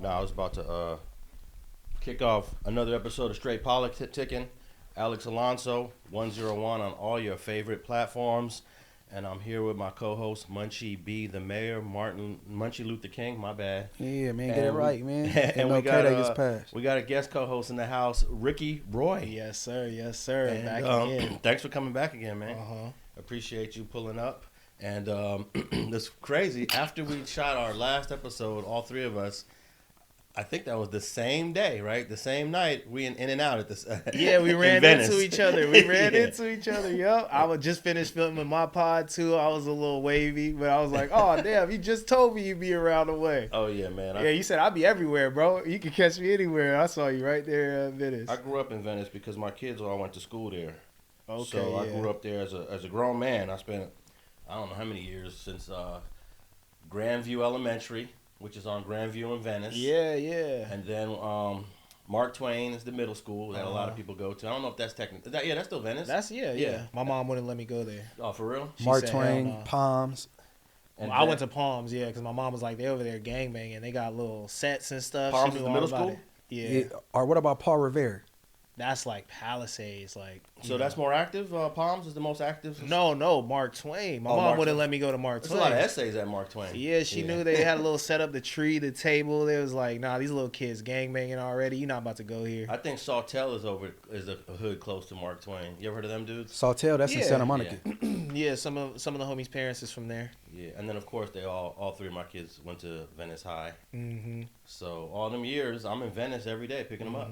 Now I was about to kick off another episode of Straight Politicking. Alex Alonso, 101 on all your favorite platforms. And I'm here with my co-host, Munchie B, the mayor, Munchie Luther King, my bad. Yeah, man, get it right, man. And we got a guest co-host in the house, Ricky Roy. Yes, sir. Yes, sir. And, back again. Thanks for coming back again, man. Uh-huh. Appreciate you pulling up. And it's crazy. After we shot our last episode, all three of us, I think that was the same day, right? The same night, we in and out at this. Yeah, we ran into each other. Yup. I was just finished filming my pod too. I was a little wavy, but I was like, oh damn, you just told me you'd be around the way. Oh yeah, man. Yeah, you said I'd be everywhere, bro. You can catch me anywhere. I saw you right there in Venice. I grew up in Venice because my kids all went to school there. Okay. So I grew up there as a grown man. I spent I don't know how many years since Grandview Elementary, which is on Grandview in Venice. Yeah, yeah. And then Mark Twain is the middle school that a lot of people go to. I don't know if that's technically. Yeah, that's still Venice. That's yeah. My mom wouldn't let me go there. Oh, for real? Mark Twain, Palms. And I went to Palms, yeah, because my mom was like, they over there gangbanging. They got little sets and stuff. Palms she is knew the middle all about school? it. Yeah. Or what about Paul Revere? That's like Palisades, like. So that's more active. Palms is the most active. No, Mark Twain. My mom Mark wouldn't Twain. let me go to Mark There's Twain. a lot of essays at Mark Twain. Yeah, she knew they had a little set up, the tree, the table. They was like, nah, these little kids gangbanging already. You're not about to go here. I think Sawtell is a hood close to Mark Twain. You ever heard of them dudes? Sawtell, that's in Yeah. Santa Monica. Yeah, some of the homies' parents is from there. Yeah, and then of course they all three of my kids went to Venice High. Mm-hmm. So all them years, I'm in Venice every day picking them up,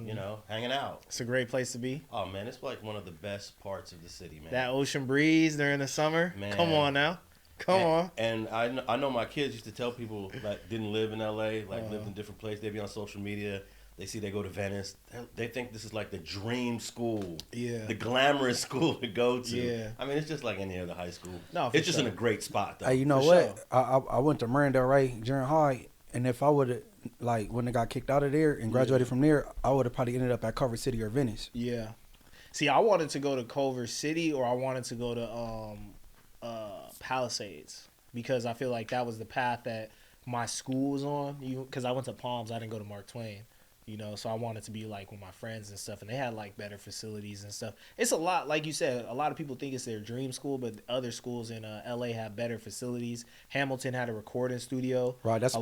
hanging out. It's a great place to be. Oh man, it's like one of the best parts of the city, man. That ocean breeze during the summer. Man. Come on now. Come on. And I know my kids used to tell people that didn't live in LA, lived in different places. They'd be on social media. They see they go to Venice. They think this is like the dream school. Yeah. The glamorous school to go to. Yeah. I mean, it's just like any other high school. No, it's just in a great spot, though. Hey, you know For what? sure. I went to Miranda Ray Junior High, and if I would have, when I got kicked out of there and graduated from there, I would have probably ended up at Culver City or Venice. Yeah. See, I wanted to go to Culver City or I wanted to go to Palisades because I feel like that was the path that my school was on. Because I went to Palms, I didn't go to Mark Twain. So I wanted to be like with my friends and stuff, and they had like better facilities and stuff. It's a lot, like you said, a lot of people think it's their dream school, but other schools in LA have better facilities. Hamilton had a recording studio. Right, that's a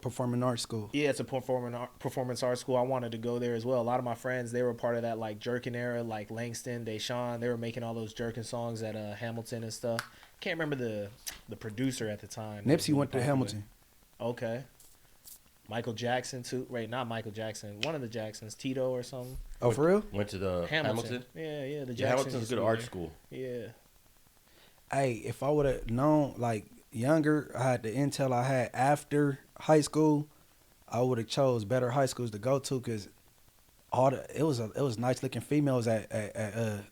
performing arts school. Yeah, it's a performance arts school. I wanted to go there as well. A lot of my friends, they were part of that like jerkin era, like Langston, Deshaun. They were making all those jerkin songs at Hamilton and stuff. Can't remember the producer at the time. Nipsey went to Hamilton. Okay. Michael Jackson too. Wait, not Michael Jackson. One of the Jacksons, Tito or something. Oh, for real? Went to the Hamilton? Yeah, the Jacksons. Hamilton's a good art school. Yeah. Hey, if I would have known, like, younger, I had the intel I had after high school, I would have chose better high schools to go to because it was nice looking females at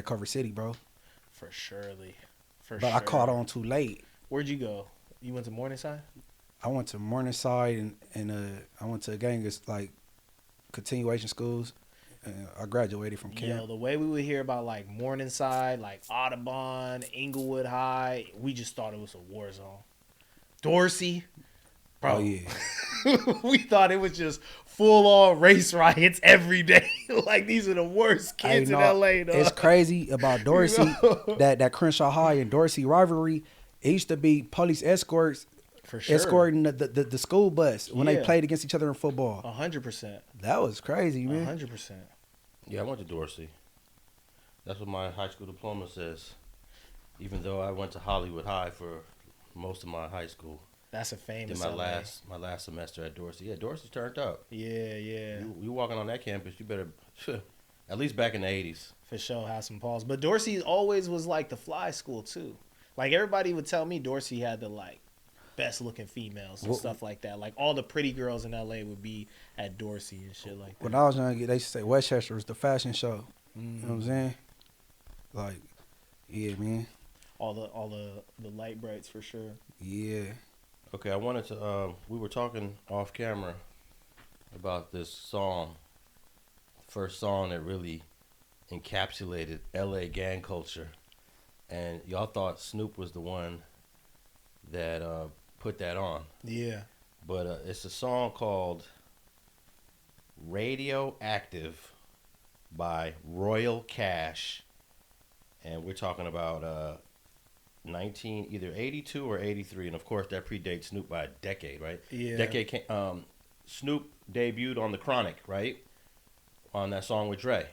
Culver City, bro. For surely. But I caught on too late. Where'd you go? You went to Morningside? I went to Morningside and I went to a gang of like continuation schools. I graduated from camp. Yo, the way we would hear about like Morningside, like Audubon, Inglewood High, we just thought it was a war zone. Dorsey, bro. Oh yeah. We thought it was just full on race riots every day. Like these are the worst kids in LA. Though. It's crazy about Dorsey that Crenshaw High and Dorsey rivalry. It used to be police escorts. For sure. Escorting the school bus when they played against each other in football. 100%. That was crazy, man. 100%. Yeah, I went to Dorsey. That's what my high school diploma says. Even though I went to Hollywood High for most of my high school. That's a famous. Did my last semester at Dorsey. Yeah, Dorsey turned up. Yeah. You walking on that campus, you better at least back in the 80s. For sure, have some pause. But Dorsey always was like the fly school too. Like everybody would tell me Dorsey had the like best looking females and stuff like that. Like all the pretty girls in LA would be at Dorsey and shit like that. When I was young, they used to say Westchester was the fashion show. You know what I'm saying? Like, yeah, man. All the light brights for sure. Yeah. Okay, I wanted to we were talking off camera about this song. First song that really encapsulated LA gang culture. And y'all thought Snoop was the one that put that on. Yeah. But it's a song called Radioactive by Royal Cash. And we're talking about 19, either 82 or 83. And of course, that predates Snoop by a decade, right? Yeah. Snoop debuted on The Chronic, right? On that song with Dre.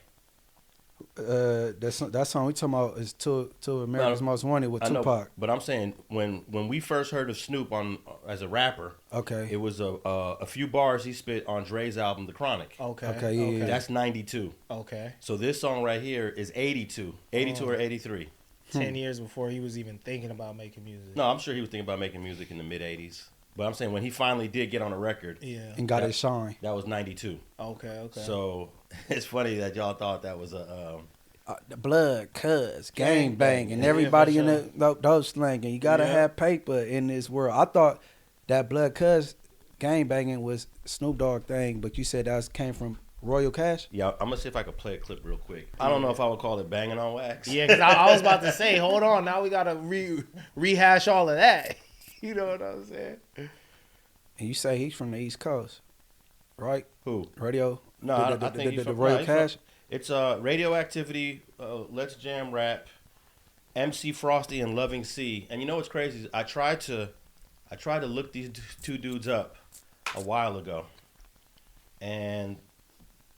That song we talking about is to America's Most Wanted with Tupac. Know, but I'm saying when we first heard of Snoop on as a rapper, okay, it was a few bars he spit on Dre's album The Chronic. Okay, yeah. That's 92. Okay. So this song right here is 82 or 83. 10 years before he was even thinking about making music. No, I'm sure he was thinking about making music in the mid 80s. But I'm saying when he finally did get on a record, and got his shine, that was 92. Okay. So it's funny that y'all thought that was a the blood, cuz, gang bang, and everybody in those slanging. You gotta have paper in this world. I thought that blood, cuz, gang banging was Snoop Dogg thing, but you said that came from Royal Cash. Yeah, I'm gonna see if I can play a clip real quick. I don't know if I would call it banging on wax. Yeah, because I was about to say, hold on, now we gotta rehash all of that. You know what I'm saying? And you say he's from the East Coast, right? Who? Radio? No, I think he's the from Royal Cash. It's Radioactivity, Let's Jam Rap, MC Frosty, and Loving C. And you know what's crazy? I tried to look these two dudes up a while ago, and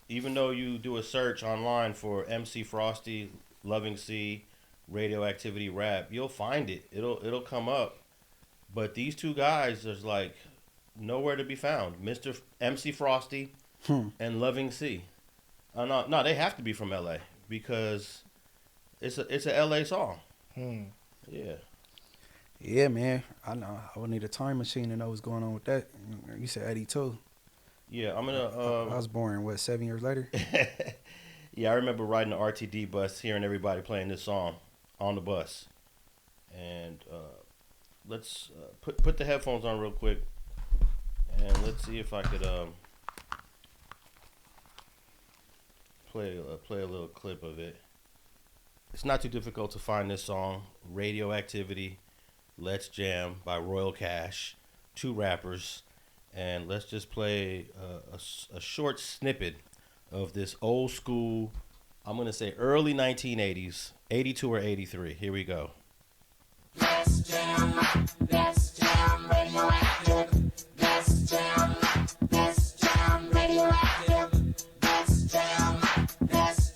even though you do a search online for MC Frosty, Loving C, Radioactivity Rap, you'll find it. It'll come up. But these two guys are like nowhere to be found. Mr. MC Frosty and Loving C. No, they have to be from LA because it's a LA song. Yeah. Yeah, man. I know. I would need a time machine to know what's going on with that. You said 82. Yeah, I'm gonna. I was born 7 years later. Yeah, I remember riding the RTD bus, hearing everybody playing this song on the bus, and let's put the headphones on real quick, and let's see if I could play a little clip of it. It's not too difficult to find this song, Radioactivity, Let's Jam by Royal Cash, two rappers, and let's just play a short snippet of this old school, I'm going to say early 1980s, 82 or 83. Here we go. Let's jam, radioactive. Let's jam, radioactive. Let's jam, radioactive. Let's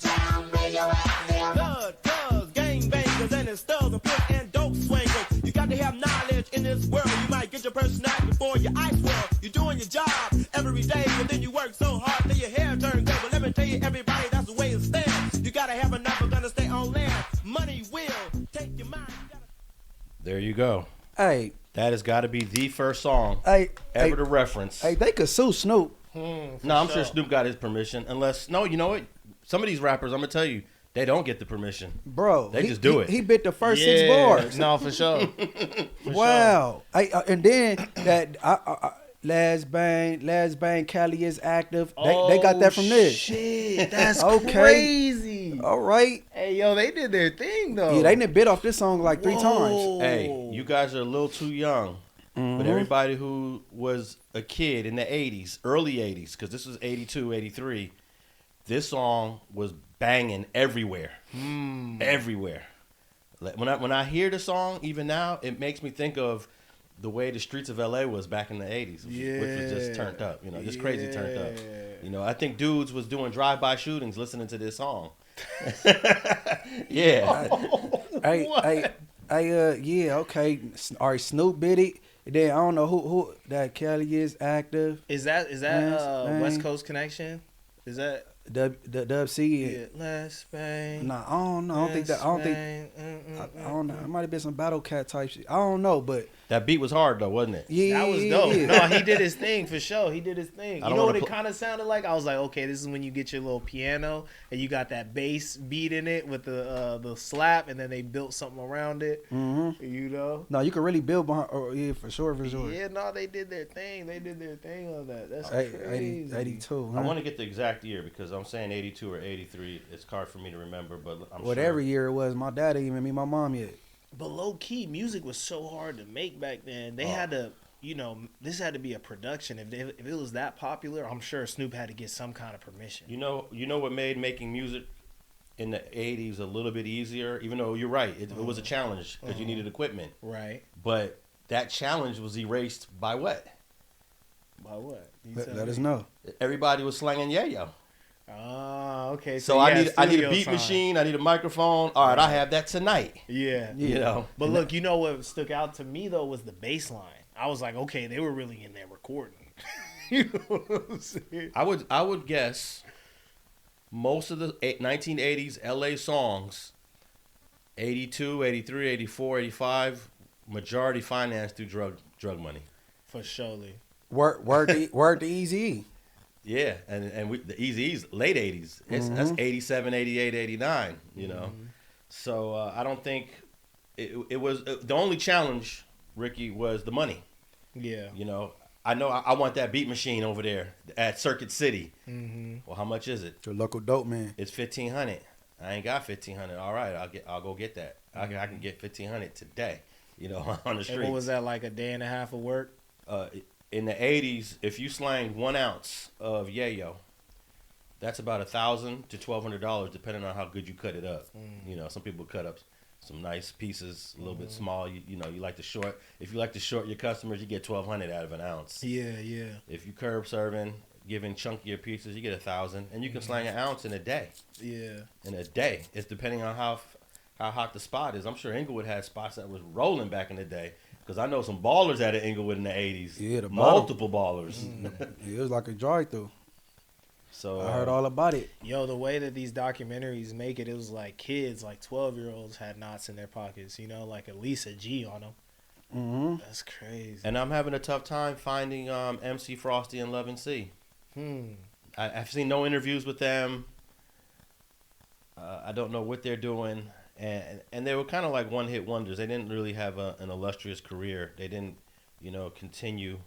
jam, radioactive. Blood, thugs, gang bangers, and it's thugs and pimps and dope swingers. You got to have knowledge in this world. You might get your personality before your ice world. You're doing your job every day, but then you work so hard till your hair turns gray. But let me tell you, everybody, that's the way it stands. You gotta have enough of gonna stay on land. Money will take your mind. There you go. Hey, that has got to be the first song ever to reference. Hey, they could sue Snoop. No, I'm sure Snoop got his permission. Unless, no, you know what? Some of these rappers, I'm gonna tell you, they don't get the permission. Bro, they just do it. He bit the first 6 bars. No, for sure. Wow. And then that Last Bang, Cali is active. They got that from this. Shit, that's Okay. crazy. All right. Hey, yo, they did their thing though. Yeah, they done bit off this song like 3 times. Hey, you guys are a little too young. But everybody who was a kid in the 80s, early 80s, because this was 82, 83, this song was banging everywhere. Everywhere. When I hear the song, even now, it makes me think of the way the streets of LA was back in the 80s, which was just turned up, just crazy turned up. I think dudes was doing drive-by shootings listening to this song. Yeah. Yeah, okay. All right, Snoop bit it. And then I don't know who that Cali is active. Is that West Coast Connection? Is that the Dub C? Yeah, let's bang. Nah, I don't know. I don't think. I don't know. It might have been some Battle Cat type shit. I don't know, but that beat was hard though, wasn't it? Yeah, that was dope. Yeah. No, he did his thing for sure. He did his thing. You know what it kind of sounded like? I was like, okay, this is when you get your little piano and you got that bass beat in it with the slap, and then they built something around it. Mm-hmm. No, you can really build behind. Yeah, for sure. Yeah, no, they did their thing. They did their thing on that. That's crazy. 82. I want to get the exact year because I'm saying 82 or 83. It's hard for me to remember, but I'm whatever sure. year it was. My dad didn't even meet my mom yet. But low key, music was so hard to make back then. They had to, this had to be a production. If it was that popular, I'm sure Snoop had to get some kind of permission. You know what made making music in the 80s a little bit easier, even though you're right, it was a challenge because you needed equipment. Right. But that challenge was erased by what? By what? Let us know. Everybody was slanging yayo. Oh, okay. So I need a beat machine, I need a microphone. All right, I have that tonight. Yeah. You know. But look, you know what stuck out to me though was the bass line. I was like, okay, they were really in there recording. You know what I'm saying? I would guess most of the 1980s LA songs, 82, 83, 84, 85, majority financed through drug money. For surely. Word to Easy. Yeah, and the Eazy-E's late 80s. That's 87, 88, 89, you know. So I don't think it was the only challenge, Ricky, was the money. Yeah. You know, I want that beat machine over there at Circuit City. Mm-hmm. Well, how much is it? Your local dope man. It's $1,500. I ain't got $1,500. All right, I'll go get that. I can get $1,500 today. You know, on the street. And what was that, like a day and a half of work? In the 80s, if you slanged 1 ounce of yayo, that's about $1,000 to $1,200 depending on how good you cut it up. You know, some people cut up some nice pieces, a little bit small. You know, you like to short. If you like to short your customers, you get $1,200 out of an ounce. Yeah, yeah. If you curb serving, giving chunkier pieces, you get $1,000, and you can slang an ounce in a day. Yeah. In a day, it's depending on how hot the spot is. I'm sure Inglewood had spots that was rolling back in the day. Because I know some ballers out of Inglewood in the 80s. Yeah, multiple ballers. It was like a drive-through. So I heard all about it. Yo, the way that these documentaries make it, it was like kids, like 12-year-olds had knots in their pockets, you know, like at least a G on them. Mm-hmm. That's crazy. And I'm having a tough time finding MC Frosty and Love and C. I've seen no interviews with them. I don't know what they're doing. And they were kind of like one-hit wonders. They didn't really have an illustrious career. They didn't, continue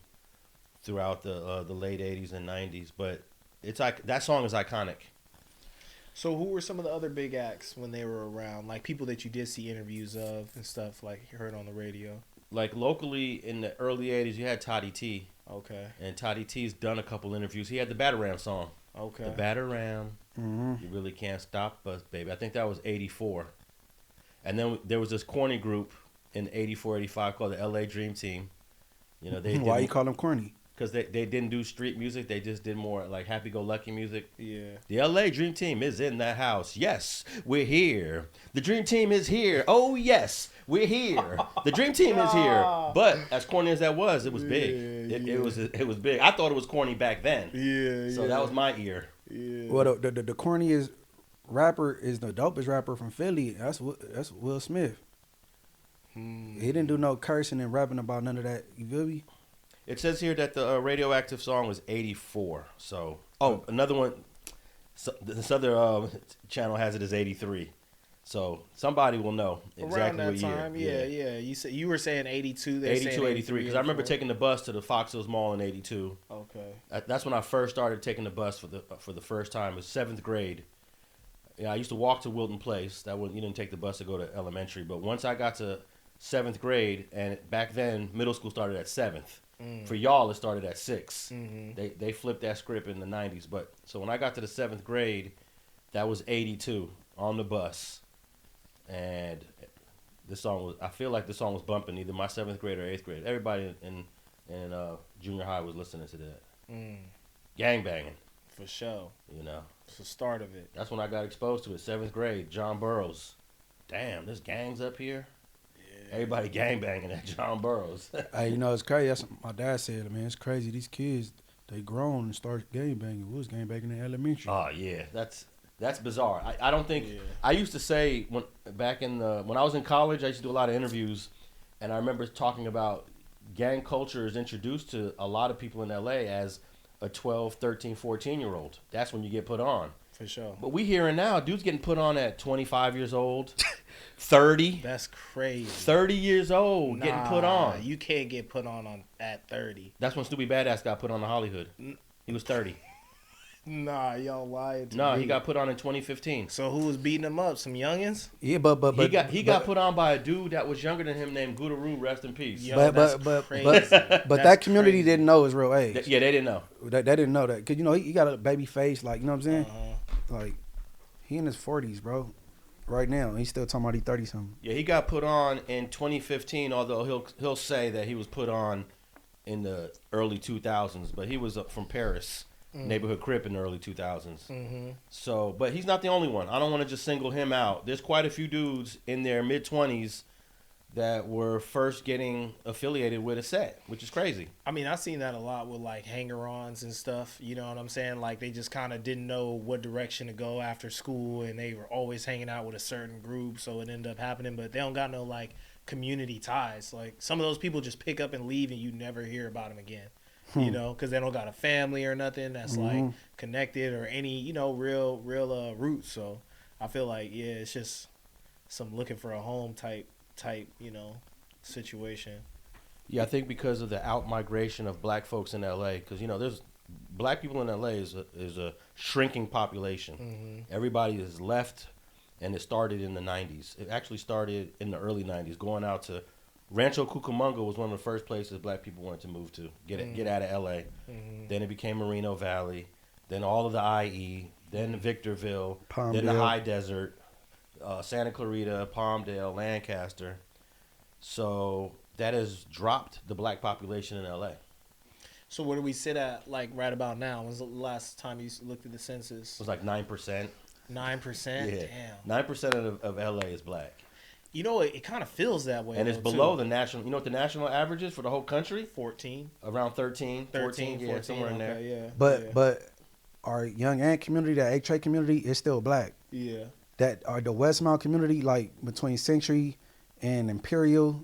throughout the late 80s and 90s. But it's like that song is iconic. So who were some of the other big acts when they were around? Like people that you did see interviews of and stuff, like you heard on the radio? Like locally in the early 80s, you had Toddy T. Okay. And Toddy T's done a couple interviews. He had the Batarram song. Okay. The Batarram. Mm-hmm. You really can't stop us, baby. I think that was 84. And then there was this corny group in 84, 85 called the LA Dream Team. You know, they Why you call them corny? Because they didn't do street music. They just did more like happy-go-lucky music. Yeah. The LA Dream Team is in that house. Yes, we're here. The Dream Team is here. Oh, yes, we're here. The Dream Team is here. But as corny as that was, it was big. It was big. I thought it was corny back then. Yeah. So that was my ear. Yeah. Well, the corniest rapper is the dopest rapper from Philly. That's Will Smith. He didn't do no cursing and rapping about none of that. You feel me? It says here that the Radioactive song was 84. So, another one. So this other channel has it as 83. So somebody will know exactly around that what time, year. yeah. You were saying 82. 82, 83. Because I remember taking the bus to the Fox Hills Mall in 82. Okay. That's when I first started taking the bus for the first time. It was 7th grade. Yeah, I used to walk to Wilton Place. You didn't take the bus to go to elementary. But once I got to 7th grade, and back then middle school started at 7th. For y'all, it started at 6. They flipped that script in the 90s. But so when I got to the 7th grade, that was 82 on the bus, and this song was. I feel like the song was bumping either my 7th grade or 8th grade. Everybody in junior high was listening to that. Gang banging. For sure. You know. It's the start of it. That's when I got exposed to it. 7th grade, John Burroughs. Damn, there's gangs up here. Everybody gangbanging at John Burroughs. Hey, it's crazy. That's what my dad said. Man, it's crazy. These kids, they grown and start gangbanging. We was gangbanging in elementary. Oh yeah, that's bizarre. I don't think I used to say when I was in college, I used to do a lot of interviews, and I remember talking about gang culture is introduced to a lot of people in LA as a 12, 13, 14-year-old. That's when you get put on. For sure. But we hearing now, dudes getting put on at 25 years old. 30. That's crazy. 30 years old getting put on. You can't get put on at 30. That's when Snoopy Badass got put on to Hollywood. He was 30. Nah, y'all lied. To No, me. he got put on in 2015. So who was beating him up? Some youngins? Yeah, but He got put on by a dude that was younger than him named Cudahy, rest in peace. Yo, that's crazy. but That's that community crazy. didn't know his real age. Yeah, they didn't know. They didn't know that, cause you know he got a baby face, like, you know what I'm saying? Uh-huh. Like, he in his 40s, bro. Right now, he's still talking about he 30 something. Yeah, he got put on in 2015, although he'll say that he was put on in the early 2000s, but he was from Paris, neighborhood Crip in the early 2000s. Mm-hmm. So, but he's not the only one. I don't want to just single him out. There's quite a few dudes in their mid 20s that were first getting affiliated with a set, which is crazy. I mean, I've seen that a lot with like hanger-ons and stuff. You know what I'm saying? Like they just kind of didn't know what direction to go after school, and they were always hanging out with a certain group, so it ended up happening. But they don't got no like community ties. Like some of those people just pick up and leave, and you never hear about them again. You know, because they don't got a family or nothing that's like connected or any real roots. So I feel like it's just some looking for a home type situation. Yeah, I think because of the out migration of black folks in LA, because there's black people in LA is a shrinking population. Everybody is left, and it started in the 90s. It actually started in the early 90s, going out to Rancho Cucamonga was one of the first places black people wanted to move to, get out of LA. Then it became Moreno Valley, then all of the IE, then Victorville, then the High Desert, Santa Clarita, Palmdale, Lancaster. So that has dropped the black population in LA. So where do we sit at like right about now? When's the last time you looked at the It census? was like 9%. 9%? Yeah, Damn. 9% of LA is black. It kind of feels that way. And it's though, below too. the national. You know what the national average is for the whole country? 14. Around 13, 14, yeah, somewhere in there. okay, yeah. But our young ant community, that A-Trade community, is still black. Yeah. That the Westmount community, like between Century and Imperial,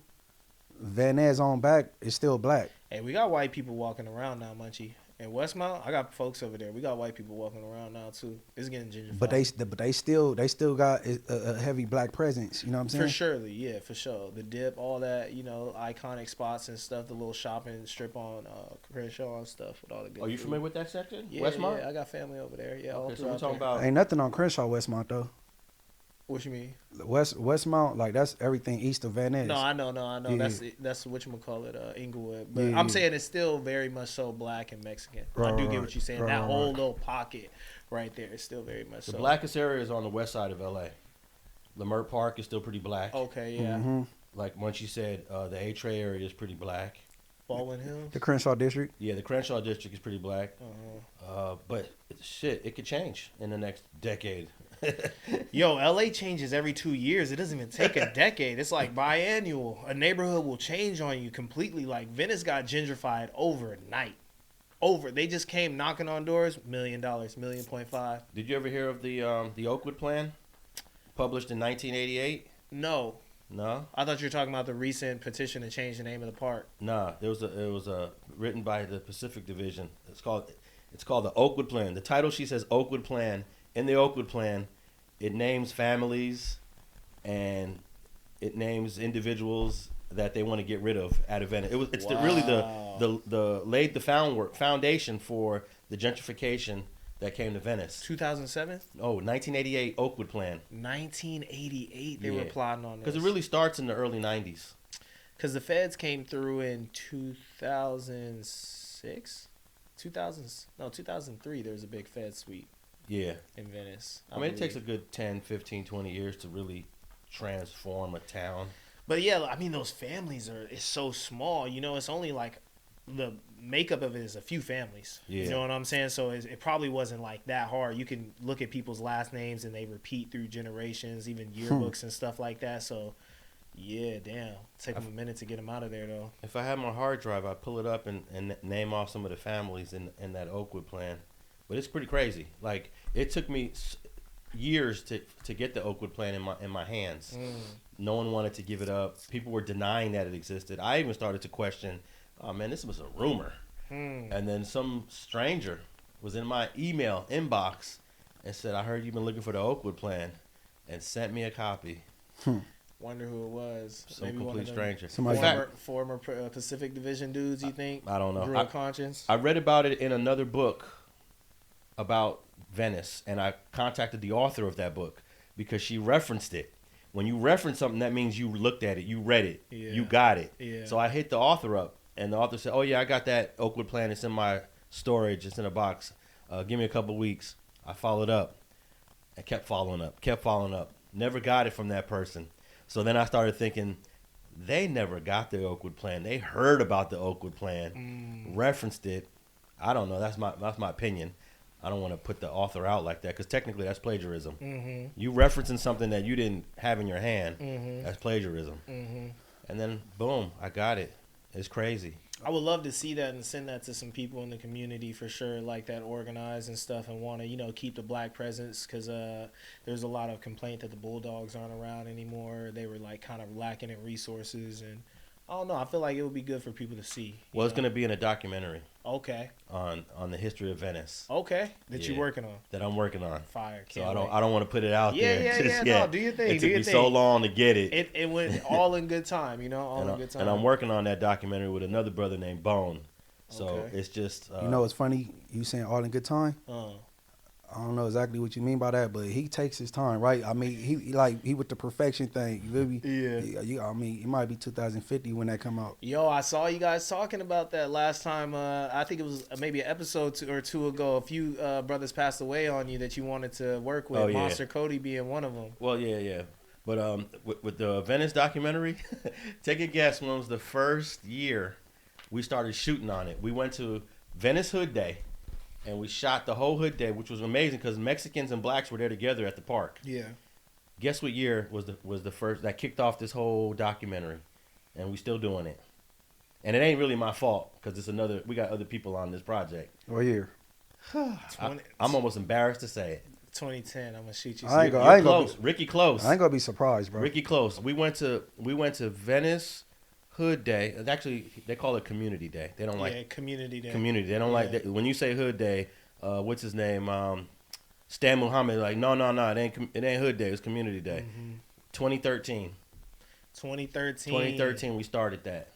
Van Ness on back, is still black. Hey, we got white people walking around now, Munchie. In Westmount, I got folks over there. We got white people walking around now too. It's getting gentrified. But they still got a heavy black presence. You know what I'm saying? For surely, yeah, for sure. The dip, all that, iconic spots and stuff. The little shopping strip on Crenshaw and stuff with all the good. Are you food. familiar with that section? Yeah, Westmont? yeah, I got family over there. Yeah, all Okay, so we're throughout talking there. about. Ain't nothing on Crenshaw Westmont though. What you mean? Westmount, like that's everything east of Van Ness. No, I know. Yeah. That's whatchamacallit, Inglewood. But Yeah, I'm yeah. saying it's still very much so black and Mexican. I Right, do right, get what you're saying. right, That right, whole right. little pocket right there is still very much The so. blackest area is on the west side of LA. Lamert Park is still pretty black. Okay, yeah. Mhm. Like Munchie said, the A-Tray area is pretty black. Baldwin Hills. The Crenshaw district. Yeah, the Crenshaw district is pretty black. Uh-huh. But it could change in the next decade. Yo, LA changes every 2 years. It doesn't even take a decade. It's like biannual. A neighborhood will change on you completely. Like Venice got gentrified overnight. They just came knocking on doors. $1 million, $1.5 million. Did you ever hear of the Oakwood Plan, published in 1988? No, No, I thought you were talking about the recent petition to change the name of the park. nah. It was written by the Pacific Division. It's called the Oakwood Plan. The title sheet says Oakwood Plan. In the Oakwood Plan, it names families and it names individuals that they want to get rid of out of Venice. It's really laid the foundation for the gentrification that came to Venice. 2007? Oh, 1988 Oakwood Plan. 1988 they were Yeah. plotting on this. Because it really starts in the early 90s. Because the feds came through in 2006? 2003 there was a big fed sweep Yeah. in Venice. I mean, it takes a good 10, 15, 20 years to really transform a town. But yeah, I mean, those families it's so small. It's only like the makeup of it is a few families. Yeah. You know what I'm saying? So it probably wasn't like that hard. You can look at people's last names and they repeat through generations, even yearbooks and stuff like that. So yeah, damn. Take them a minute to get them out of there though. If I had my hard drive, I'd pull it up and name off some of the families in that Oakwood Plan. But it's pretty crazy. Like, it took me years to get the Oakwood Plan in my hands. No one wanted to give it up. People were denying that it existed. I even started to question, oh man, this was a rumor. And then some stranger was in my email inbox and said, I heard you've been looking for the Oakwood Plan, and sent me a copy. Wonder who it was. Some Maybe one complete of them stranger. Somebody- In fact, former Pacific Division dudes, you think? I don't know. Grew a conscience. I read about it in another book about Venice, and I contacted the author of that book because she referenced it. When you reference something, that means you looked at it, you read it, you got it. Yeah. So I hit the author up, and the author said, "Oh yeah, I got that Oakwood Plan. It's in my storage. It's in a box. Give me a couple weeks." I followed up. I kept following up. Never got it from that person. So then I started thinking, they never got the Oakwood Plan. They heard about the Oakwood Plan, referenced it. I don't know. That's my opinion. I don't want to put the author out like that because technically that's plagiarism. Mm-hmm. You referencing something that you didn't have in your hand, Mm-hmm. that's plagiarism. Mm-hmm. And then boom, I got it. It's crazy. I would love to see that and send that to some people in the community for sure, like that organize and stuff, and want to, keep the black presence because there's a lot of complaint that the Bulldogs aren't around anymore. They were like kind of lacking in resources, and I don't know. I feel like it would be good for people to see. Well, it's going to be in a documentary Okay. on the history of Venice Okay. That Yeah. you're working on. that I'm working on. Fire. So Can't I don't wait. I don't want to put it out Yeah, there yeah, just yeah. yet. No, do your thing. It Do took your me thing. so long to get it. It went all in good time, all in good time. And I'm working on that documentary with another brother named Bone. So Okay. it's just You know, it's funny. You saying all in good time. Uh, I don't know exactly what you mean by that, but he takes his time, right? I mean, he with the perfection thing. You feel me? Yeah. I mean, it might be 2050 when that come out. Yo, I saw you guys talking about that last time. I think it was maybe an episode or two ago. A few brothers passed away on you that you wanted to work with. Oh, yeah. Monster Cody being one of them. Well, yeah. But with the Venice documentary, take a guess when was the first year we started shooting on it. We went to Venice Hood Day, and we shot the whole Hood Day, which was amazing because Mexicans and blacks were there together at the park. Yeah. Guess what year was the first that kicked off this whole documentary, and we still doing it. And it ain't really my fault because we got other people on this project. What year? I'm almost embarrassed to say it. 2010. I'm gonna shoot you. I ain't some- gonna- You're close. Ricky Close. I ain't gonna be surprised, bro. Ricky Close. We went to Venice Hood Day. Actually, they call it Community Day. They don't like Community Day. Community. They don't like that. When you say Hood Day. What's his name? Stan Muhammad. Like no. It ain't Hood Day. It's Community Day. 2013. 2013. We started that.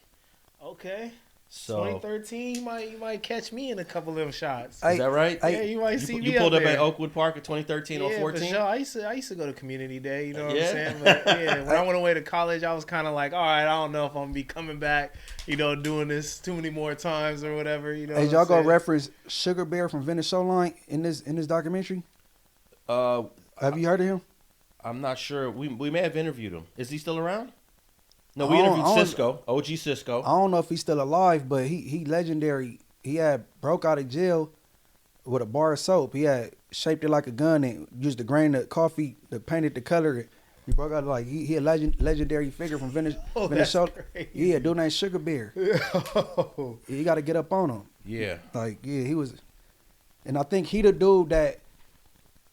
Okay. So 2013. You might catch me in a couple of them shots. Hey, is that right? hey, Yeah, you might see me you pulled up there. at Oakwood Park in 2013 or Yeah, 14. for sure. I used to go to Community Day. You know what Yeah. I'm saying? But yeah, when I went away to college, I was kind of like, all right, I don't know if I'm gonna be coming back. Doing this too many more times or whatever. Hey, what y'all I'm gonna saying? reference Sugar Bear from Venice Showline in this documentary? Have you heard of him? I'm not sure. We may have interviewed him. Is he still around? No, I we don't- interviewed I don't- Cisco, OG Cisco. I don't know if he's still alive, but he legendary. He had broke out of jail with a bar of soap. He had shaped it like a gun and used the grain of coffee to paint it the color. He broke out like he a legendary figure from Venice. Oh, Venice that's Show. crazy. Yeah, dude named Sugar Bear. You got to get up on him. Yeah. Like he was, and I think he the dude that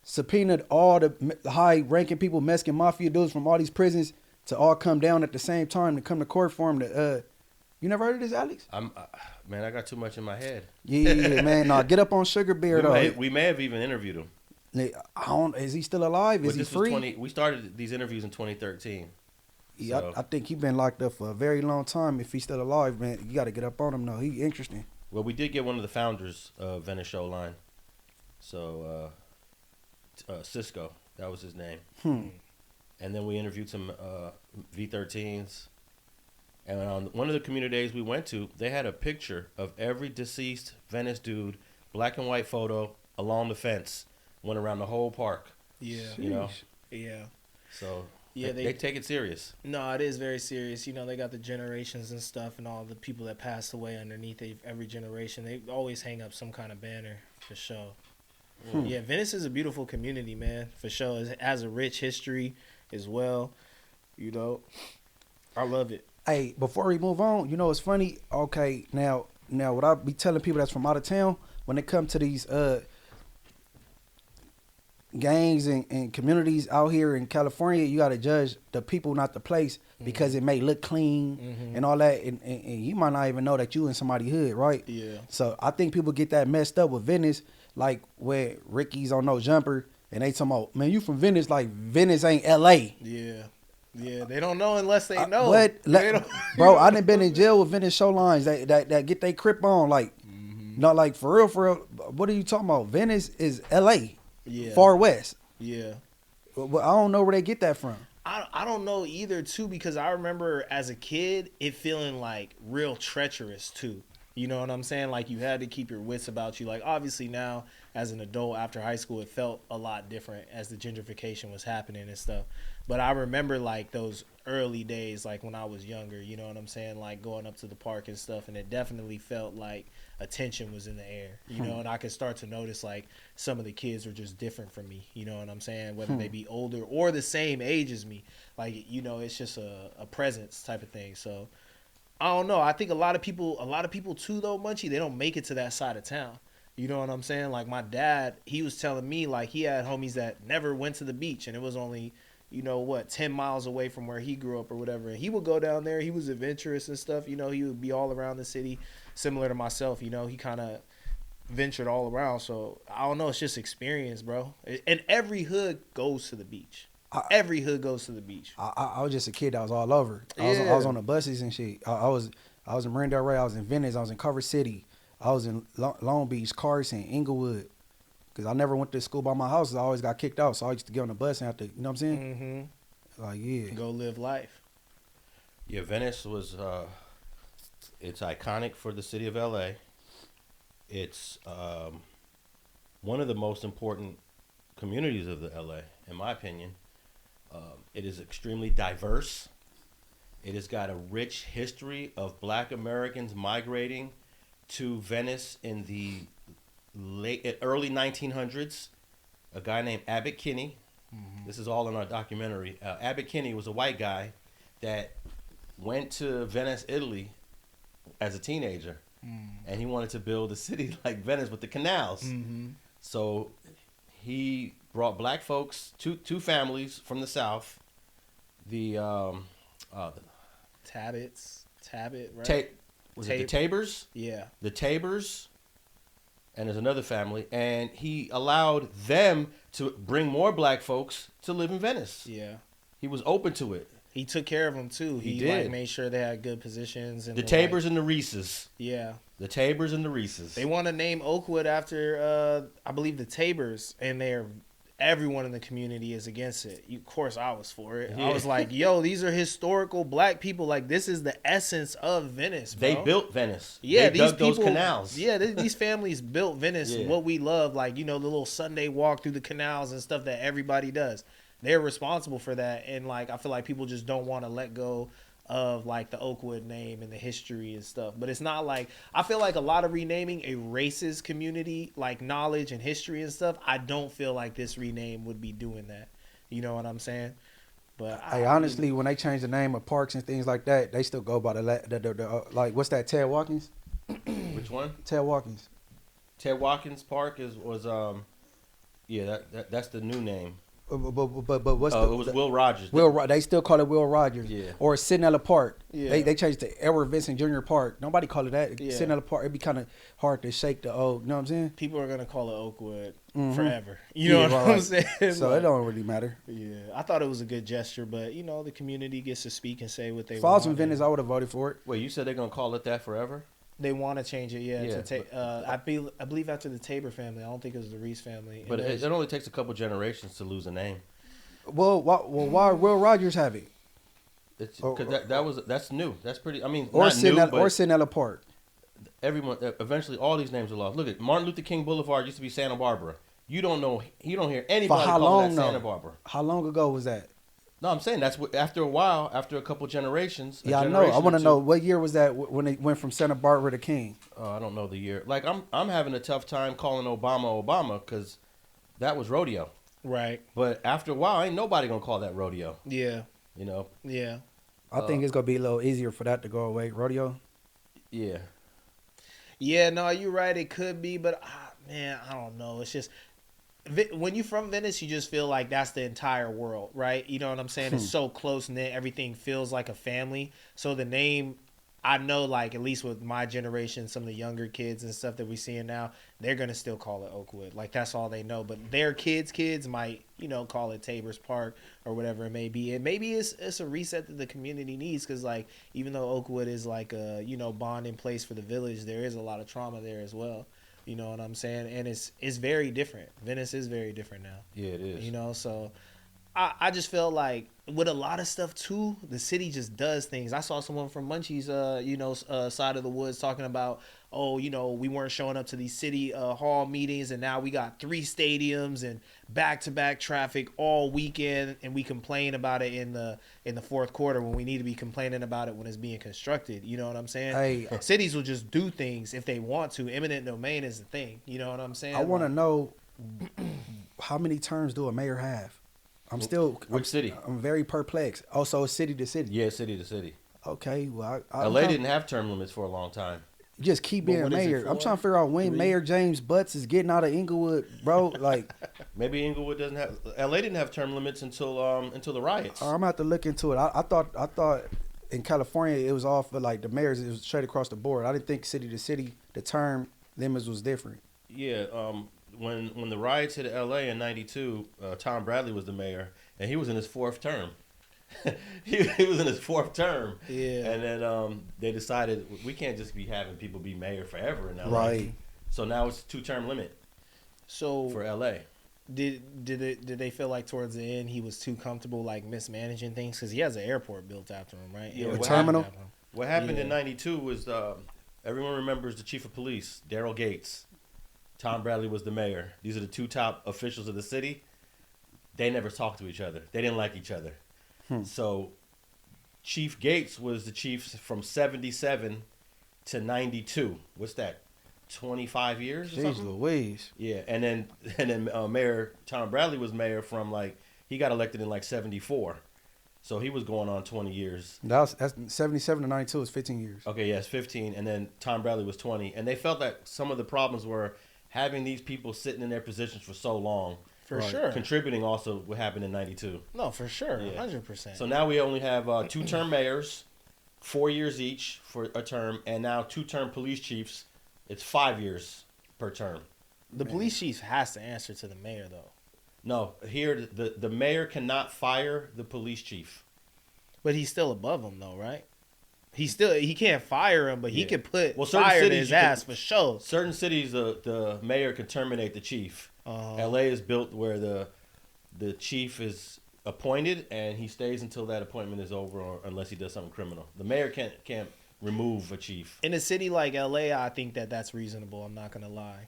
subpoenaed all the high-ranking people, Mexican mafia dudes from all these prisons to all come down at the same time to come to court for him. You never heard of this, Alex? Man, I got too much in my head. Yeah, man. Nah, get up on Sugar Bear though. We may have even interviewed him. I don't. Is he still alive? But Is he this was free? we started these interviews in 2013. Yeah, so- I think he been locked up for a very long time. If he's still alive, man, you got to get up on him. No, he interesting. Well, we did get one of the founders of Venice Showline. So, Cisco, that was his name. And then we interviewed some V13s. And on one of the community days we went to, they had a picture of every deceased Venice dude, black and white photo, along the fence. Went around the whole park, Yeah. you know. Yeah. So Yeah, they take it serious. No, it is very serious. They got the generations and stuff and all the people that passed away underneath every generation. They always hang up some kind of banner for sure. Yeah, Venice is a beautiful community, man, for sure. It has a rich history as well. I love it. Hey, before we move on, it's funny. Okay, now what I be telling people that's from out of town when it come to these gangs and communities out here in California, you got to judge the people, not the place, because it may look clean and all that, and you might not even know that you in somebody's hood, right? Yeah. So I think people get that messed up with Venice, like where Ricky's on No Jumper, and they talking about, man, you from Venice, like Venice ain't L.A. Yeah. Yeah, they don't know unless they know. What? They don't- Bro, I done been in jail with Venice Showlines that get they Crip on. Like, No, like for real, what are you talking about? Venice is L.A. Yeah. Far west. Yeah. But I don't know where they get that from. I don't know either too, because I remember as a kid it feeling like real treacherous too. You know what I'm saying? Like you had to keep your wits about you. Like obviously now as an adult after high school it felt a lot different as the gentrification was happening and stuff. But I remember like those early days, like when I was younger, you know what I'm saying? Like going up to the park and stuff, and it definitely felt like attention was in the air, you know, and I could start to notice like some of the kids were just different from me, you know what I'm saying? Whether they be older or the same age as me. Like, you know, it's just a presence type of thing. So I don't know. I think a lot of people too though, Munchie, they don't make it to that side of town. You know what I'm saying? Like my dad, he was telling me like he had homies that never went to the beach, and it was only, you know what, 10 miles away from where he grew up or whatever. And he would go down there. He was adventurous and stuff. You know, he would be all around the city, similar to myself. You know, he kind of ventured all around. So I don't know. It's just experience, bro. And every hood goes to the beach. Every hood goes to the beach. I was just a kid that was all over. I was on the buses and shit. I was in Marine Ray. I was in Venice. I was in Culver City. I was in Long Beach, Carson, Inglewood. Because I never went to school by my house. I always got kicked out. So I used to get on the bus and have to, you know what I'm saying? Mm-hmm. Like, yeah. Go live life. Yeah, Venice was, it's iconic for the city of LA. It's one of the most important communities of the LA, in my opinion. It is extremely diverse. It has got a rich history of Black Americans migrating to Venice in the early 1900s. A guy named Abbott Kinney. This is all in our documentary. Abbott Kinney was a white guy that went to Venice, Italy as a teenager, and he wanted to build a city like Venice with the canals. So he brought black folks, two families from the South, the Tabit, right? Was it the Tabors? Yeah. The Tabors, and there's another family, and he allowed them to bring more black folks to live in Venice. Yeah. He was open to it. He took care of them too. He Like did. made sure they had good positions. And The Tabors and the Reeses. Yeah. The Tabors and the Reeses. They want to name Oakwood after, I believe, the Tabors, and everyone in the community is against it. Of course, I was for it. Yeah. I was like, yo, these are historical black people. Like, this is the essence of Venice, bro. They built Venice. Yeah, they these dug people, those canals. Yeah, these families built Venice. Yeah. What we love, like, you know, the little Sunday walk through the canals and stuff that everybody does. They're responsible for that, and like I feel like people just don't want to let go of like the Oakwood name and the history and stuff. But it's not like, I feel like a lot of renaming erases community like knowledge and history and stuff. I don't feel like this rename would be doing that. You know what I'm saying? But Hey, honestly, when they change the name of parks and things like that, they still go by the like, what's that, Ted Watkins? Which one? Ted Watkins. Ted Watkins Park was yeah, that's the new name. But what's It was Will Rogers. They still call it Will Rogers. Yeah. Or Cinella Park. Yeah. They changed it to Edward Vincent Jr. Park. Nobody call it that. Yeah. Cinella Park. It'd be kind of hard to shake the old. You know what I'm saying? people are gonna call it Oakwood Mhm. forever. You know Yeah, what right. I'm saying? So Like, it don't really matter. yeah, I thought it was a good gesture, but you know, the community gets to speak and say what they If I was want. in Venice, I would have voted for it. Wait, you said they're gonna call it that forever? They want to change it, yeah. Yeah, I believe after the Tabor family. I don't think it was the Reese family. But And it only takes a couple generations to lose a name. Well, why Will Rogers have it? It's Or- because that's new. That's pretty. I mean, Or not new, Cinella, but or Cinella Park. everyone eventually all these names are lost. Look at Martin Luther King Boulevard used to be Santa Barbara. You don't hear anybody how calling long, that Santa though? Barbara. How long ago was that? No, I'm saying that's what, after a while, after a couple generations. Yeah, I know. I want to know what year was that when it went from Santa Barbara to King. I don't know the year. Like I'm having a tough time calling Obama because that was rodeo. right. But after a while, ain't nobody gonna call that rodeo. Yeah, You know? yeah. I think it's gonna be a little easier for that to go away. Rodeo. Yeah. Yeah, no, you're right. It could be, but man, I don't know. It's just when you're from Venice, you just feel like that's the entire world, right? You know what I'm saying? It's so close knit. Everything feels like a family. So the name I know, like, at least with my generation, some of the younger kids and stuff that we seeing now, they're gonna still call it Oakwood. Like, that's all they know. But their kids might, you know, call it Tabors Park or whatever it may be. And maybe it's a reset that the community needs, because, like, even though Oakwood is like a, you know, bonding place for the village, there is a lot of trauma there as well. You know what I'm saying? And it's very different. Venice is very different now. Yeah, it is. You know, so I just feel like with a lot of stuff too, the city just does things. I saw someone from Munchie's, side of the woods talking about, oh, you know, we weren't showing up to these city hall meetings, and now we got 3 stadiums and back-to-back traffic all weekend, and we complain about it in the fourth quarter when we need to be complaining about it when it's being constructed. You know what I'm saying? Hey, cities will just do things if they want to. Eminent domain is the thing. You know what I'm saying? I want to know how many terms do a mayor have? Which city? I'm very perplexed. Also, it's city to city. Yeah, city to city. Okay, well, LA didn't have term limits for a long time. just keep But being what is it mayor. I'm for? trying to figure out when 3? Mayor James Butts is getting out of Inglewood, bro. Like, Maybe Inglewood doesn't have. LA didn't have term limits until the riots. I'm gonna have to look into it. I thought in California it was all for like the mayors. It was straight across the board. I didn't think city to city the term limits was different. Yeah, when the riots hit LA in '92, Tom Bradley was the mayor, and he was in his 4th term. he was in his 4th term. Yeah. And then they decided we can't just be having people be mayor forever in LA. Right. So now it's a 2-term limit So for LA. did they feel like towards the end he was too comfortable like mismanaging things, because he has an airport built after him, right? Yeah, It was what terminal? named after him. What happened in Yeah. '92 was everyone remembers the chief of police, Daryl Gates. Tom Bradley was the mayor. These are the 2 top officials of the city. They never talked to each other. They didn't like each other. So Chief Gates was the chief from 77 to 92. What's that? 25 years or Jeez something? Louise. Yeah, and then Mayor Tom Bradley was mayor from he got elected in 74. So he was going on 20 years. That's 77 to 92 is 15 years. Okay, yes, 15, and then Tom Bradley was 20. And they felt that some of the problems were having these people sitting in their positions for so long. For sure. Contributing also what happened in '92. No, for sure, Yeah. 100%. So now we only have 2-term mayors, 4 years each for a term, and now 2-term police chiefs. It's 5 years per term. the police chief has to answer to the mayor, though. No, here the mayor cannot fire the police chief. But he's still above him, though, right? He can't fire him, but he Yeah. can put Well, certain fire in cities his you can- ass for sure. Certain cities, the mayor can terminate the chief. LA is built where the chief is appointed and he stays until that appointment is over, or unless he does something criminal. The mayor can't remove a chief. In a city like LA, I think that's reasonable. I'm not gonna lie,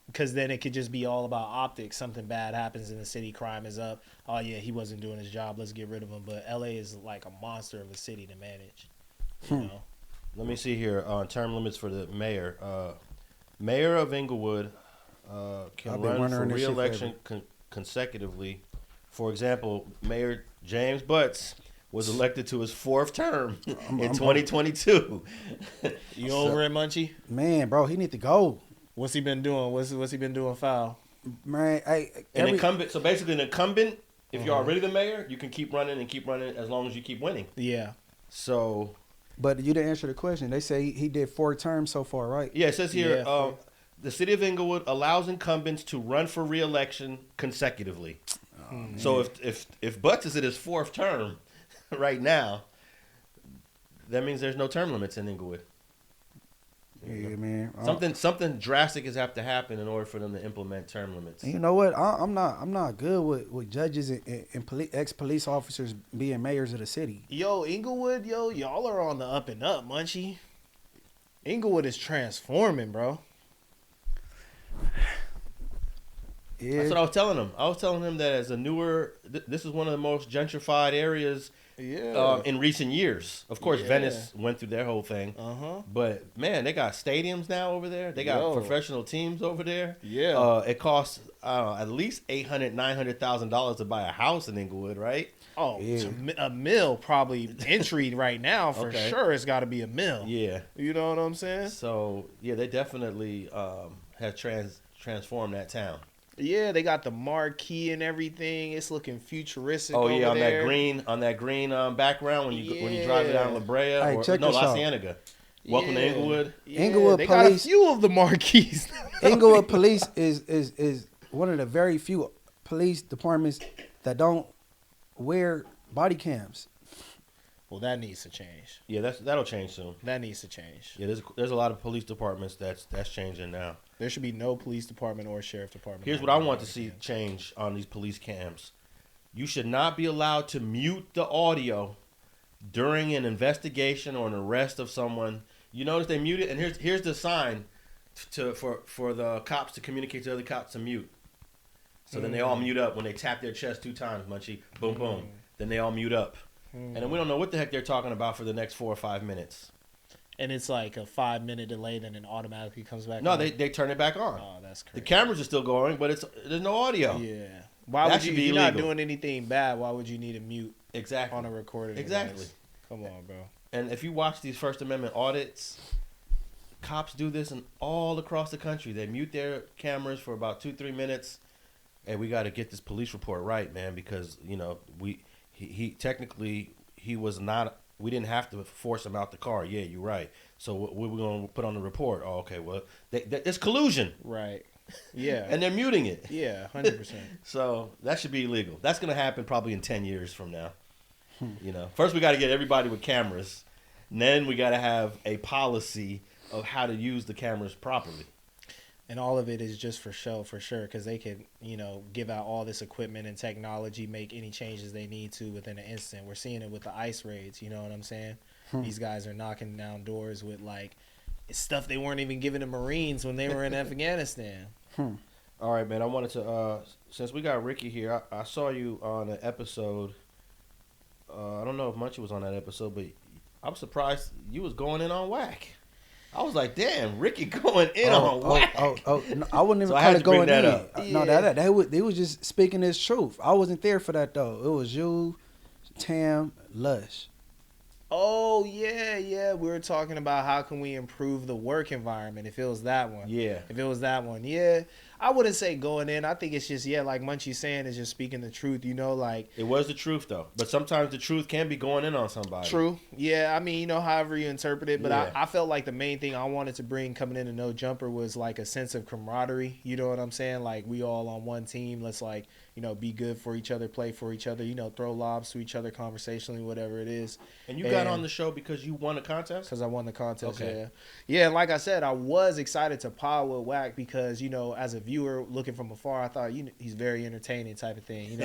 because then it could just be all about optics. Something bad happens in the city, crime is up. Oh yeah, he wasn't doing his job. Let's get rid of him. But LA is like a monster of a city to manage. You know. Let me see here on term limits for the mayor. Mayor of Inglewood can I've been run for wondering this shit re-election consecutively. For example, Mayor James Butts was elected to his 4th term in 2022. You over it, Munchie? Man, bro, he need to go. What's he been doing? What's he been doing foul? Man, hey, An incumbent. So basically, an incumbent, if you're already the mayor, you can keep running as long as you keep winning. Yeah. So but you didn't answer the question. They say he did 4 terms so far, right? yeah, it says here, Yeah. the city of Inglewood allows incumbents to run for re-election consecutively. So if Butts is in his 4th term right now, that means there's no term limits in Inglewood. Yeah, man. Something drastic has have to happen in order for them to implement term limits. And you know what? I'm not good with judges and ex-police officers being mayors of the city. Yo, Inglewood, y'all are on the up and up, Munchie. Inglewood is transforming, bro. Yeah. That's what I was telling him. I was telling him that as a newer, this is one of the most gentrified areas in recent years. Of course, Yeah. Venice went through their whole thing. But man, they got stadiums now over there. They got Yo. professional teams over there. Yeah. It costs at least $800,000-$900,000 to buy a house in Inglewood, right? Oh, Yeah. a mill probably entry right now for Okay. sure. It's got to be a mill. Yeah. You know what I'm saying? So yeah, they definitely have transformed that town. Yeah, they got the marquee and everything. It's looking futuristic. Oh over yeah, there. on that green background when you drive it down La Brea Hey, or check no this La out. Cienega. Welcome to Yeah. Inglewood. Yeah, Inglewood they got a Police- few of the marquees. Inglewood Police is one of the very few police departments that don't wear body cams. Well, that needs to change. Yeah, that'll change soon. That needs to change. Yeah, there's a lot of police departments that's changing now. There should be no police department or sheriff department. Here's what I want to see change on these police cams. You should not be allowed to mute the audio during an investigation or an arrest of someone. You notice they mute it, and here's the sign for the cops to communicate to other cops to mute. So then they all mute up when they tap their chest 2 times, Munchie. Boom, boom. Then they all mute up. And then we don't know what the heck they're talking about for the next 4 or 5 minutes. And it's like a 5-minute delay, then it automatically comes back. No, on. they turn it back on. Oh, that's crazy. The cameras are still going, but there's no audio. Yeah. Why That would you? should be You're not illegal. doing anything bad. Why would you need a mute Exactly. on a recording? Exactly. device? Come on, bro. And if you watch these First Amendment audits, cops do this all across the country. They mute their cameras for about 2-3 minutes, and we got to get this police report right, man, because he technically he was not. We didn't have to force him out the car. Yeah, you're right. So what we're going to put on the report? Oh, okay. Well, there's collusion, Right. Yeah. and they're muting it. Yeah. 100%. So that should be illegal. That's going to happen probably in 10 years from now. First we got to get everybody with cameras, and then we got to have a policy of how to use the cameras properly. And all of it is just for show, for sure, because they can, give out all this equipment and technology, make any changes they need to within an instant. We're seeing it with the ICE raids, you know what I'm saying? These guys are knocking down doors with, stuff they weren't even giving the Marines when they were in Afghanistan. All right, man. I wanted to, since we got Ricky here, I saw you on an episode. I don't know if Munchie was on that episode, but I'm surprised you was going in on whack. I was like, damn, Ricky going in on whack. No, I wouldn't even So I call had it to bring going that in. up. No, they was just speaking his truth. I wasn't there for that though. It was you, Tam, Lush. Oh, yeah. We were talking about how can we improve the work environment if it was that one. Yeah. If it was that one, yeah. I wouldn't say going in. I think it's just, like Munchie's saying, is just speaking the truth, It was the truth, though. But sometimes the truth can be going in on somebody. True. Yeah, I mean, however you interpret it. But Yeah. I felt like the main thing I wanted to bring coming into No Jumper was, a sense of camaraderie. You know what I'm saying? We all on one team. Let's, be good for each other, play for each other, throw lobs to each other conversationally, whatever it is. And you got on the show because you won a contest? Because I won the contest, Okay. Yeah, and like I said, I was excited to pod with Wack because, as a viewer looking from afar, I thought, he's very entertaining type of thing,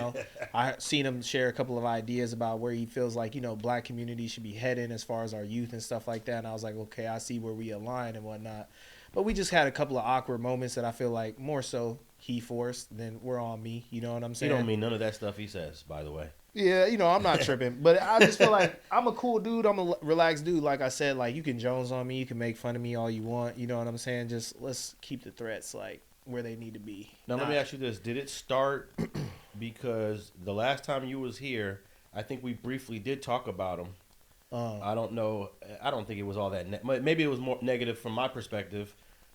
I seen him share a couple of ideas about where he feels like, black community should be heading as far as our youth and stuff like that. And I was like, okay, I see where we align and whatnot. But we just had a couple of awkward moments that I feel like more so he forced than we're on me. You know what I'm saying? You don't mean none of that stuff he says, by the way. Yeah, I'm not tripping, but I just feel like I'm a cool dude. I'm a relaxed dude. Like I said, you can Jones on me, you can make fun of me all you want. You know what I'm saying? Just let's keep the threats where they need to be. Now, let me ask you this. Did it start because the last time you was here, I think we briefly did talk about him. I don't know. I don't think it was all that. Maybe it was more negative from my perspective.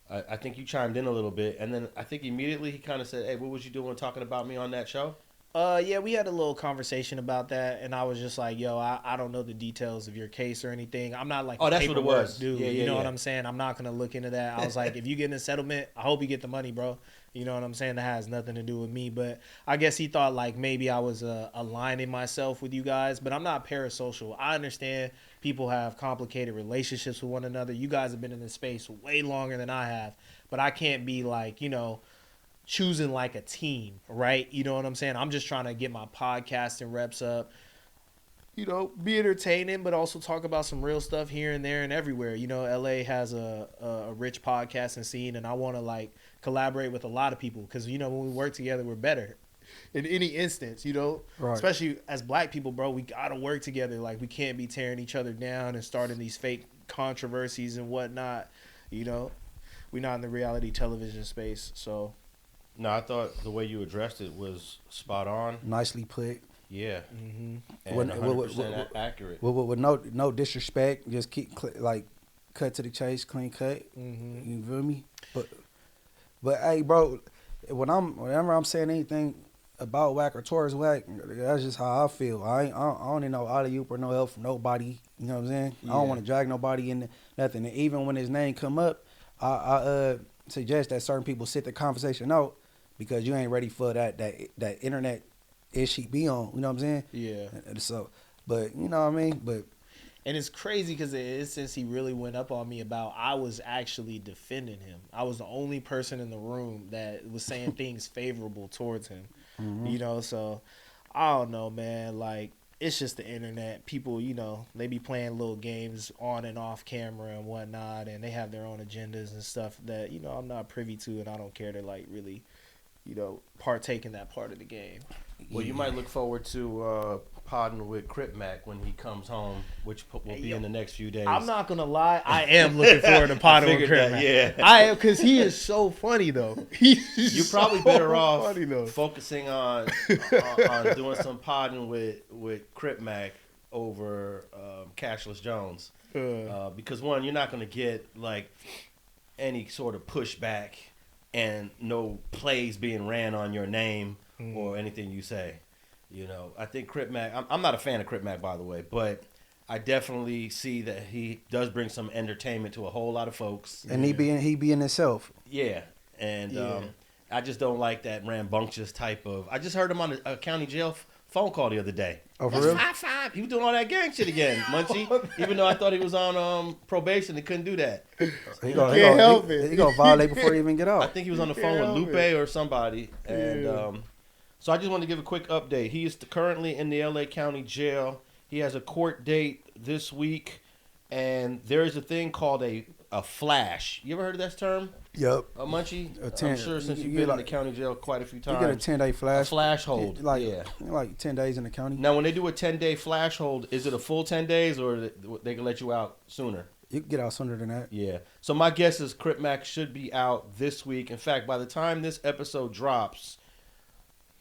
I think you chimed in a little bit, and then I think immediately he kind of said, "Hey, what was you doing talking about me on that show?" Yeah, we had a little conversation about that, and I was just like, yo, I don't know the details of your case or anything. I'm not Oh, that's what it was. Dude. Yeah, You know what yeah. I'm saying? I'm not going to look into that. I was like, if you get in a settlement, I hope you get the money, bro. You know what I'm saying? That has nothing to do with me. But I guess he thought maybe I was aligning myself with you guys, but I'm not parasocial. I understand people have complicated relationships with one another. You guys have been in this space way longer than I have, but I can't be choosing a team, right? You know what I'm saying? I'm just trying to get my podcasting reps up, be entertaining, but also talk about some real stuff here and there and everywhere. LA has a rich podcasting scene, and I want to collaborate with a lot of people because, when we work together, we're better in any instance, Right. Especially as black people, bro, we got to work together. We can't be tearing each other down and starting these fake controversies and whatnot. We're not in the reality television space, so. No, I thought the way you addressed it was spot on. Nicely put. Yeah. Mm-hmm. And What- 100% accurate. With no disrespect, just keep cut to the chase, clean cut. Mm-hmm. You feel me? But hey, bro, whenever I'm saying anything about whack or towards whack, that's just how I feel. I don't need no alley-oop or no help from nobody. You know what I'm saying? I don't want to drag nobody in nothing. And even when his name come up, I suggest that certain people sit the conversation out because you ain't ready for that internet ish he be on. You know what I'm saying? Yeah. And so, but you know what I mean? But And it's crazy because since he really went up on me about, I was actually defending him. I was the only person in the room that was saying things favorable towards him. mm-hmm. You know, so I don't know, man. Like, it's just the internet. People, you know, they be playing little games on and off camera and whatnot, and they have their own agendas and stuff that, you know, I'm not privy to, and I don't care to, like, really, you know, partake in that part of the game. Well, you might look forward to podding with Crip Mac when he comes home, which will be in the next few days. I'm not gonna lie, I am looking forward to podding with Crip Mac. Yeah, I am, because he is so funny though. You're probably so better off funny, though. focusing on doing some podding with Crip Mac over Cashless Jones, because one, you're not gonna get like any sort of pushback and no plays being ran on your name or anything you say. You know, I think Crip Mac, I'm not a fan of Crip Mac, by the way, but I definitely see that he does bring some entertainment to a whole lot of folks. and he being himself. Yeah. And I just don't like that rambunctious type of. I just heard him on a county jail phone call the other day. Oh, for real? 5-5. He was doing all that gang shit again, Munchie. Even though I thought he was on probation, he couldn't do that. He gonna violate before he even get I out. think he was on the phone with Lupe or somebody. And so I just wanted to give a quick update. He is currently in the LA County Jail. He has a court date this week, and there is a thing called a flash. You ever heard of that term? Yep. Munchie? A I'm sure since you've been in the county jail quite a few You times. get a 10-day flash. A flash hold. Like 10 days in the county. Now, when they do a 10-day flash hold, is it a full 10 days or they can let you out sooner? You can get out sooner than that. Yeah. So my guess is Crip Mac should be out this week. In fact, by the time this episode drops,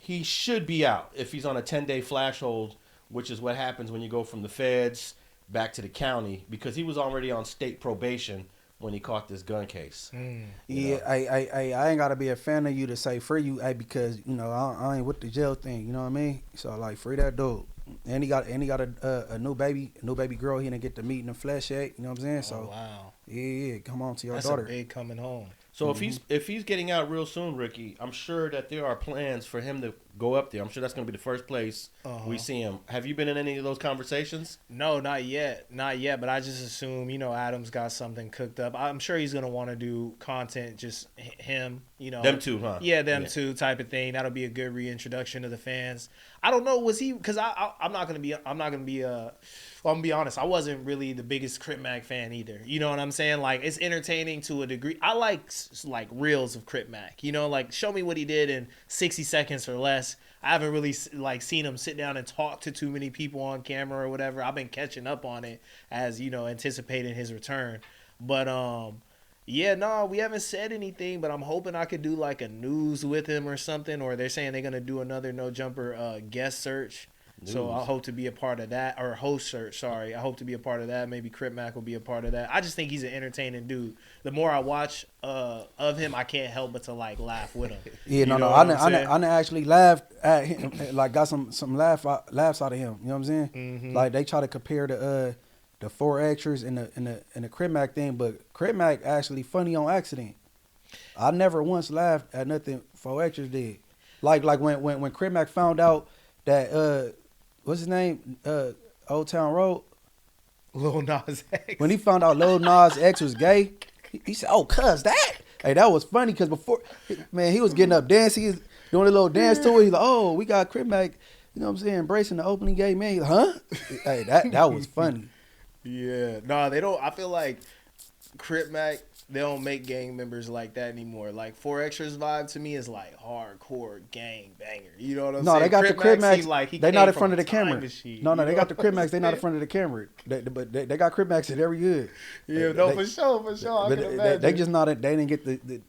he should be out if he's on a 10-day flash hold, which is what happens when you go from the feds back to the county, because he was already on state probation when he caught this gun case. Yeah, I ain't gotta be a fan of you to say free you, because you know I ain't with the jail thing. You know what I mean? So like free that dude. And he got a new baby girl. He didn't get to meet in the flesh yet. You know what I'm saying? So Wow. yeah, come on to your That's daughter. a big coming home. So if he's getting out real soon, Ricky, I'm sure that there are plans for him to go up there. I'm sure that's going to be the first place we see him. Have you been in any of those conversations? No, not yet. But I just assume, you know, Adam's got something cooked up. I'm sure he's going to want to do content, just him, you know. Them two, huh? Yeah, them two type of thing. That'll be a good reintroduction to the fans. I don't know, was he, because I'm not going to be, well, I'm gonna be honest, I wasn't really the biggest Crip Mac fan either. You know what I'm saying? Like, it's entertaining to a degree. I like reels of Crip Mac. You know, like, show me what he did in 60 seconds or less. I haven't really like seen him sit down and talk to too many people on camera or whatever. I've been catching up on it as, you know, anticipating his return. But yeah, no, we haven't said anything, but I'm hoping I could do like a news with him or something. Or they're saying they're gonna do another No Jumper guest search. So I hope to be a part of that, or host search. Sorry, I hope to be a part of that. Maybe Crip Mac will be a part of that. I just think he's an entertaining dude. The more I watch of him, I can't help but to like laugh with him. Yeah, I actually laughed at him, like got some laughs out of him. You know what I'm saying? Mm-hmm. Like they try to compare the 4 extras and the Crip Mac thing, but Crip Mac actually funny on accident. I never once laughed at nothing 4 extras did. Like when Crip Mac found out that what's his name? Old Town Road. Lil Nas X. When he found out Lil Nas X was gay, he said, "Oh, cuz that." Hey, that was funny because before, man, he was getting up dancing, he was doing a little dance to it. He's like, "Oh, we got Crip Mac," you know what I'm saying, embracing the opening gay man. He's like, huh? Hey, that was funny. Yeah, no, they don't. I feel like Crip Mac, they don't make gang members like that anymore. Like 4 Extras vibe to me is like hardcore gang banger. You know what I'm saying? No, they got the Crip Macs. Like they not in front of the camera. No, they got the Crip Macs. They not in front of the camera. But they got Crip Macs in every hood. Yeah, for sure. I can imagine. They just not. They didn't get the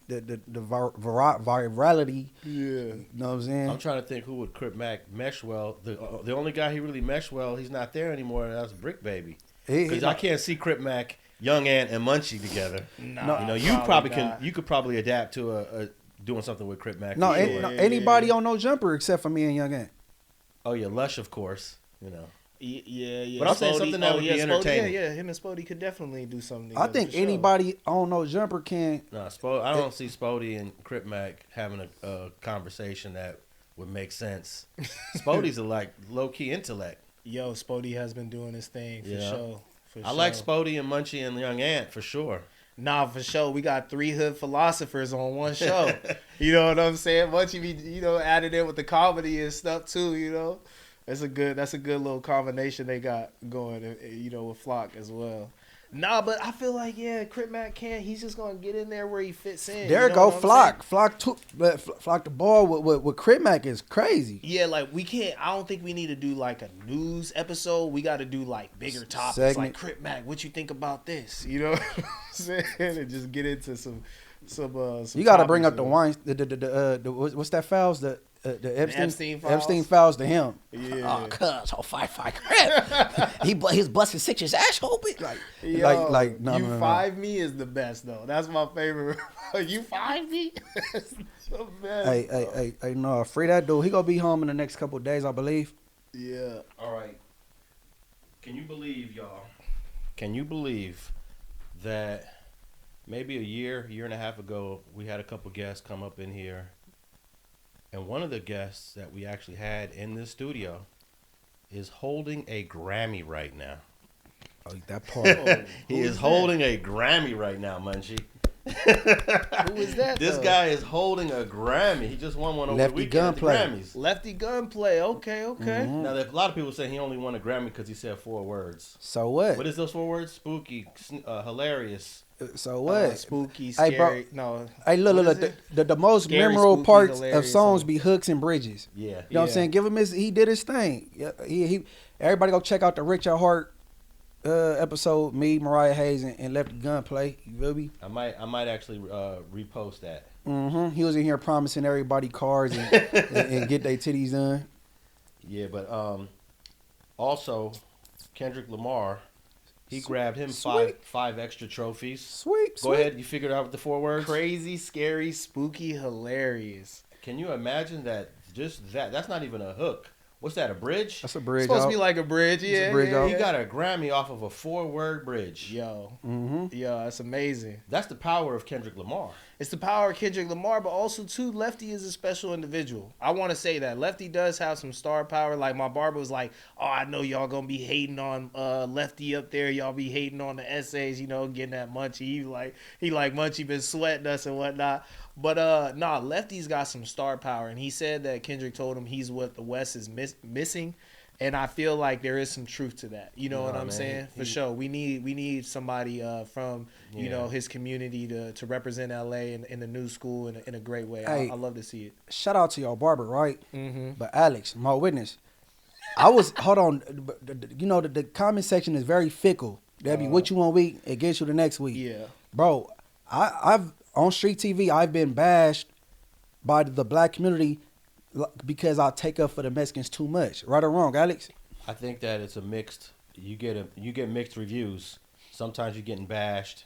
virality. Yeah, you know what I'm saying? I'm trying to think who would Crip Mac mesh well. The only guy he really meshed well, he's not there anymore. And that's Brick Baby. Because I can't see Crip Mac, Young Ant, and Munchie together. No, you know, you could probably adapt to doing something with Crip Mac. No, for sure. no, anybody on No Jumper except for me and Young Ant. Oh yeah, Lush, of course. You know. Yeah. But I'm saying something that would be entertaining. Yeah, him and Spody could definitely do something. I together, think for sure. anybody on No Jumper can. No, I don't see Spody and Crip Mac having a conversation that would make sense. Spody's a like low key intellect. Yo, Spody has been doing his thing for Yeah. sure. I like Spody and Munchie and Young Ant for sure. Nah, for sure. We got 3 hood philosophers on one show. You know what I'm saying? Munchie be, added in with the comedy and stuff too, That's a good little combination they got going, with Flock as well. Nah, but I feel like, Crip Mac he's just going to get in there where he fits in. There you know go what I'm Flock. Flock the ball with Crip Mac is crazy. Yeah, like I don't think we need to do like a news episode. We got to do like bigger topics Segment. like Crip Mac, what you think about this? You know what I'm saying? And just get into some You got to bring up topics, the wine. The what's that files? The Epstein files? Epstein files to him. Yeah. Oh, cuz, fight Crip. he was busting Sixers asshole, bitch. Like, no, you no. 5 me is the best though. That's my favorite. You 5 me? That's the best. Hey, no, free that dude. He gonna be home in the next couple of days, I believe. Yeah. All right. Can you believe, y'all? Can you believe that maybe a year and a half ago, we had a couple guests come up in here, and one of the guests that we actually had in this studio is holding a Grammy right now. Oh, that part. He is holding a Grammy right now, Munchie. Who is that? This though? guy is holding a Grammy. He just won one over Lefty the weekend Gun at the play. Grammys. Lefty Gun play. Okay. Mhm. Now, a lot of people say he only won a Grammy because he said 4 words. So what? What is those 4 words? Spooky, hilarious. So what? Spooky, Hey, bro. scary. No. Hey, look. What is The most Scary, memorable spooky, parts of hilarious, songs and- be hooks and bridges. Yeah. You know what I'm Yeah. saying? Give him he did his thing. Yeah, he everybody go check out the Rich at Heart episode. Me, Mariah Hayes, and Lefty Gun play. You feel me? I might actually repost that. He was in here promising everybody cars and get their titties done. Yeah, but also Kendrick Lamar, he grabbed him Sweet. five extra trophies. Sweet. Go ahead, you figured out the 4 words. Crazy, scary, spooky, hilarious. Can you imagine that? Just that. That's not even a hook. What's that? A bridge? That's a It's bridge. supposed out. to be like a bridge, It's a yeah. bridge yeah, out. He yeah. got a Grammy off of a 4-word bridge. Yo, Mm-hmm. that's amazing. That's the power of Kendrick Lamar. It's the power of Kendrick Lamar, but also too, Lefty is a special individual. I want to say that Lefty does have some star power. Like my barber was like, "Oh, I know y'all gonna be hating on Lefty up there. Y'all be hating on the essays, getting that Munchie. He like Munchie been sweating us and whatnot." But Lefty's got some star power, and he said that Kendrick told him he's what the West is missing. And I feel like there is some truth to that. You know what I'm man, saying? For sure. We need somebody from his community to represent LA in the new school in a great way. Hey. I love to see it. Shout out to y'all barber, right? Mm-hmm. But Alex, my witness, I was hold on. The comment section is very fickle. That be what you one week, it gets you the next week. Yeah. Bro, I've on street TV, I've been bashed by the black community because I take up for the Mexicans too much. Right or wrong, Alex? I think that it's a mixed. You get mixed reviews. Sometimes you're getting bashed,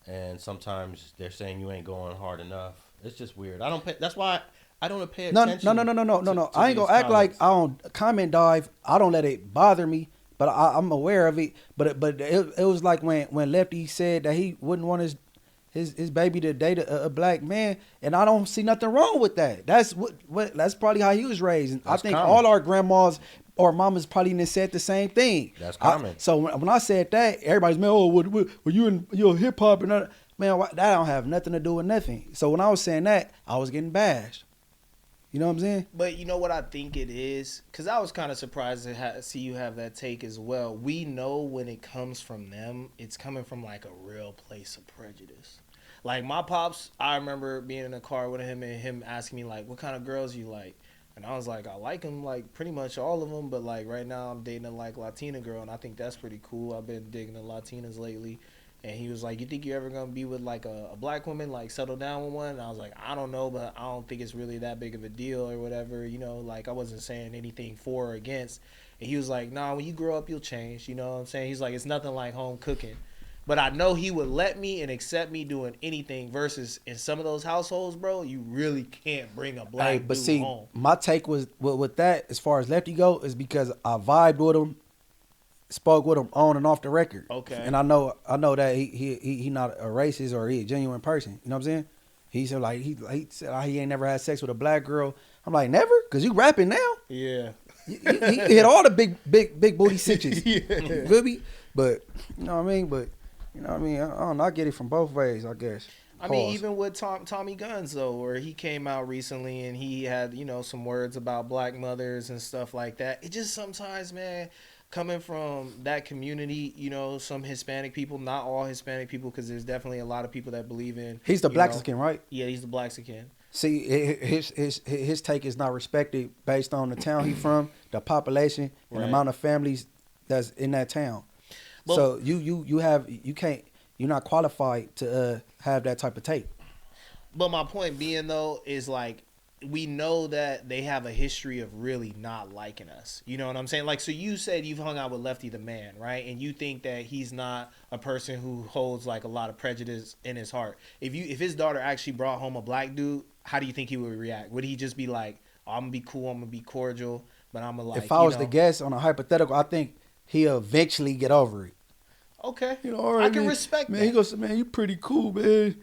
and sometimes they're saying you ain't going hard enough. It's just weird. That's why I don't pay No. attention. I to ain't gonna these act like comments. I don't comment dive. I don't let it bother me, but I'm aware of it. But it was like when Lefty said that he wouldn't want his baby to date a black man, and I don't see nothing wrong with that. That's what that's probably how he was raised. And I That's think common. all our grandmas or mamas probably didn't said the same thing. That's common. So when I said that, everybody's man, oh, were you in your hip hop and that? Man, that don't have nothing to do with nothing. So when I was saying that, I was getting bashed. You know what I'm saying? But you know what I think it is? Because I was kind of surprised to see you have that take as well. We know when it comes from them, it's coming from like a real place of prejudice. Like my pops, I remember being in a car with him and him asking me like, what kind of girls you like? And I was like, I like them, like pretty much all of them. But like right now I'm dating a like Latina girl and I think that's pretty cool. I've been digging the Latinas lately. And he was like, you think you're ever going to be with like a black woman, like settle down with one? And I was like, I don't know, but I don't think it's really that big of a deal or whatever. Like I wasn't saying anything for or against. And he was like, nah, when you grow up, you'll change. You know what I'm saying? He's like, it's nothing like home cooking. But I know he would let me and accept me doing anything. Versus in some of those households, bro, you really can't bring a black Hey, but dude see, home. my take was with that as far as Lefty go is because I vibed with him, spoke with him on and off the record. Okay. And I know that he not a racist or he a genuine person. You know what I'm saying? He said like he said he ain't never had sex with a black girl. I'm like, never? Cause you rapping now. Yeah. He hit all the big booty sitches. Yeah. You feel me? But you know what I mean? But you know what I mean? I don't know. I get it from both ways, I guess. I mean, Pause. even with Tommy Guns though, where he came out recently and he had, you know, some words about black mothers and stuff like that. It just sometimes, man, coming from that community, you know, some Hispanic people, not all Hispanic people, because there's definitely a lot of people that believe in. He's the you black know- skin, right? Yeah, he's the Blaxican. See, his take is not respected based on the town he from, the population, and Right. the amount of families that's in that town. Well- So you're not qualified to have that type of take. But my point being though is like we know that they have a history of really not liking us. You know what I'm saying? Like, so you said you've hung out with Lefty the man, right? And you think that he's not a person who holds like a lot of prejudice in his heart. If his daughter actually brought home a black dude, how do you think he would react? Would he just be like, oh, I'm gonna be cool, I'm gonna be cordial, but I'm gonna like, If I was to guess on a hypothetical, I think he'll eventually get over it. okay, You know, all right, I can man. respect Man, that. he goes, man, you pretty cool, man.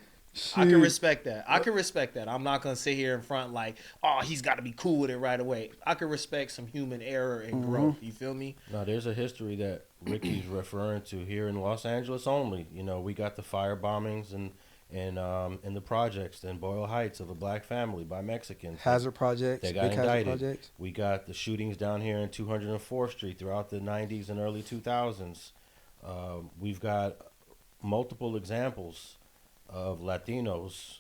I can Shit. respect that. I can respect that. I'm not gonna sit here in front like, oh, he's got to be cool with it right away. I can respect some human error and growth. You feel me? Now, there's a history that Ricky's referring to here in Los Angeles only. You know, we got the fire bombings and in the projects in Boyle Heights of a black family by Mexicans. Hazard projects, They big got hazard indicted. projects. We got the shootings down here in 204th Street throughout the 90s and early 2000s. We've got multiple examples of Latinos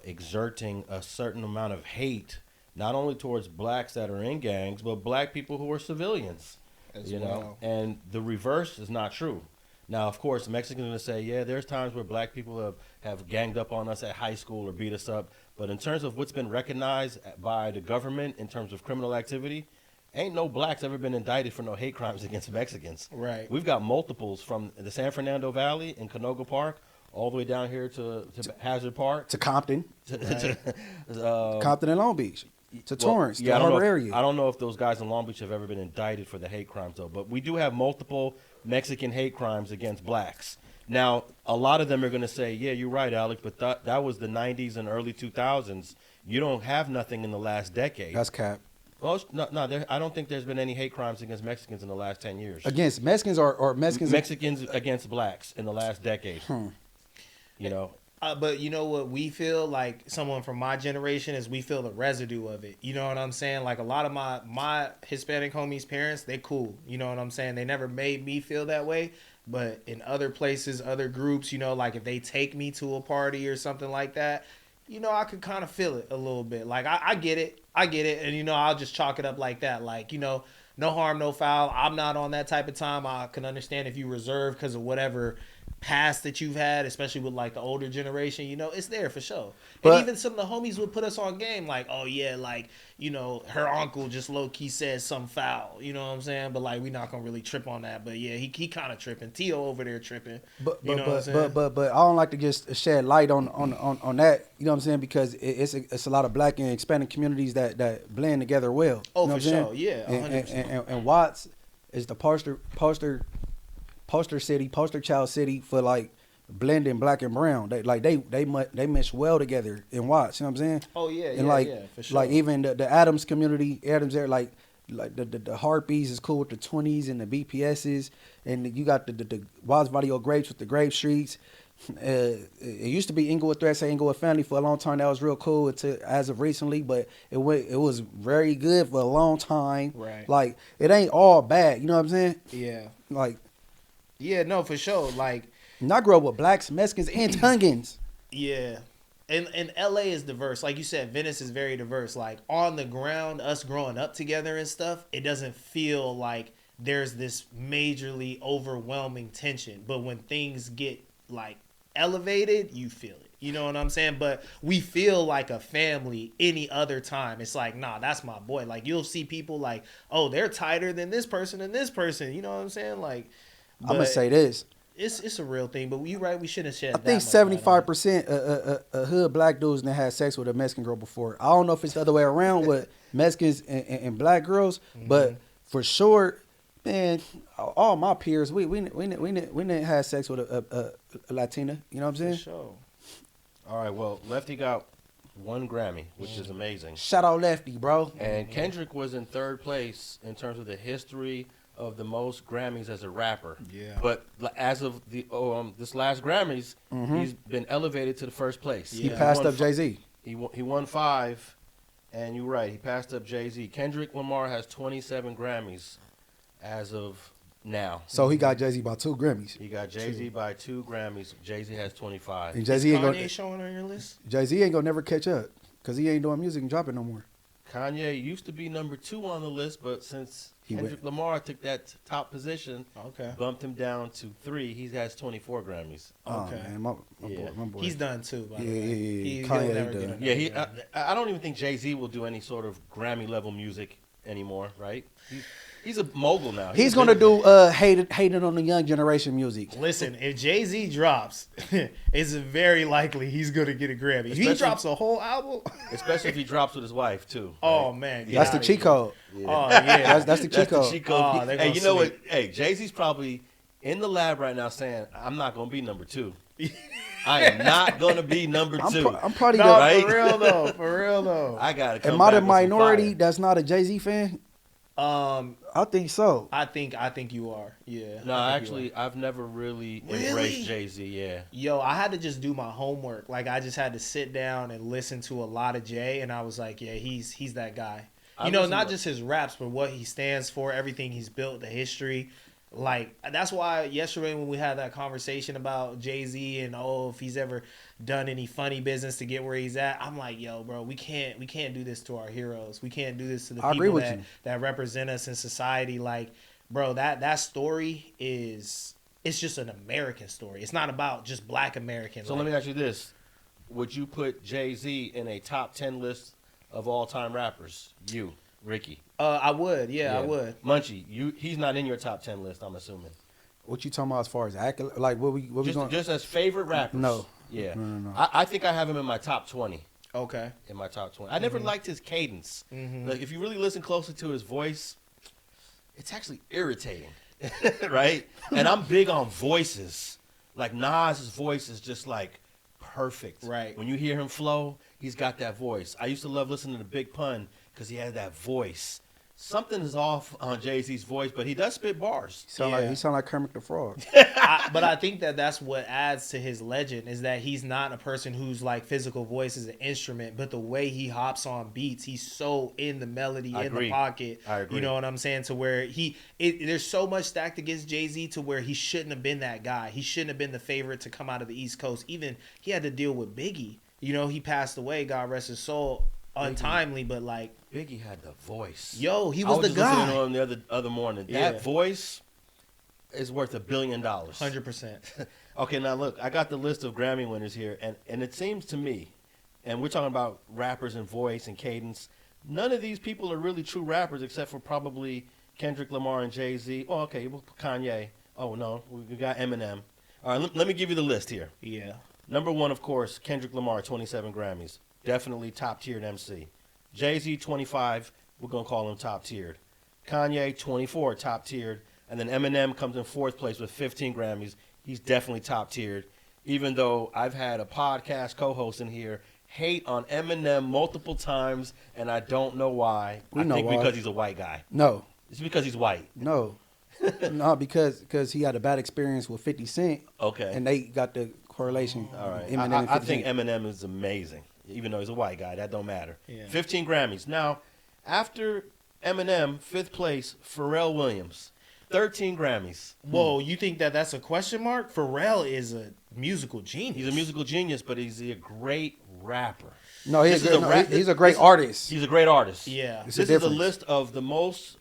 exerting a certain amount of hate, not only towards blacks that are in gangs, but black people who are civilians. As you know, well. and the reverse is not true. Now, of course, the Mexicans are going to say, yeah, there's times where black people have ganged up on us at high school or beat us up. But in terms of what's been recognized by the government in terms of criminal activity, ain't no blacks ever been indicted for no hate crimes against Mexicans. Right. We've got multiples from the San Fernando Valley in Canoga Park all the way down here to Hazard Park. To Compton, To, Compton and Long Beach, to Torrance, I to don't know Harbor if- area. I don't know if those guys in Long Beach have ever been indicted for the hate crimes, though. But we do have multiple Mexican hate crimes against blacks. Now, a lot of them are going to say, yeah, you're right, Alex, but that was the 90s and early 2000s. You don't have nothing in the last decade. That's cap. Well, I don't think there's been any hate crimes against Mexicans in the last 10 years. Against Mexicans or Mexicans? Mexicans against blacks in the last decade. You know, But you know what we feel like someone from my generation is we feel the residue of it. You know what I'm saying? Like a lot of my Hispanic homies' parents, they cool. You know what I'm saying? They never made me feel that way. But in other places, other groups, you know, like if they take me to a party or something like that, you know, I could kind of feel it a little bit. Like I get it. And, you know, I'll just chalk it up like that. Like, you know, no harm, no foul. I'm not on that type of time. I can understand if you reserve because of whatever past that you've had, especially with like the older generation, you know, it's there for sure. But- and even some of the homies would put us on game like, oh yeah, like, you know, her uncle just low-key says some foul, you know what I'm saying? But like, we not gonna really trip on that. But yeah, he kind of tripping. Tio over there tripping. But you know what I'm saying? but I don't like to just shed light on that. You know what I'm saying? Because it's a lot of black and Hispanic communities that blend together well. Oh, you know for what I'm sure. saying? Yeah, 100%. And Watts is the poster child city for like blending black and brown. They mesh well together in Watts. You know what I'm saying? Oh yeah, And like for sure. like even the Adams community, Adams there like the Harpies is cool with the 20s and the BPSs, and you got the Watts Video Grapes with the Grape Streets. It used to be Inglewood Threats, Inglewood Family for a long time. That was real cool until as of recently, but it was very good for a long time. Right. Like it ain't all bad. You know what I'm saying? Yeah. Like Yeah, no, for sure. Like, and I grew up with blacks, Mexicans, and Tongans. yeah. And LA is diverse. Like you said, Venice is very diverse. Like on the ground, us growing up together and stuff, it doesn't feel like there's this majorly overwhelming tension. But when things get like elevated, you feel it. You know what I'm saying? But we feel like a family any other time. It's like, nah, that's my boy. Like you'll see people like, oh, they're tighter than this person and this person. You know what I'm saying? Like, I'm gonna but say this. it's a real thing, but you right. We shouldn't shed. I think 75% of hood black dudes that had sex with a Mexican girl before. I don't know if it's the other way around with Mexicans and black girls, but for sure, man, all my peers, we didn't have sex with a Latina. You know what I'm saying? For sure. All right, well, Lefty got 1 Grammy, which is amazing. Shout out Lefty, bro. And Kendrick was in 3rd place in terms of the history of the most Grammys as a rapper. Yeah. But as of the this last Grammys, he's been elevated to the 1st place. He passed up Jay-Z. He won 5, and you're right, he passed up Jay-Z. Kendrick Lamar has 27 Grammys as of now. So he got Jay-Z by 2 Grammys. He got Jay-Z by 2 Grammys. Jay-Z has 25. And Is Jay-Z ain't Kanye gonna showing on your list? Jay-Z ain't gonna never catch up because he ain't doing music and dropping no more. Kanye used to be number 2 on the list, but since He Kendrick Lamar took that top position, Okay. bumped him down to 3. He has 24 Grammys. Okay. Oh, man, my Yeah. boy. He's done too. By the Yeah, way. yeah. He'll Kanye never done. get another Yeah, Grammy. I don't even think Jay-Z will do any sort of Grammy level music anymore, right? He's a mogul now. He's gonna do hating on the young generation music. Listen, if Jay-Z drops, it's very likely he's gonna get a Grammy. If he Especially- drops a whole album, especially if he drops with his wife too. oh man, get That's the outta cheat here. code. Oh yeah, That's the cheat code. cheat code. Oh, they Hey, gonna you know what? sleep. Hey, Jay-Z's probably in the lab right now saying, "I'm not gonna be number 2. I am not gonna be number 2. I'm probably no, the. Right? for real though, for real though. I gotta come Am I back the with some minority fire. that's not a Jay-Z fan? I think so. I think you are. Yeah. No, I think you actually, I've never really Really? embraced Jay-Z. Yeah. are. Yo, I had to just do my homework. Like I just had to sit down and listen to a lot of Jay, and I was like, yeah, he's that guy. I You know, listen not to- just his raps, but what he stands for, everything he's built, the history. Like that's why yesterday when we had that conversation about Jay-Z and if he's ever done any funny business to get where he's at, I'm like, yo, bro, we can't do this to our heroes. We can't do this to the I agree people with that, you. that represent us in society. Like, bro, that story it's just an American story. It's not about just Black American. So let me ask you this: would you put Jay-Z in a top 10 list of all-time rappers? You, Ricky. I would, yeah, I would. Munchie, he's not in your top 10 list, I'm assuming. What you talking about as far as like what we going? Just as favorite rappers. No. Yeah. No. I think I have him in my top 20. Okay. In my top 20. I never liked his cadence. Like, if you really listen closely to his voice, it's actually irritating. Right? And I'm big on voices. Like, Nas's voice is just like perfect. Right. When you hear him flow, he's got that voice. I used to love listening to Big Pun because he had that voice. Something is off on Jay-Z's voice, but he does spit bars. He sound like Kermit the Frog. But I think that's what adds to his legend is that he's not a person who's like physical voice is an instrument, but the way he hops on beats, he's so in the melody, I in agree. the pocket. I agree. You know what I'm saying? To where there's so much stacked against Jay-Z to where he shouldn't have been that guy. He shouldn't have been the favorite to come out of the East Coast. Even he had to deal with Biggie. You know, he passed away, God rest his soul, untimely, but like, Biggie had the voice. yo, he I was the just listening to guy. him the other morning. Yeah. That voice is worth $1 billion. 100%. Okay, now look, I got the list of Grammy winners here, and it seems to me, and we're talking about rappers and voice and cadence, none of these people are really true rappers except for probably Kendrick Lamar and Jay-Z. Oh, okay, well, Kanye. Oh, no, we got Eminem. All right, let me give you the list here. Yeah. Number 1, of course, Kendrick Lamar, 27 Grammys. Definitely top-tiered MC. Jay-Z, 25. We're going to call him top-tiered. Kanye, 24, top-tiered. And then Eminem comes in 4th place with 15 Grammys. He's definitely top-tiered. Even though I've had a podcast co-host in here hate on Eminem multiple times, and I don't know why. We know think why. because he's a white guy. No, It's because he's white. no, no, because he had a bad experience with 50 Cent, Okay. and they got the correlation. All right. Eminem and I 50 think Cent. Eminem is amazing, even though he's a white guy. That don't matter. Yeah. 15 Grammys. Now, after Eminem, 5th place, Pharrell Williams, 13 Grammys. Whoa, you think that's a question mark? Pharrell is a musical genius. He's a musical genius, but he's a great rapper. No, This is he's a great artist. He's a great artist. Yeah. It's This a is a difference. list of the most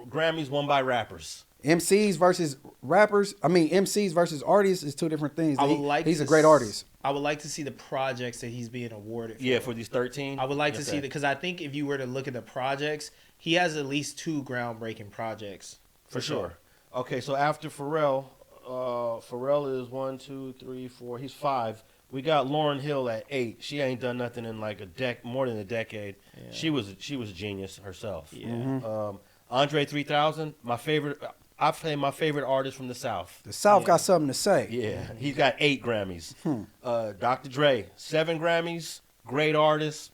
Grammys won by rappers. MCs versus rappers. I mean, MCs versus artists is 2 different things. He's a great artist. I would like to see the projects that he's being awarded for. Yeah, for these 13. I would like to Okay. see that because I think if you were to look at the projects, he has at least 2 groundbreaking projects. For sure. Okay, so after Pharrell, Pharrell is 1, 2, 3, 4. He's 5. We got Lauryn Hill at 8. She ain't done nothing in like more than a decade. Yeah. She was a genius herself. Yeah. Andre 3000, my favorite. I say my favorite artist from the South. The South got something to say. Yeah, he's got 8 Grammys. Dr. Dre, 7 Grammys. Great artist,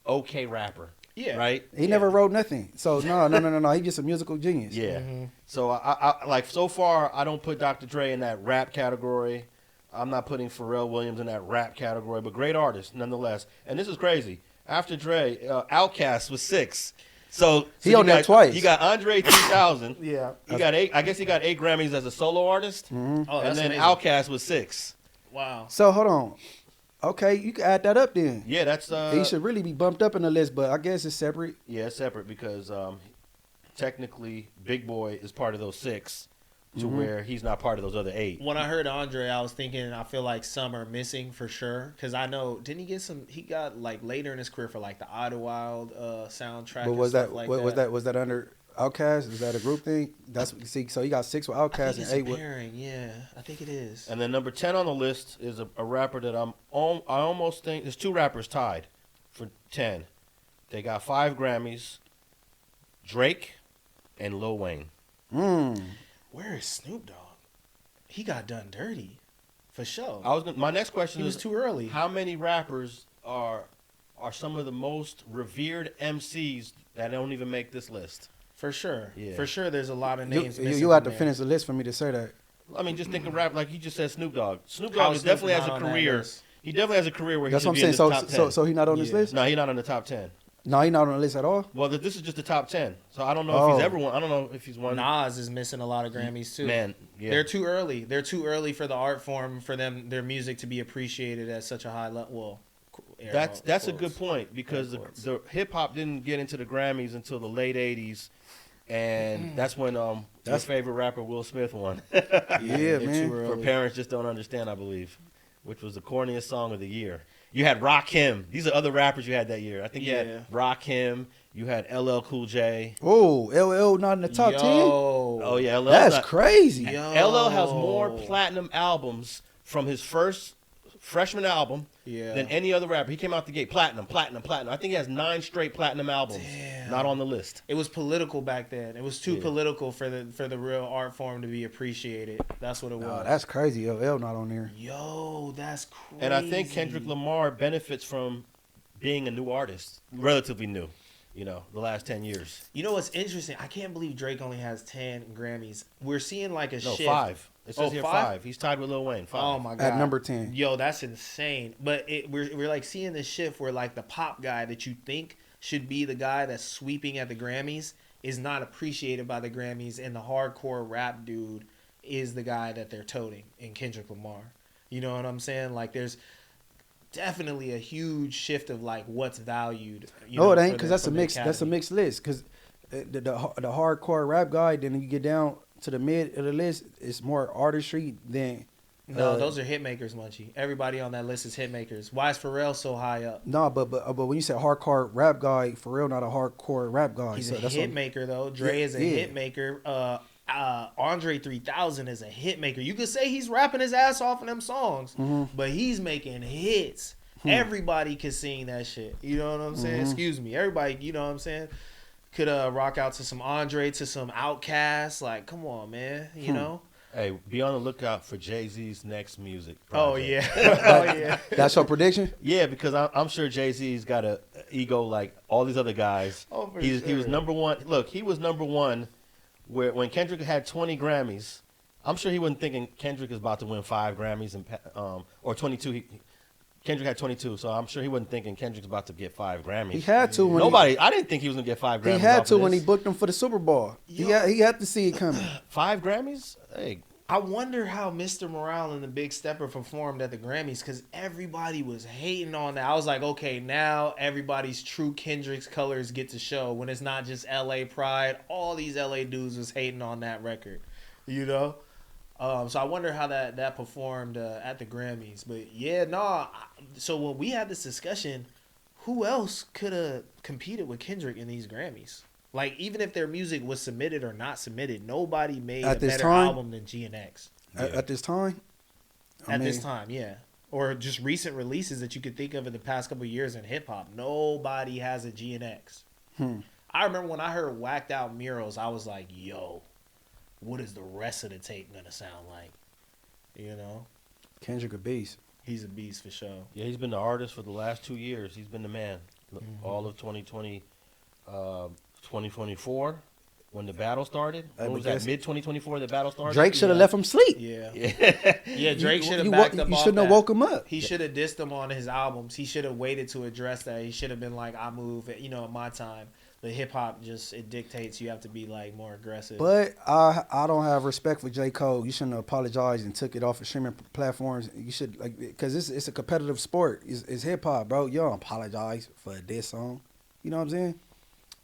okay rapper. Yeah. Right. He never wrote nothing. So no. He just a musical genius. Yeah. Mm-hmm. So I like so far I don't put Dr. Dre in that rap category. I'm not putting Pharrell Williams in that rap category, but great artist nonetheless. And this is crazy. After Dre, Outkast was 6. So He on there twice. You got Andre 3000. Yeah. He got 8. I guess he got 8 Grammys as a solo artist. Oh, And that's then amazing. Outkast was 6. Wow. So hold on. Okay, you can add that up then. Yeah, that's He should really be bumped up in the list, but I guess it's separate. yeah, it's separate because technically Big Boy is part of those 6 to where he's not part of those other 8. When I heard Andre, I was thinking, I feel like some are missing for sure. Because I know, didn't he get some? He got like later in his career for like the Idlewild soundtrack. But and was stuff that like was that under Outkast? Is that a group thing? That's see. So you got 6 with I Outkast think and it's 8 a with. pairing. Yeah, I think it is. And then number 10 on the list is a rapper that I almost think there's 2 rappers tied for 10. They got 5 Grammys. Drake and Lil Wayne. Where is Snoop Dogg? He got done dirty, for sure. My next question He was is too early. how many rappers are some of the most revered MCs that don't even make this list? For sure. Yeah. For sure, there's a lot of names. You missing have to from there. finish the list for me to say that. I mean, just think of rap like you just said. Snoop Dogg. Snoop How Dogg is definitely Snoop has a not on that career. list? He definitely has a career where That's he what should I'm be saying. in the top 10. So he not on this Yeah. list? No, he's not on the top 10. No, he not on the list at all. Well, this is just the top 10. So I don't know if he's Oh. ever won. I don't know if he's won. Nas is missing a lot of Grammys too. Man, yeah. They're too early. They're too early for the art form for their music to be appreciated at such a high level. Well, That's a good point because the hip hop didn't get into the Grammys until the late 80s. And that's when your favorite rapper Will Smith won. Yeah, man. For parents just don't understand, I believe, which was the corniest song of the year. You had Rakim. These are other rappers you had that year. I think you Yeah. had Rakim. You had LL Cool J. Oh, LL not in the top 10? Oh yeah, LL. That's crazy. LL has more platinum albums from his first freshman album than any other rapper. He came out the gate platinum. I think he has 9 straight platinum albums. Damn. Not on the list. It was political back then. It was too Yeah. political for the real art form to be appreciated. That's what it was. Oh, that's crazy. LL not on there. Yo, that's crazy. And I think Kendrick Lamar benefits from being a new artist, relatively new. The last 10 years. You know what's interesting? I can't believe Drake only has 10 Grammys. We're seeing like a No, shift. 5. It says here 5? 5. He's tied with Lil Wayne. 5. Oh my god. At number 10. Yo, that's insane. But we're like seeing this shift where like the pop guy that you think should be the guy that's sweeping at the Grammys is not appreciated by the Grammys, and the hardcore rap dude is the guy that they're toting in Kendrick Lamar. You know what I'm saying? Like there's definitely a huge shift of like what's valued. No, it ain't for because the- that's for a the mix. That's a Academy. mixed list. Because the hardcore rap guy, then you get down to the mid of the list, it's more artistry than. No, those are hit makers, Munchie. Everybody on that list is hit makers. Why is Pharrell so high up? No, but when you say hardcore rap guy, for real, not a hardcore rap guy. He's So a that's hit what- maker though. Dre Yeah, is a yeah. hit maker. Andre 3000 is a hit maker. You could say he's rapping his ass off in them songs, but he's making hits. Everybody could sing that shit. You know what I'm saying? Excuse me. Everybody, you know what I'm saying? Could rock out to some Andre, to some Outkast. Like, come on, man. You know? Hey, be on the lookout for Jay-Z's next music Oh project. yeah. Oh yeah. That's your prediction? Yeah, because I'm sure Jay-Z's got a ego like all these other guys. Oh, for He was sure. number one. Look, he was number one when Kendrick had 20 Grammys. I'm sure he wasn't thinking Kendrick is about to win 5 Grammys or 22. Kendrick had 22, so I'm sure he wasn't thinking Kendrick's about to get 5 Grammys. He had to when I didn't think he was gonna get 5 Grammys. he had off to of when he this. booked him for the Super Bowl. He had to see it coming. 5 Grammys. Hey, I wonder how Mr. Morale and the Big Stepper performed at the Grammys because everybody was hating on that. I was like, okay, now everybody's true Kendrick's colors get to show when it's not just LA pride. All these LA dudes was hating on that record, you know? So I wonder how that performed at the Grammys. But yeah, so when we had this discussion, who else could have competed with Kendrick in these Grammys? Like, even if their music was submitted or not submitted, nobody made At a this better time? album than GNX. At this time? I At this mean, time, yeah. Or just recent releases that you could think of in the past couple of years in hip hop. Nobody has a G and X. I remember when I heard Whacked Out Murals, I was like, yo, what is the rest of the tape going to sound like? You know? Kendrick a beast. He's a beast for sure. Yeah, he's been the artist for the last 2 years. He's been the man. All of 2020, 2024, when the battle started. When was that? Mid 2024, the battle started. Drake should have left him sleep. Yeah. Yeah. Yeah, Drake should have You backed up You off shouldn't have that. woke him up. He should have dissed him on his albums. He should have waited to address that. He should have been like, I move, at my time. The hip hop just, it dictates you have to be like more aggressive. But I don't have respect for J. Cole. You shouldn't have apologized and took it off of streaming platforms. You should, like, because it's a competitive sport. It's hip hop, bro. You don't apologize for a diss song. You know what I'm saying?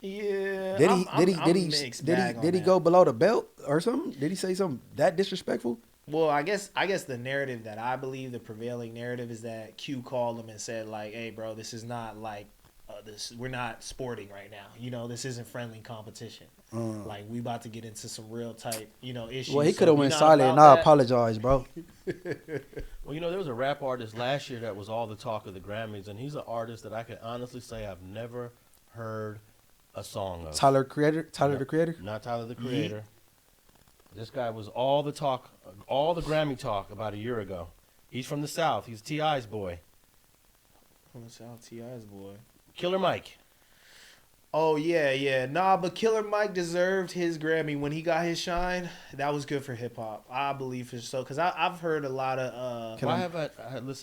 Yeah. Did he go below the belt or something? Did he say something that disrespectful? Well, I guess the narrative that I believe, the prevailing narrative, is that Q called him and said like, "Hey, bro, this is not like this. We're not sporting right now. This isn't friendly competition. Like we about to get into some real type, issues." Well, he So could have you went not silent about and I that? apologize, bro. Well, there was a rap artist last year that was all the talk of the Grammys, and he's an artist that I can honestly say I've never heard a song of. Tyler the Creator? Not Tyler the Creator. This guy was all the talk, all the Grammy talk about a year ago. He's from the South. He's T.I.'s boy. From the South, T.I.'s boy. Killer Mike. Oh yeah. Nah, but Killer Mike deserved his Grammy when he got his shine. That was good for hip hop, I believe for so. Because I've heard a lot of. Why have I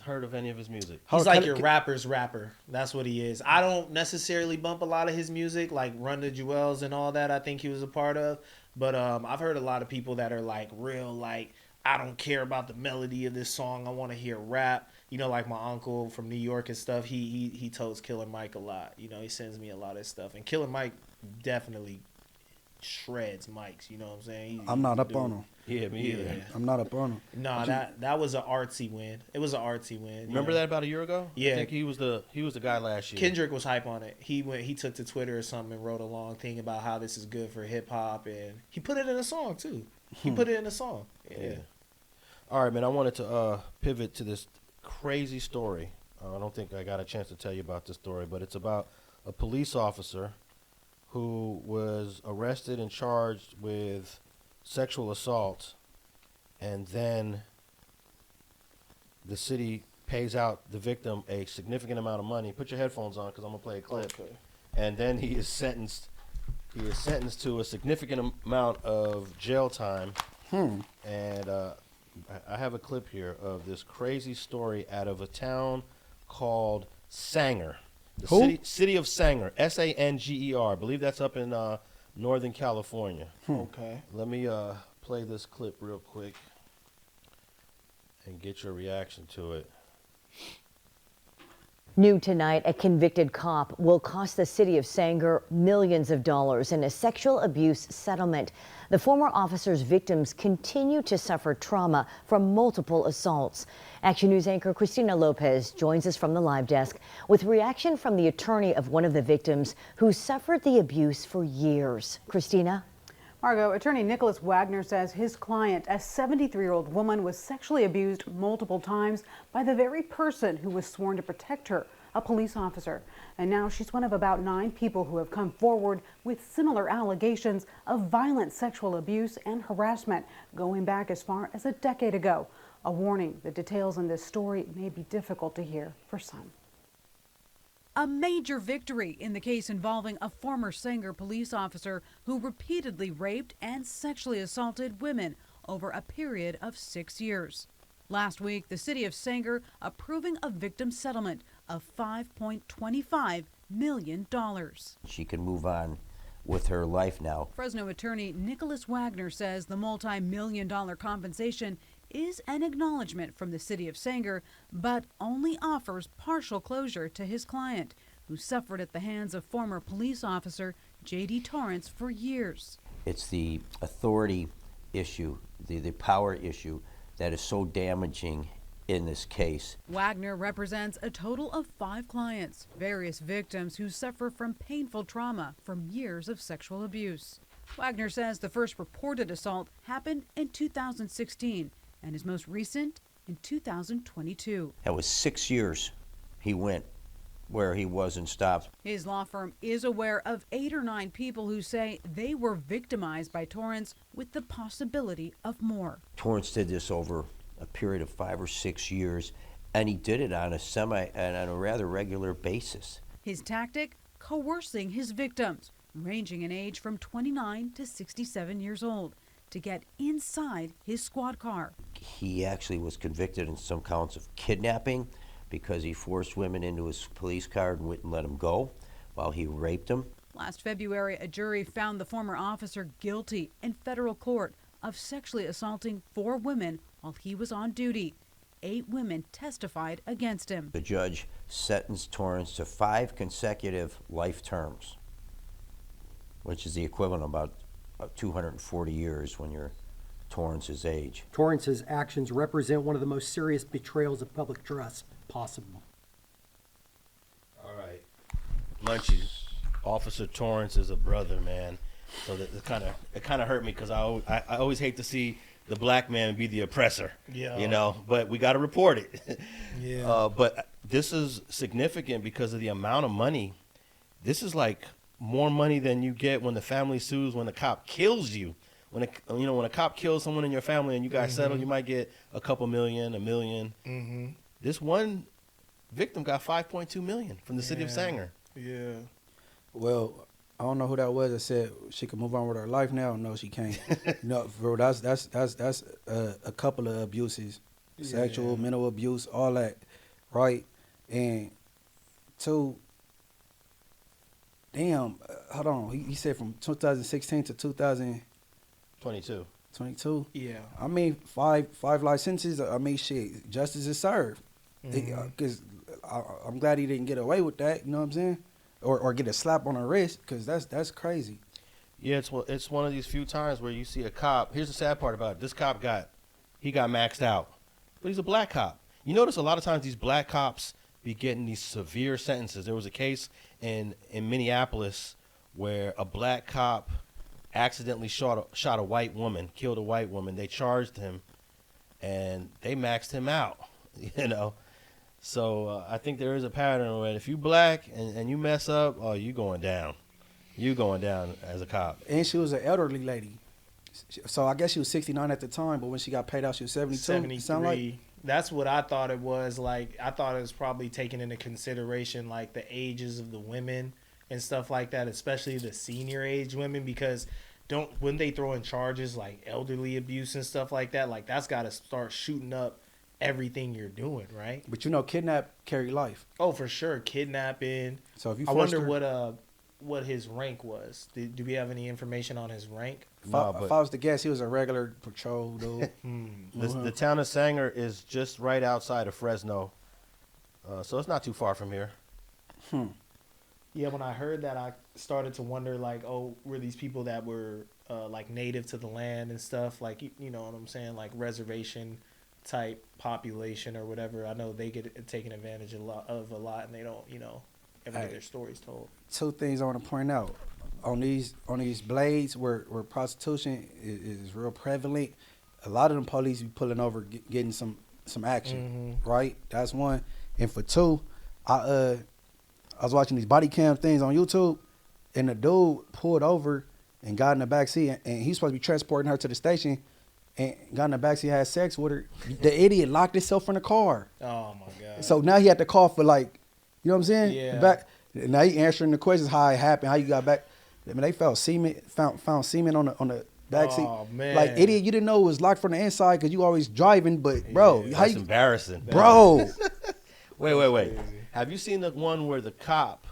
heard of any of his music? He's like your rapper's rapper. That's what he is. I don't necessarily bump a lot of his music, like Run the Jewels and all that. I think he was a part of. But I've heard a lot of people that are like real, like, I don't care about the melody of this song. I want to hear rap. Like my uncle from New York and stuff. He totes Killer Mike a lot. He sends me a lot of stuff. And Killer Mike definitely shreds mics. You know what I'm saying? I'm not up on him. Yeah, me either. Yeah. I'm not up on him. Nah, that was an artsy win. It was an artsy win. Remember that about a year ago? Yeah. I think he was the guy last year. Kendrick was hype on it. He took to Twitter or something and wrote a long thing about how this is good for hip hop, and he put it in a song too. He put it in a song. Yeah. All right, man. I wanted to pivot to this crazy story. I don't think I got a chance to tell you about this story, but it's about a police officer who was arrested and charged with sexual assault, and then the city pays out the victim a significant amount of money. Put your headphones on because I'm gonna play a clip. Okay. And then he is sentenced. He is sentenced to a significant amount of jail time. And I have a clip here of this crazy story out of a town called Sanger. The city of Sanger, Sanger. I believe that's up in Northern California. Okay. Let me play this clip real quick and get your reaction to it. New tonight, a convicted cop will cost the city of Sanger millions of dollars in a sexual abuse settlement. The former officer's victims continue to suffer trauma from multiple assaults. Action News anchor Christina Lopez joins us from the live desk with reaction from the attorney of one of the victims who suffered the abuse for years. Christina? Margot, attorney Nicholas Wagner says his client, a 73-year-old woman, was sexually abused multiple times by the very person who was sworn to protect her, a police officer. And now she's one of about 9 people who have come forward with similar allegations of violent sexual abuse and harassment going back as far as a decade ago. A warning, the details in this story may be difficult to hear for some. A major victory in the case involving a former Sanger police officer who repeatedly raped and sexually assaulted women over a period of 6 years. Last week, the city of Sanger approving a victim settlement of $5.25 million. She can move on with her life now. Fresno attorney Nicholas Wagner says the multi-million-dollar compensation is an acknowledgement from the city of Sanger, but only offers partial closure to his client, who suffered at the hands of former police officer J.D. Torrance for years. It's the authority issue, the power issue that is so damaging in this case. Wagner represents a total of 5 clients, various victims who suffer from painful trauma from years of sexual abuse. Wagner says the first reported assault happened in 2016, and his most recent in 2022. That was 6 years he went where he wasn't stopped. His law firm is aware of 8 or 9 people who say they were victimized by Torrance, with the possibility of more. Torrance did this over a period of 5 or 6 years, and he did it on a rather regular basis. His tactic, coercing his victims, ranging in age from 29 to 67 years old, to get inside his squad car. He actually was convicted in some counts of kidnapping because he forced women into his police car and wouldn't let them go while he raped them. Last February, a jury found the former officer guilty in federal court of sexually assaulting 4 women while he was on duty. 8 women testified against him. The judge sentenced Torrance to 5 consecutive life terms, which is the equivalent of about 240 years when you're Torrance's age. Torrance's actions represent one of the most serious betrayals of public trust possible. All right, Munchie, Officer Torrance is a brother, man. So that it kind of hurt me because I always hate to see the black man be the oppressor. Yeah. You know, but we got to report it. Yeah. But this is significant because of the amount of money. This is like more money than you get when the family sues when the cop kills you. When a cop kills someone in your family and you guys settle, you might get a couple million, $1 million. Mm-hmm. This one victim got $5.2 million from the city of Sanger. Yeah. Well, I don't know who that was that said she could move on with her life now. No, she can't. No, bro, that's a couple of abuses, sexual, mental abuse, all that, right? And 2, damn, hold on. He said from 2016 to 2022. 22. Yeah. I mean, five life sentences. I mean, shit, justice is served. Because I'm glad he didn't get away with that. You know what I'm saying? Or get a slap on the wrist, because that's crazy. Yeah, it's one of these few times where you see a cop. Here's the sad part about it. This cop got maxed out, but he's a black cop. You notice a lot of times these black cops be getting these severe sentences. There was a case in Minneapolis where a black cop accidentally shot a white woman, killed a white woman. They charged him, and they maxed him out. You know. So I think there is a pattern where if you black and you mess up, oh, you going down. You going down as a cop. And she was an elderly lady. So I guess she was 69 at the time, but when she got paid out, she was 72. 73. Sound like? That's what I thought it was. Like, I thought it was probably taking into consideration, like, the ages of the women and stuff like that, especially the senior age women, because when they throw in charges like elderly abuse and stuff like that, like, that's got to start shooting up everything you're doing, right? But you know, kidnap carry life. Oh, for sure, kidnapping. So if you I wonder what his rank was. Do we have any information on his rank? If I was to guess, he was a regular patrol dude. The town of Sanger is just right outside of Fresno, so it's not too far from here. Yeah, when I heard that, I started to wonder, like, oh, were these people that were like native to the land and stuff, like, you know what I'm saying, like reservation type population or whatever. I know they get taken advantage of a lot, and they don't, ever get their stories told. 2 things I want to point out on these blades where prostitution is real prevalent. A lot of them police be pulling over, getting some action, right? That's one. And for 2, I was watching these body cam things on YouTube, and the dude pulled over and got in the back seat, and he's supposed to be transporting her to the station. And got in the backseat, had sex with her. The idiot locked himself in the car. Oh my god! So now he had to call for, like, you know what I'm saying? Yeah. Now he answering the questions, how it happened, how you got back. I mean, they found semen on the backseat. Oh man! Like, idiot, you didn't know it was locked from the inside because you always driving. But bro, That's embarrassing, bro. Wait. Have you seen the one where the cop,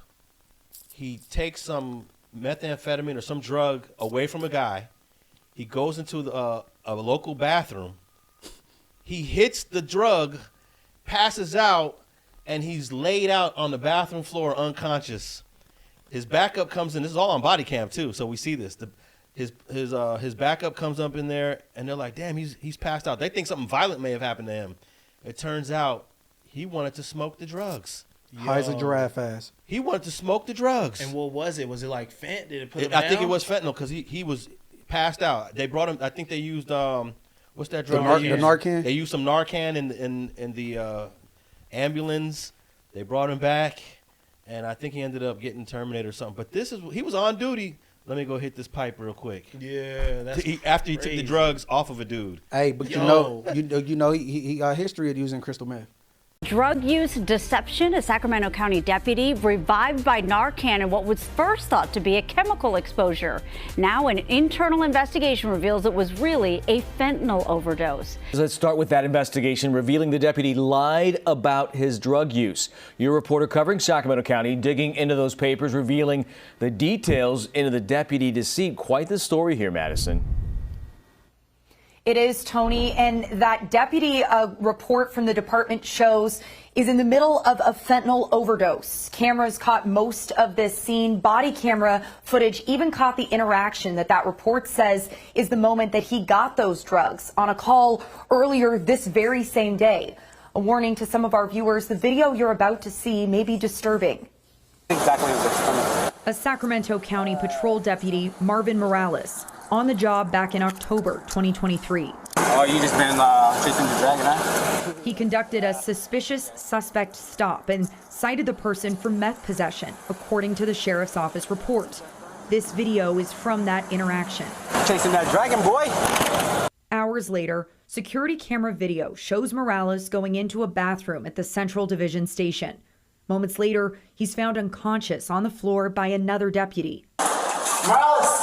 he takes some methamphetamine or some drug away from a guy? He goes into a local bathroom. He hits the drug, passes out, and he's laid out on the bathroom floor unconscious. His backup comes in. This is all on body cam too, so we see this. His backup comes up in there, and they're like, "Damn, he's passed out." They think something violent may have happened to him. It turns out he wanted to smoke the drugs. High as a giraffe ass. He wanted to smoke the drugs. And what was it? Was it like fent? Did it put him I down? think it was fentanyl because he was passed out. They brought him. I think they used what's that The drug? Narcan? They used some Narcan in the ambulance. They brought him back, and I think he ended up getting terminated or something. But he was on duty. Let me go hit this pipe real quick. Yeah, that's after he took the drugs off of a dude. Hey, but you know, he got a history of using crystal meth. Drug use deception, a Sacramento County deputy revived by Narcan in what was first thought to be a chemical exposure. Now an internal investigation reveals it was really a fentanyl overdose. Let's start with that investigation revealing the deputy lied about his drug use. Your reporter covering Sacramento County digging into those papers, revealing the details into the deputy deceit. Quite the story here, Madison. It is, Tony, and that deputy report from the department shows is in the middle of a fentanyl overdose. Cameras caught most of this scene. Body camera footage even caught the interaction that report says is the moment that he got those drugs on a call earlier this very same day. A warning to some of our viewers, the video you're about to see may be disturbing. Exactly. A Sacramento County Patrol deputy, Marvin Morales, on the job back in October 2023. Oh, you just been chasing the dragon, huh? He conducted a suspicious suspect stop and cited the person for meth possession, according to the sheriff's office report. This video is from that interaction. Chasing that dragon, boy. Hours later, security camera video shows Morales going into a bathroom at the Central Division station. Moments later, he's found unconscious on the floor by another deputy. Morales!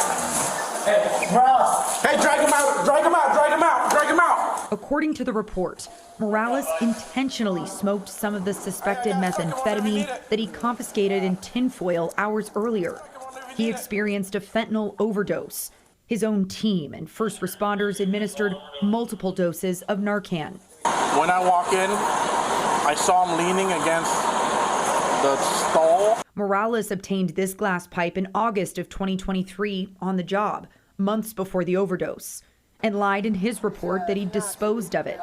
Hey, Morales! Hey, drag him out! Drag him out! Drag him out! Drag him out! According to the report, Morales intentionally smoked some of the suspected methamphetamine that he confiscated in tinfoil hours earlier. He experienced a fentanyl overdose. His own team and first responders administered multiple doses of Narcan. When I walk in, I saw him leaning against the stall. Morales obtained this glass pipe in August of 2023 on the job, months before the overdose, and lied in his report that he disposed of it.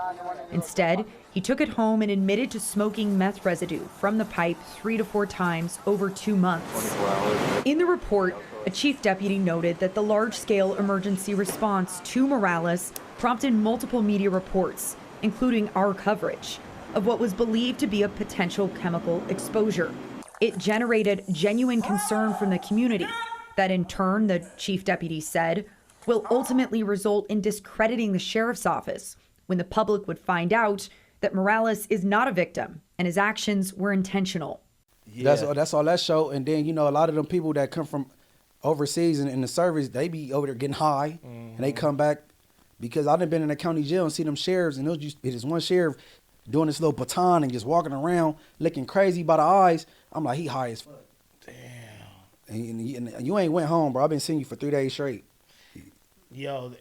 Instead, he took it home and admitted to smoking meth residue from the pipe 3 to 4 times over 2 months. In the report, a chief deputy noted that the large-scale emergency response to Morales prompted multiple media reports, including our coverage, of what was believed to be a potential chemical exposure. It generated genuine concern from the community that in turn, the chief deputy said, will ultimately result in discrediting the sheriff's office when the public would find out that Morales is not a victim and his actions were intentional. Yeah. That's all that show. And then, you know, a lot of them people that come from overseas and in the service, they be over there getting high and they come back because I've been in the county jail and see them sheriffs and it is one sheriff doing this little baton and just walking around looking crazy by the eyes. I'm like, he high as fuck. Damn. And you ain't went home, bro. I've been seeing you for 3 days straight. Yo,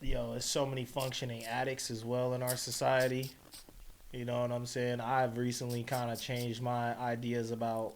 there's so many functioning addicts as well in our society. You know what I'm saying? I've recently kind of changed my ideas about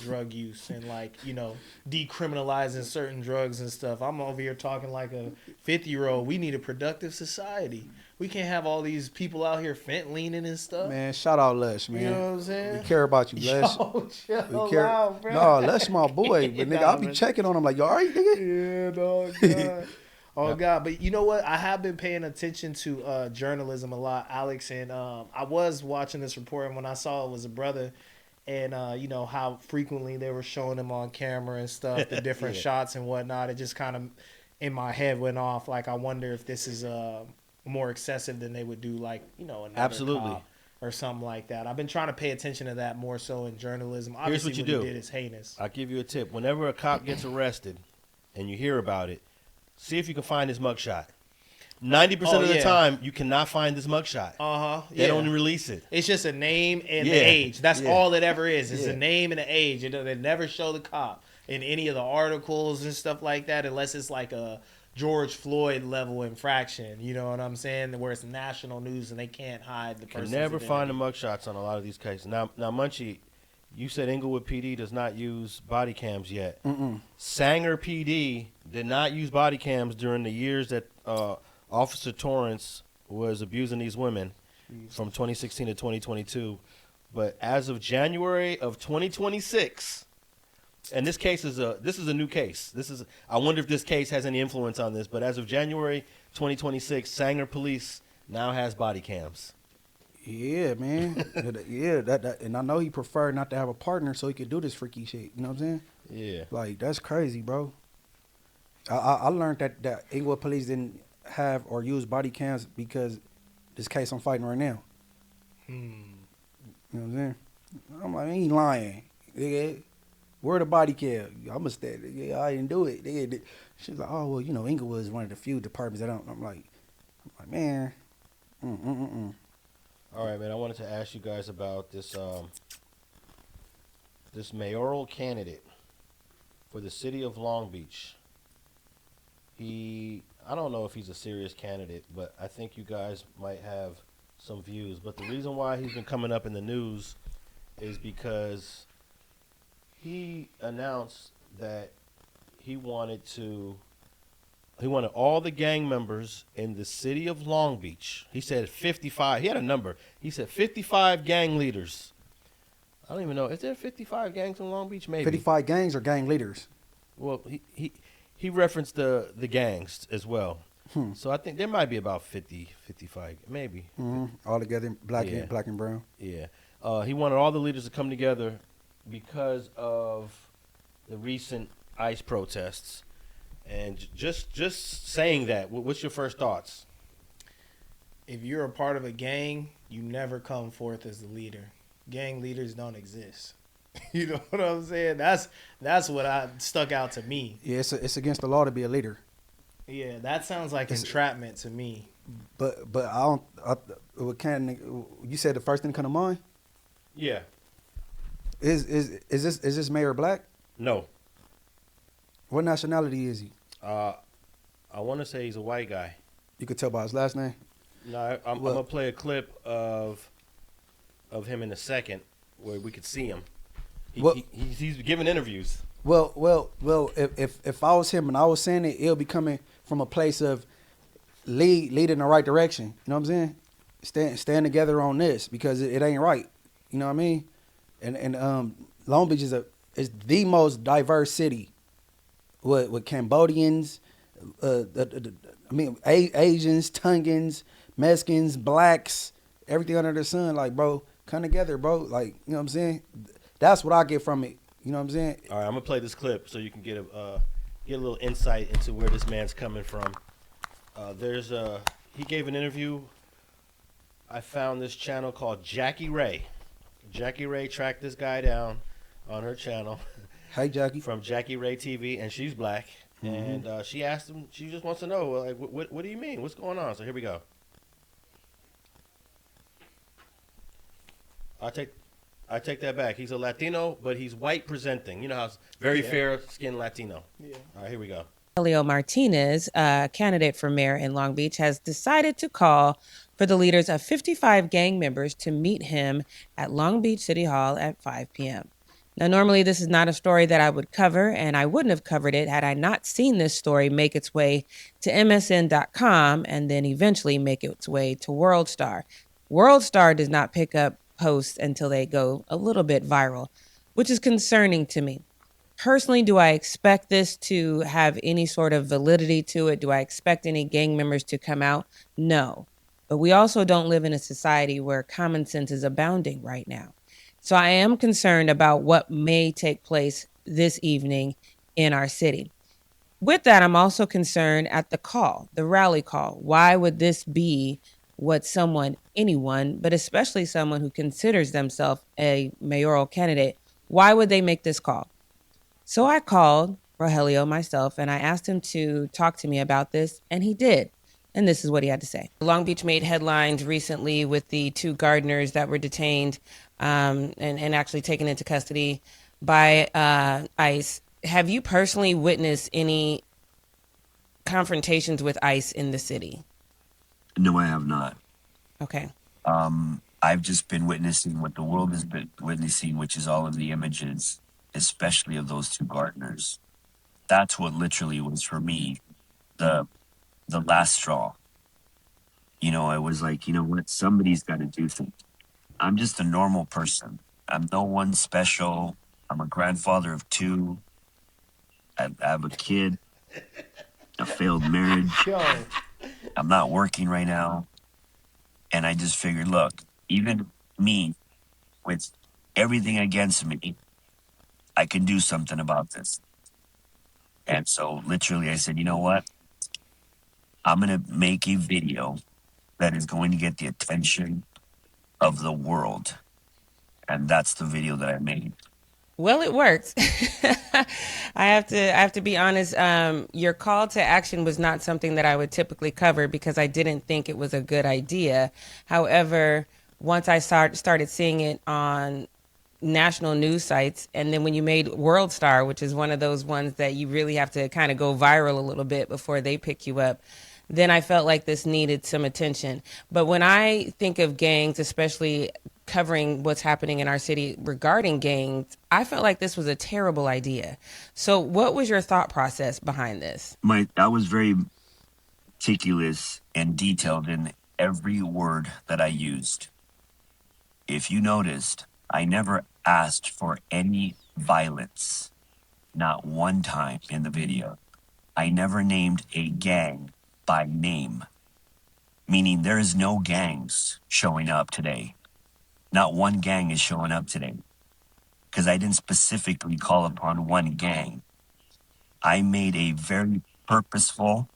drug use and, like, you know, decriminalizing certain drugs and stuff. I'm over here talking like a 50-year-old. We need a productive society. We can't have all these people out here fentanyling and stuff. Man, shout out Lush, man. You know what I'm saying? We care about you, Lush. Yo, chill we care. out, bro. No, Lush my boy. But, nigga, I'll be checking on him like, you all right, nigga? Yeah, dog. God. Oh, God. But you know what? I have been paying attention to journalism a lot, Alex. And I was watching this report, and when I saw it was a brother, and, you know, how frequently they were showing him on camera and stuff, the different shots and whatnot. It just kind of, in my head, went off. Like, I wonder if this is more excessive than they would do, like, you know, another cop or something like that. I've been trying to pay attention to that more so in journalism. Obviously, here's what you do. He did is heinous. I'll give you a tip. Whenever a cop gets arrested and you hear about it, see if you can find his mugshot. 90% of the time, you cannot find this mugshot. They don't release it. It's just a name and the age. That's all it ever is. It's a name and an age. They never show the cop in any of the articles and stuff like that unless it's like a George Floyd level infraction. You know what I'm saying? Where it's national news and they can't hide the person. You can never find the mugshots on a lot of these cases. Now, Munchie, you said Inglewood PD does not use body cams yet. Sanger PD did not use body cams during the years that Officer Torrance was abusing these women from 2016 to 2022. But as of January of 2026, And this case is a new case. I wonder if this case has any influence on this. But as of January 2026, Sanger Police now has body cams. Yeah, man. Yeah, that, and I know he preferred not to have a partner so he could do this freaky shit. You know what I'm saying? Yeah. Like, that's crazy, bro. I learned that Inglewood police didn't have or use body cams because this case I'm fighting right now. You know what I'm saying? I'm like, he ain't lying. Nigga, where the body cam? I'm a yeah, I didn't do it. Nigga, she's like, oh, well, you know, Inglewood is one of the few departments that don't. I'm like, man. All right, man. I wanted to ask you guys about this this mayoral candidate for the city of Long Beach. I don't know if he's a serious candidate, but I think you guys might have some views. But the reason why he's been coming up in the news is because he announced that he wanted all the gang members in the city of Long Beach. He said 55. He had a number. He said 55 gang leaders. I don't even know. Is there 55 gangs in Long Beach? Maybe 55 gangs or gang leaders? Well, he referenced the gangs as well. So I think there might be about 50, 55, maybe. All together, black and brown. Yeah. He wanted all the leaders to come together because of the recent ICE protests. And just saying that, what's your first thoughts? If you're a part of a gang, you never come forth as the leader. Gang leaders don't exist. You know what I'm saying? That's what stuck out to me. Yeah, it's against the law to be a leader. Yeah, that sounds like entrapment to me. But I don't. You said the first thing come to mind? Yeah. Is this mayor black? No. What nationality is he? I want to say he's a white guy. You could tell by his last name. No, I'm gonna play a clip of him in a second where we could see him. He's giving interviews. Well. If I was him and I was saying it, it'll be coming from a place of lead in the right direction. You know what I'm saying? Stand together on this because it ain't right. You know what I mean? And Long Beach is the most diverse city. With Cambodians, Asians, Tongans, Mexicans, blacks, everything under the sun. Like, bro, come together, bro. Like, you know what I'm saying? That's what I get from it. You know what I'm saying? All right, I'm gonna play this clip so you can get a little insight into where this man's coming from. He gave an interview. I found this channel called Jackae Rae. Jackae Rae tracked this guy down on her channel. Hey, Jackie. From Jackae Rae TV, and she's black. And she asked him, she just wants to know, like, what do you mean? What's going on? So here we go. I take that back. He's a Latino, but he's white presenting. You know how very fair skinned Latino. Yeah. All right, here we go. Rogelio Martinez, a candidate for mayor in Long Beach, has decided to call for the leaders of 55 gang members to meet him at Long Beach City Hall at 5 p.m. Now, normally this is not a story that I would cover, and I wouldn't have covered it had I not seen this story make its way to MSN.com and then eventually make its way to WorldStar. WorldStar does not pick up posts until they go a little bit viral, which is concerning to me. Personally, do I expect this to have any sort of validity to it? Do I expect any gang members to come out? No. But we also don't live in a society where common sense is abounding right now. So I am concerned about what may take place this evening in our city. With that, I'm also concerned at the rally call. Why would this be what anyone, but especially someone who considers themselves a mayoral candidate, why would they make this call? So I called Rogelio myself and I asked him to talk to me about this, and he did. And this is what he had to say. Long Beach made headlines recently with the 2 gardeners that were detained and actually taken into custody by ICE. Have you personally witnessed any confrontations with ICE in the city? No, I have not. Okay. I've just been witnessing what the world has been witnessing, which is all of the images, especially of those 2 gardeners. That's what literally was for me the last straw. You know, I was like, you know what, somebody's got to do something. I'm just a normal person. I'm no one special. I'm a grandfather of 2. I have a kid, a failed marriage. I'm not working right now. And I just figured, look, even me, with everything against me, I can do something about this. And so literally I said, you know what? I'm going to make a video that is going to get the attention of the world. And that's the video that I made. Well, it worked. I have to be honest. Your call to action was not something that I would typically cover because I didn't think it was a good idea. However, once I started seeing it on national news sites, and then when you made World Star, which is one of those ones that you really have to kind of go viral a little bit before they pick you up, then I felt like this needed some attention. But when I think of gangs, especially covering what's happening in our city regarding gangs, I felt like this was a terrible idea. So what was your thought process behind this? I was very meticulous and detailed in every word that I used. If you noticed, I never asked for any violence, not one time in the video. I never named a gang by name, meaning there is no gangs showing up today. Not one gang is showing up today because I didn't specifically call upon one gang. I made a very purposeful,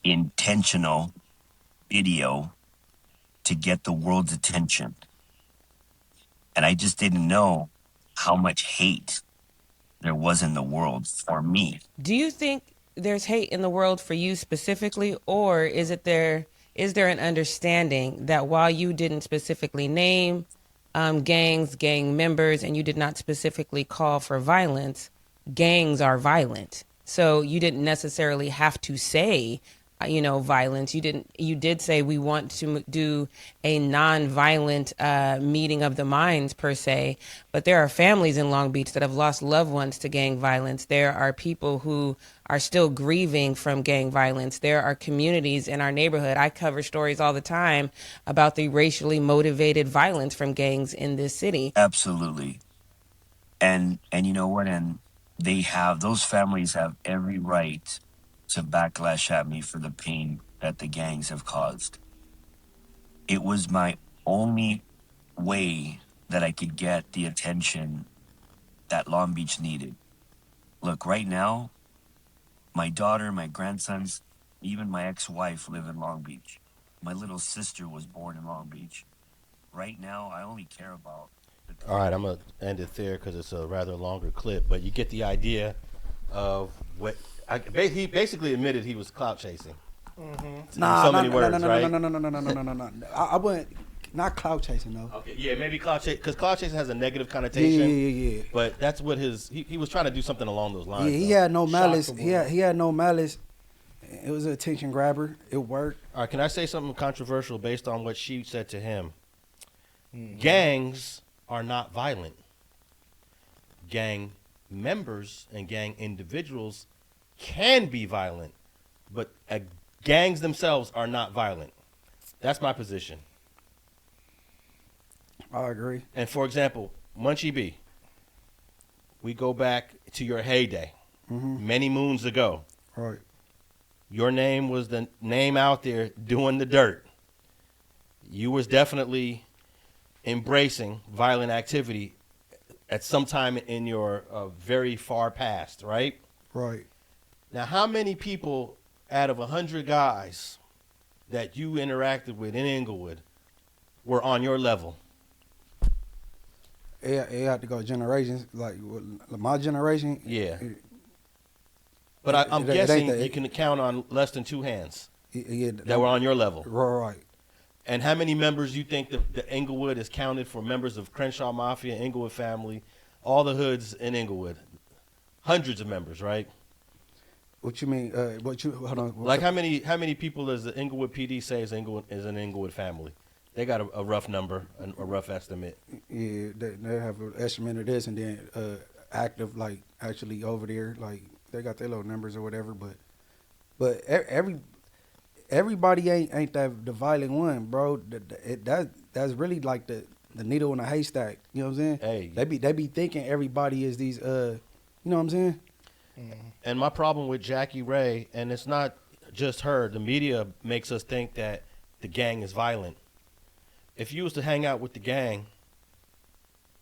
intentional video to get the world's attention. And I just didn't know how much hate there was in the world for me. Do you think there's hate in the world for you specifically, or is there an understanding that while you didn't specifically name gangs, gang members, and you did not specifically call for violence, gangs are violent? So you didn't necessarily have to say, violence. You did say we want to do a non-violent meeting of the minds per se, but there are families in Long Beach that have lost loved ones to gang violence. There are people who are still grieving from gang violence. There are communities in our neighborhood. I cover stories all the time about the racially motivated violence from gangs in this city. Absolutely. And you know what? And those families have every right to backlash at me for the pain that the gangs have caused. It was my only way that I could get the attention that Long Beach needed. Look, right now, my daughter, my grandsons, even my ex-wife live in Long Beach. My little sister was born in Long Beach. Right now, I only care about... All right, I'm going to end it there because it's a rather longer clip, but you get the idea of what... he basically admitted he was clout chasing. No. I wouldn't. Not clout chasing though. Okay, yeah, maybe clout chasing, because clout chasing has a negative connotation. Yeah. But that's what he was trying to do something along those lines. Yeah, he had no malice. He had no malice. It was an attention grabber. It worked. All right, can I say something controversial based on what she said to him? Gangs are not violent. Gang members and gang individuals can be violent, but gangs themselves are not violent. That's my position. I agree. And for example, Munchie B, we go back to your heyday, many moons ago. Right. Your name was the name out there doing the dirt. You was definitely embracing violent activity at some time in your very far past, right? Right. Now, how many people out of 100 guys that you interacted with in Inglewood were on your level? It had to go generations, like my generation. Yeah. But I'm guessing you can count on less than 2 hands that were on your level. Right. And how many members you think the Inglewood is counted for members of Crenshaw Mafia, Inglewood family, all the hoods in Inglewood? Hundreds of members, right? What you mean? Hold on. Like how many people does the Inglewood PD say is an Inglewood family? They got a rough number, a rough estimate. Yeah, they have an estimate of this, and then active, like actually over there, like they got their little numbers or whatever. But everybody ain't the violent one, bro. That's really like the the needle in a haystack. You know what I'm saying? Hey. They be thinking everybody is these you know what I'm saying? And my problem with Jackae Rae, and it's not just her, the media makes us think that the gang is violent. If you was to hang out with the gang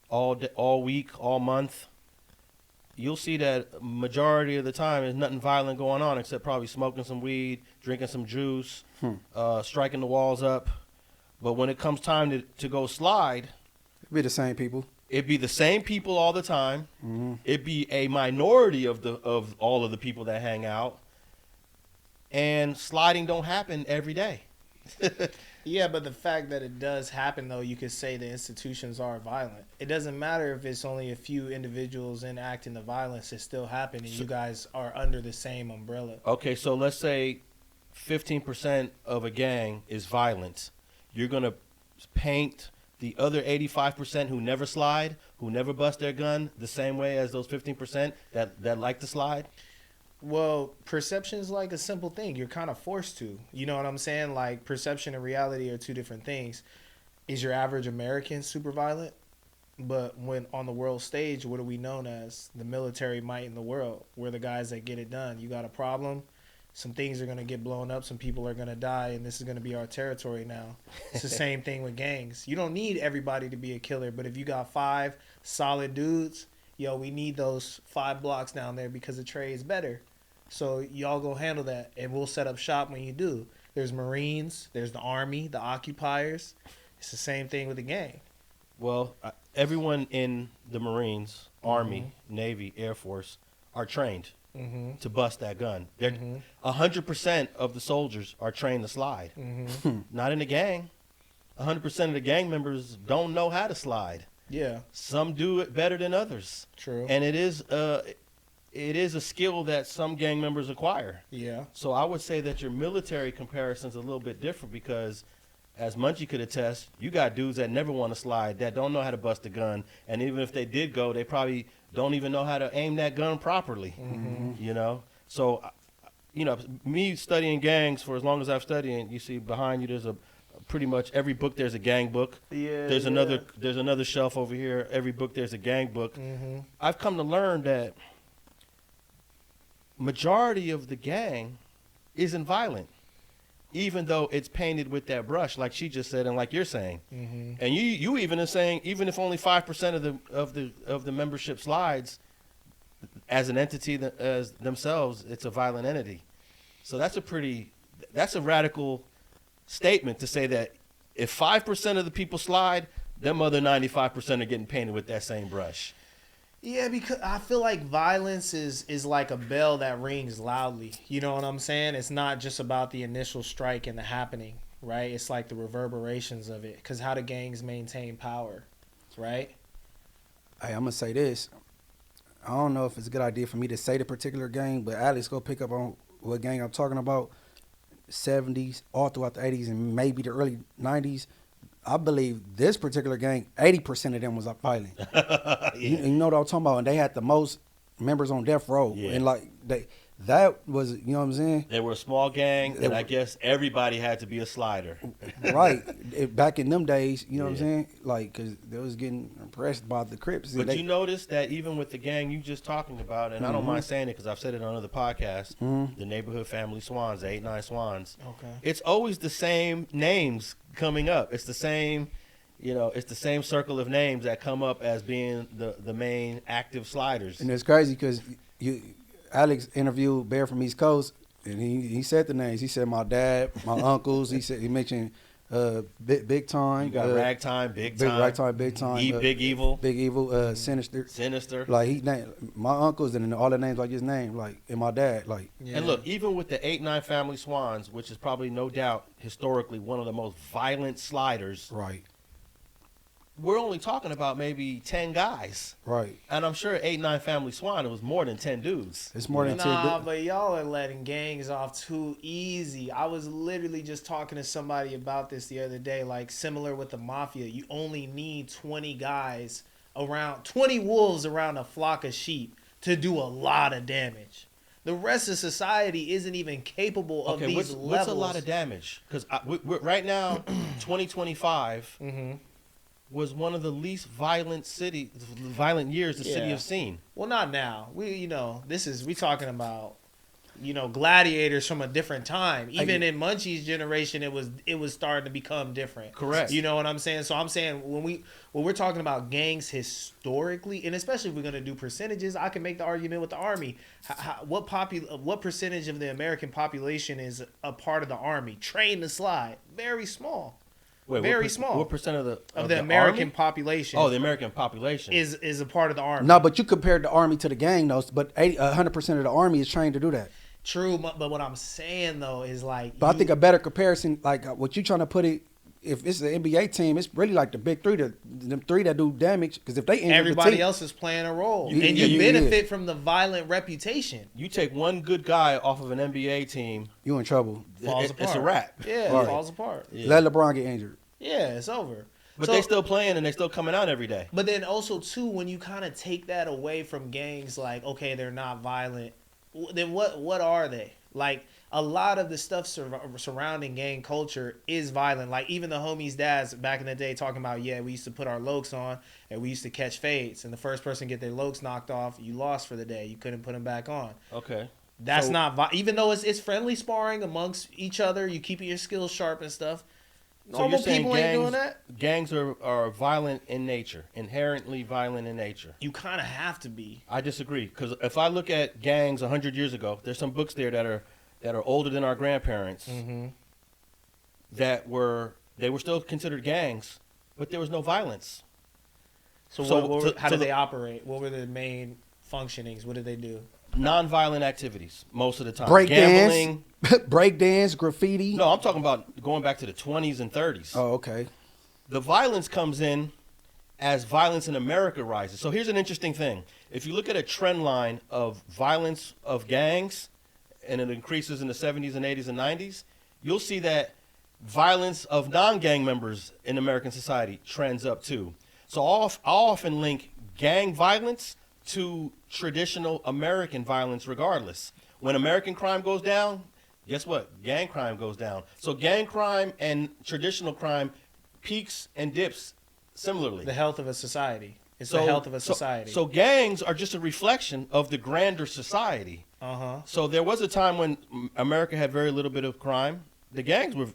all day, all week, all month, you'll see that majority of the time there's nothing violent going on except probably smoking some weed, drinking some juice, striking the walls up. But when it comes time to go slide, It'd be the same people. it'd be the same people all the time. It'd be a minority of all of the people that hang out. And sliding don't happen every day. Yeah, but the fact that it does happen, though, you could say the institutions are violent. It doesn't matter if it's only a few individuals enacting the violence. It's still happening. You guys are under the same umbrella. Okay, so let's say 15% of a gang is violent. You're going to paint the other 85% who never slide, who never bust their gun, the same way as those 15% that like to slide? Well, perception is like a simple thing. You're kind of forced to. You know what I'm saying? Like, perception and reality are two different things. Is your average American super violent? But when on the world stage, what are we known as? The military might in the world. We're the guys that get it done. You got a problem, some things are going to get blown up, some people are going to die, and this is going to be our territory now. It's the same thing with gangs. You don't need everybody to be a killer, but if you got 5 solid dudes, yo, we need those 5 blocks down there because the trade is better. So y'all go handle that, and we'll set up shop when you do. There's Marines, there's the Army, the occupiers. It's the same thing with the gang. Well, everyone in the Marines, Army, Navy, Air Force are trained to bust that gun. 100% of the soldiers are trained to slide. Not in the gang. 100% of the gang members don't know how to slide. Yeah. Some do it better than others. True. And it is a skill that some gang members acquire. Yeah. So I would say that your military comparison is a little bit different because, as Munchie could attest, you got dudes that never want to slide, that don't know how to bust a gun, and even if they did go, they probably don't even know how to aim that gun properly. You know? So, you know, me studying gangs for as long as I've studied, you see behind you there's pretty much every book there's a gang book. Yeah. There's another shelf over here. Every book there's a gang book. I've come to learn that majority of the gang isn't violent, even though it's painted with that brush, like she just said, and like you're saying. And you even are saying, even if only 5% of the membership slides, as an entity as themselves, it's a violent entity. So that's a radical statement to say that if 5% of the people slide, them other 95% are getting painted with that same brush. Yeah, because I feel like violence is like a bell that rings loudly. You know what I'm saying? It's not just about the initial strike and the happening, right? It's like the reverberations of it. Because how do gangs maintain power, right? Hey, I'm going to say this. I don't know if it's a good idea for me to say the particular gang, but Alex, go pick up on what gang I'm talking about. 70s, all throughout the 80s, and maybe the early 90s. I believe this particular gang, 80% of them was violent. You know what I'm talking about? And they had the most members on death row. Yeah. And like that was, you know what I'm saying? They were a small gang, and I guess everybody had to be a slider. Right. Back in them days, you know what I'm saying? Like, because they was getting impressed by the Crips. But you notice that even with the gang you just talking about, and I don't mind saying it because I've said it on other podcasts, the neighborhood family Swans, the 8-9 Swans. Okay. It's always the same names coming up. It's the same, you know, it's the same circle of names that come up as being the main active sliders. And it's crazy because Alex interviewed Bear from East Coast, and he said the names. He said my dad, my uncles. He mentioned Big Time. You got Ragtime, Big Time. Ragtime, Big Time. Big Evil. Big Evil, Sinister. Sinister. Like he named my uncles and all the names like his name, like, and my dad, like. Yeah. And look, even with the 8-9 family Swans, which is probably no doubt historically one of the most violent sliders. Right. We're only talking about maybe 10 guys. Right. And I'm sure 8-9 family Swan, it was more than 10 dudes. It's more than 10 dudes. But y'all are letting gangs off too easy. I was literally just talking to somebody about this the other day, like similar with the mafia. You only need 20 guys around, 20 wolves around a flock of sheep to do a lot of damage. The rest of society isn't even capable of these levels. What's a lot of damage? Because right now, 2025, was one of the least violent years the city has seen. Well, not now. We talking about, gladiators from a different time. Even in Munchie's generation, it was starting to become different. Correct. You know what I'm saying? So I'm saying when we're talking about gangs historically, and especially if we're gonna do percentages, I can make the argument with the Army. What percentage of the American population is a part of the Army? Trained to slide, very small. Wait, very small. What percent of the American Army? population? Oh, the American population is a part of the Army. No, but you compared the Army to the gang, though. But 100% of the Army is trained to do that. True, but what I'm saying though is like. But I think a better comparison, like what you trying to put it, if it's an NBA team, it's really like the big three, the three that do damage. Because if they injure everybody the team, else is playing a role, and you benefit from the violent reputation. You take one good guy off of an NBA team, you in trouble. It's a wrap. Yeah, it falls apart. Yeah. Let LeBron get injured. Yeah, it's over. But they still playing and they still coming out every day. But then also too, when you kind of take that away from gangs, like okay, they're not violent. Then what are they? Like a lot of the stuff surrounding gang culture is violent. Like even the homies' dads back in the day talking about, yeah, we used to put our lokes on and we used to catch fades, and the first person to get their lokes knocked off, you lost for the day. You couldn't put them back on. Okay. That's not even though it's friendly sparring amongst each other. You keeping your skills sharp and stuff. Normal people ain't doing that. Gangs are violent in nature, inherently violent in nature. You kind of have to be. I disagree, because if I look at gangs 100 years ago, there's some books there that are older than our grandparents. Mm-hmm. They were still considered gangs, but there was no violence. So how did they operate? What were the main functionings? What did they do? Non-violent activities most of the time. Gambling, break dance, graffiti. No, I'm talking about going back to the 20s and 30s. Oh, okay. The violence comes in as violence in America rises. So here's an interesting thing. If you look at a trend line of violence of gangs, and it increases in the 70s and 80s and 90s, you'll see that violence of non-gang members in American society trends up too. So I'll often link gang violence to traditional American violence regardless. When American crime goes down, guess what? Gang crime goes down. So gang crime and traditional crime peaks and dips similarly. The health of a society. It's the health of a society. So gangs are just a reflection of the grander society. Uh-huh. So there was a time when America had very little bit of crime. The gangs were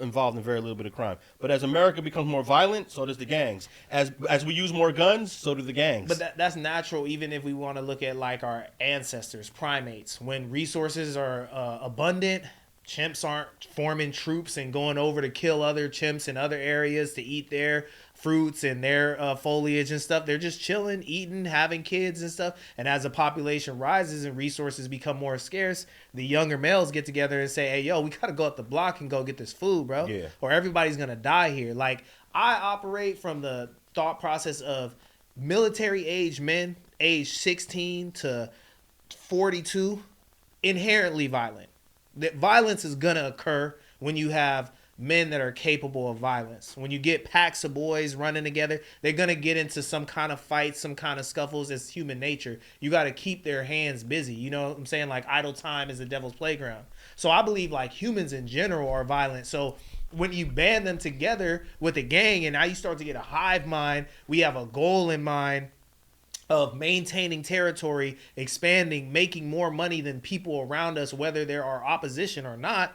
involved in very little bit of crime. But as America becomes more violent, so does the gangs. As we use more guns, so do the gangs. But that's natural, even if we want to look at like our ancestors, primates. When resources are abundant, chimps aren't forming troops and going over to kill other chimps in other areas to eat their fruits and their foliage and stuff. They're just chilling, eating, having kids and stuff. And as the population rises and resources become more scarce, the younger males get together and say, hey, yo, we got to go up the block and go get this food, bro. Yeah. Or everybody's going to die here. Like, I operate from the thought process of military age men, age 16 to 42, inherently violent. That violence is going to occur when you have men that are capable of violence. When you get packs of boys running together, they're going to get into some kind of fights, some kind of scuffles. It's human nature. You got to keep their hands busy. You know what I'm saying? Like idle time is the devil's playground. So I believe like humans in general are violent. So when you band them together with a gang and now you start to get a hive mind, we have a goal in mind of maintaining territory, expanding, making more money than people around us, whether there are opposition or not,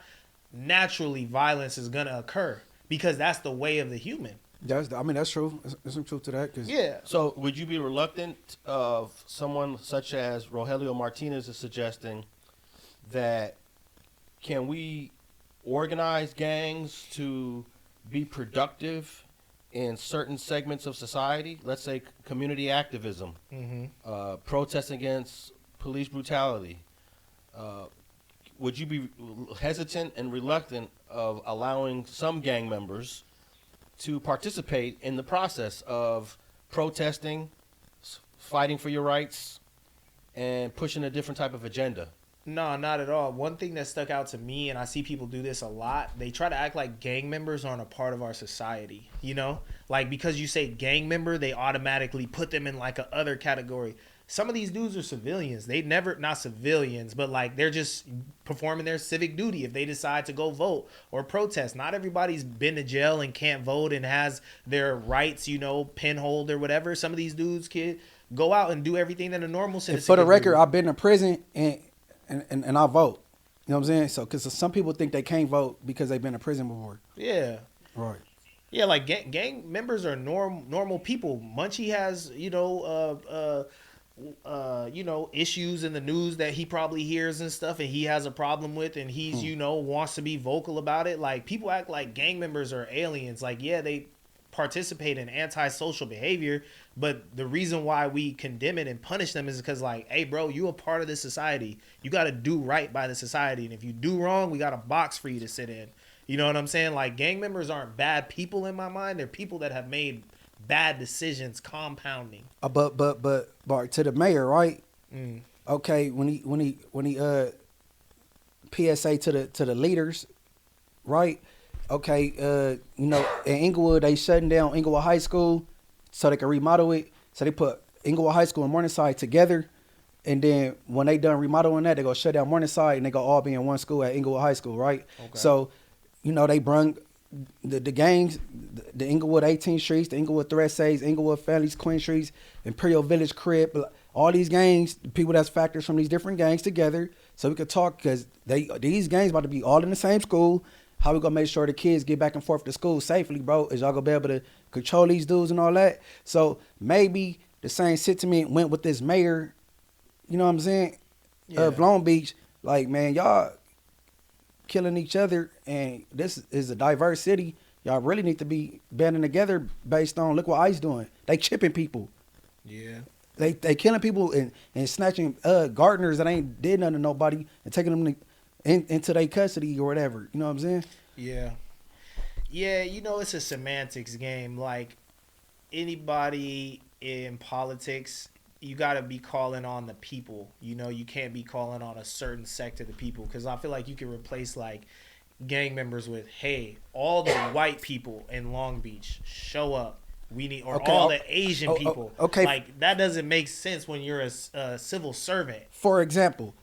naturally violence is going to occur because that's the way of the human. That's true. There's some truth to that. Yeah. So would you be reluctant of someone such as Rogelio Martinez is suggesting that can we organize gangs to be productive in certain segments of society? Let's say community activism, protest against police brutality. Would you be hesitant and reluctant of allowing some gang members to participate in the process of protesting, fighting for your rights, and pushing a different type of agenda? No, not at all. One thing that stuck out to me, and I see people do this a lot, they try to act like gang members aren't a part of our society, you know? Like, because you say gang member, they automatically put them in like a other category. some of these dudes are civilians. They never, not civilians, but like they're just performing their civic duty if they decide to go vote or protest. Not everybody's been to jail and can't vote and has their rights, you know, pinholed or whatever. Some of these dudes can go out and do everything that a normal citizen And for the can record, do. I've been in prison and I vote. You know what I'm saying? So, because some people think they can't vote because they've been in prison before. Yeah. Right. Yeah, like gang members are normal people. Munchie has, you know, issues in the news that he probably hears and stuff, and he has a problem with, and he's, you know, wants to be vocal about it. Like, people act like gang members are aliens. Like, yeah, they participate in antisocial behavior, but the reason why we condemn it and punish them is because, like, hey, bro, you a part of this society. You got to do right by the society, and if you do wrong, we got a box for you to sit in. You know what I'm saying? Like, gang members aren't bad people in my mind. They're people that have made bad decisions compounding. But Bart, to the mayor, right? Mm. Okay, when he PSA to the leaders, right? Okay, you know, in Inglewood they shutting down Inglewood High School so they can remodel it. So they put Inglewood High School and Morningside together, and then when they done remodeling that, they go shut down Morningside and they go all be in one school at Inglewood High School, right? Okay. So, you know, they brung the gangs, the Inglewood 18th Streets, the Inglewood Thresays, Inglewood Families, Queen Streets, Imperial Village, Crip, all these gangs, people that's factors from these different gangs together, so we could talk, because these gangs about to be all in the same school. How we gonna make sure the kids get back and forth to school safely, bro? Is y'all gonna be able to control these dudes and all that? So maybe the same sentiment went with this mayor, you know what I'm saying, of Long Beach. Like, man, y'all killing each other, and this is a diverse city. Y'all really need to be banding together based on, look what ICE doing. They chipping people. Yeah. They killing people and snatching gardeners that ain't did nothing to nobody and taking them into their custody or whatever. You know what I'm saying? Yeah. Yeah, you know, it's a semantics game. Like, anybody in politics, you got to be calling on the people. You know, you can't be calling on a certain sect of the people, because I feel like you can replace, like, gang members with, hey, all the white people in Long Beach, show up. We need, or all the Asian people. Okay. Like, that doesn't make sense when you're a civil servant. For example,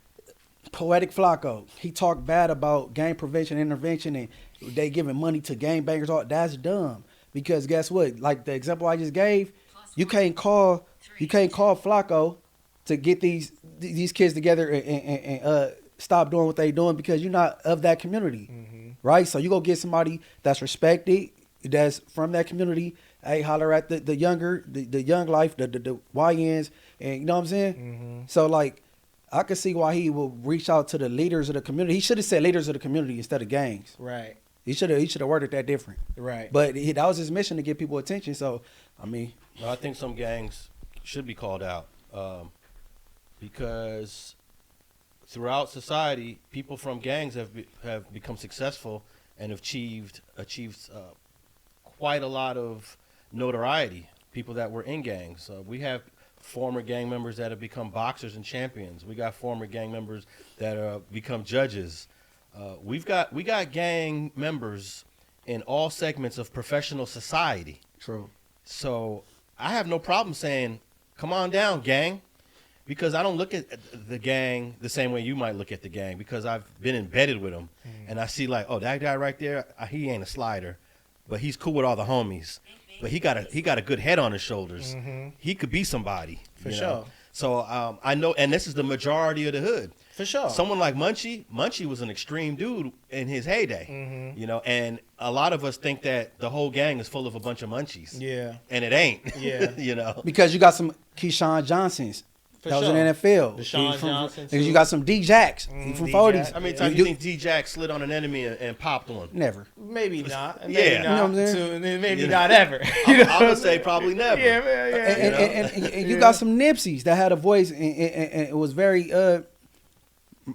Poetic Flacco, he talked bad about gang prevention intervention and they giving money to gang bangers. All that's dumb, because guess what? Like the example I just gave, you can't call Flacco to get these kids together and stop doing what they doing, because you're not of that community, right? So you go get somebody that's respected, that's from that community. Hey, holler at the young life, the YNs, and you know what I'm saying. So like, I could see why he will reach out to the leaders of the community. He should have said leaders of the community instead of gangs. Right. He should have worded that different. Right. But that was his mission, to get people attention. So, I mean, No, I think some gangs should be called out, because throughout society, people from gangs have become successful and have achieved quite a lot of notoriety. People that were in gangs, we have former gang members that have become boxers and champions. We got former gang members that have become judges. We got gang members in all segments of professional society. True. So I have no problem saying, come on down, gang, because I don't look at the gang the same way you might look at the gang, because I've been embedded with them, and I see like, oh, that guy right there, he ain't a slider, but he's cool with all the homies. But he got a good head on his shoulders. He could be somebody. For you sure. know? So I know, and this is the majority of the hood. For sure. Someone like Munchie was an extreme dude in his heyday. You know, and a lot of us think that the whole gang is full of a bunch of Munchies. Yeah. And it ain't. Yeah. You know. because you got some Keyshawn Johnsons. For that was sure. in the NFL. Deshaun Johnson, And you too. got some D-Jacks. He from 40s. How many times you think D-Jack slid on an enemy and popped one? Never. Maybe not. Yeah. Maybe You know not. what I'm saying? So, maybe You know? not ever. I'm gonna say probably never. Yeah. And you got some Nipseys that had a voice, and it was very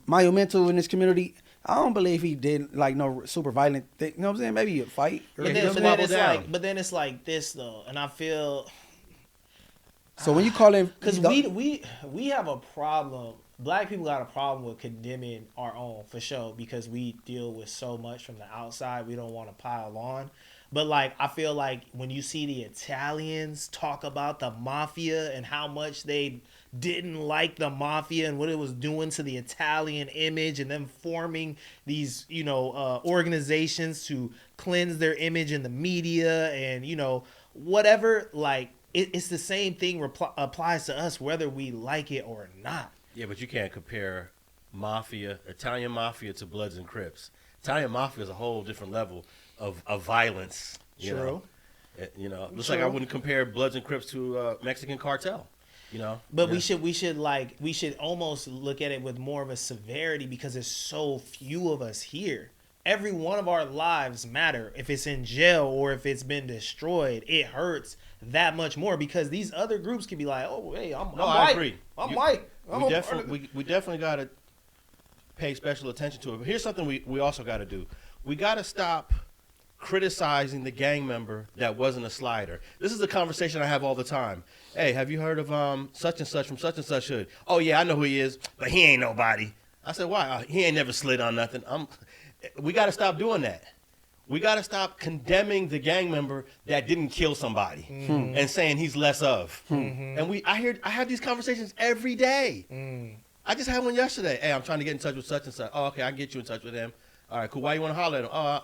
monumental in this community. I don't believe he did like no super violent thing. You know what I'm saying? Maybe a fight. Or, But you know then, what I'm saying? but then it's like this though, and I feel So when you call him, because we have a problem. Black people got a problem with condemning our own, for sure, because we deal with so much from the outside. We don't want to pile on. But like, I feel like when you see the Italians talk about the mafia and how much they didn't like the mafia and what it was doing to the Italian image, and them forming these, organizations to cleanse their image in the media and, whatever. Like, it's the same thing applies to us, whether we like it or not. Yeah, but you can't compare Italian mafia to Bloods and Crips. Italian mafia is a whole different level of violence. True. Looks like I wouldn't compare Bloods and Crips to Mexican cartel. But we should almost look at it with more of a severity, because there's so few of us here. Every one of our lives matter. If it's in jail or if it's been destroyed, it hurts that much more, because these other groups can be like, oh, hey, I'm white. I agree. I'm white. We definitely got to pay special attention to it. But here's something we also got to do. We got to stop criticizing the gang member that wasn't a slider. This is a conversation I have all the time. Hey, have you heard of such and such from such and such hood? Oh, yeah, I know who he is, but he ain't nobody. I said, why? He ain't never slid on nothing. We got to stop doing that. We got to stop condemning the gang member that didn't kill somebody and saying he's less of. And I have these conversations every day. I just had one yesterday. Hey, I'm trying to get in touch with such and such. Oh, okay, I can get you in touch with him. All right, cool. Why you want to holler at him? Oh,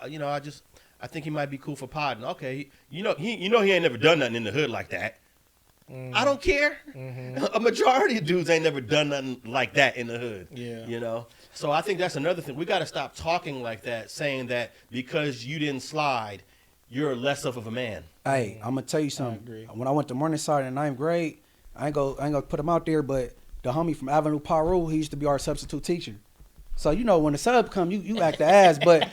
I think he might be cool for podding. Okay, he ain't never done nothing in the hood like that. I don't care. A majority of dudes ain't never done nothing like that in the hood. Yeah. So I think that's another thing. We got to stop talking like that, saying that because you didn't slide, you're less of a man. Hey, I'm gonna tell you something. When I went to Morningside in 9th grade, I ain't gonna put him out there, but the homie from Avenue Paru, he used to be our substitute teacher. So when the sub come, you act the ass, but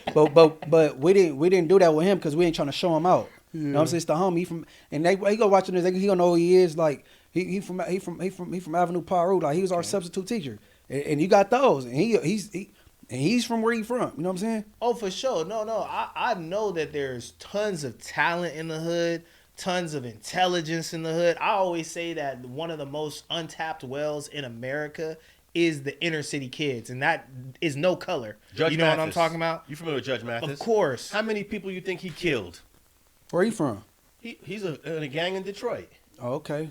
we didn't do that with him because we ain't trying to show him out. You know what I'm saying? It's the homie. He go watching this. He don't know who he is. Like he from Avenue Paru. Like he was our substitute teacher, and you got those. And he's from where he from. You know what I'm saying? Oh, for sure. No. I know that there's tons of talent in the hood, tons of intelligence in the hood. I always say that one of the most untapped wells in America is the inner city kids, and that is no color. Judge you know Mathis. what I'm talking about? You familiar with Judge Mathis? Of course. How many people you think he killed? Where he from? He's in a gang in Detroit. Oh, okay.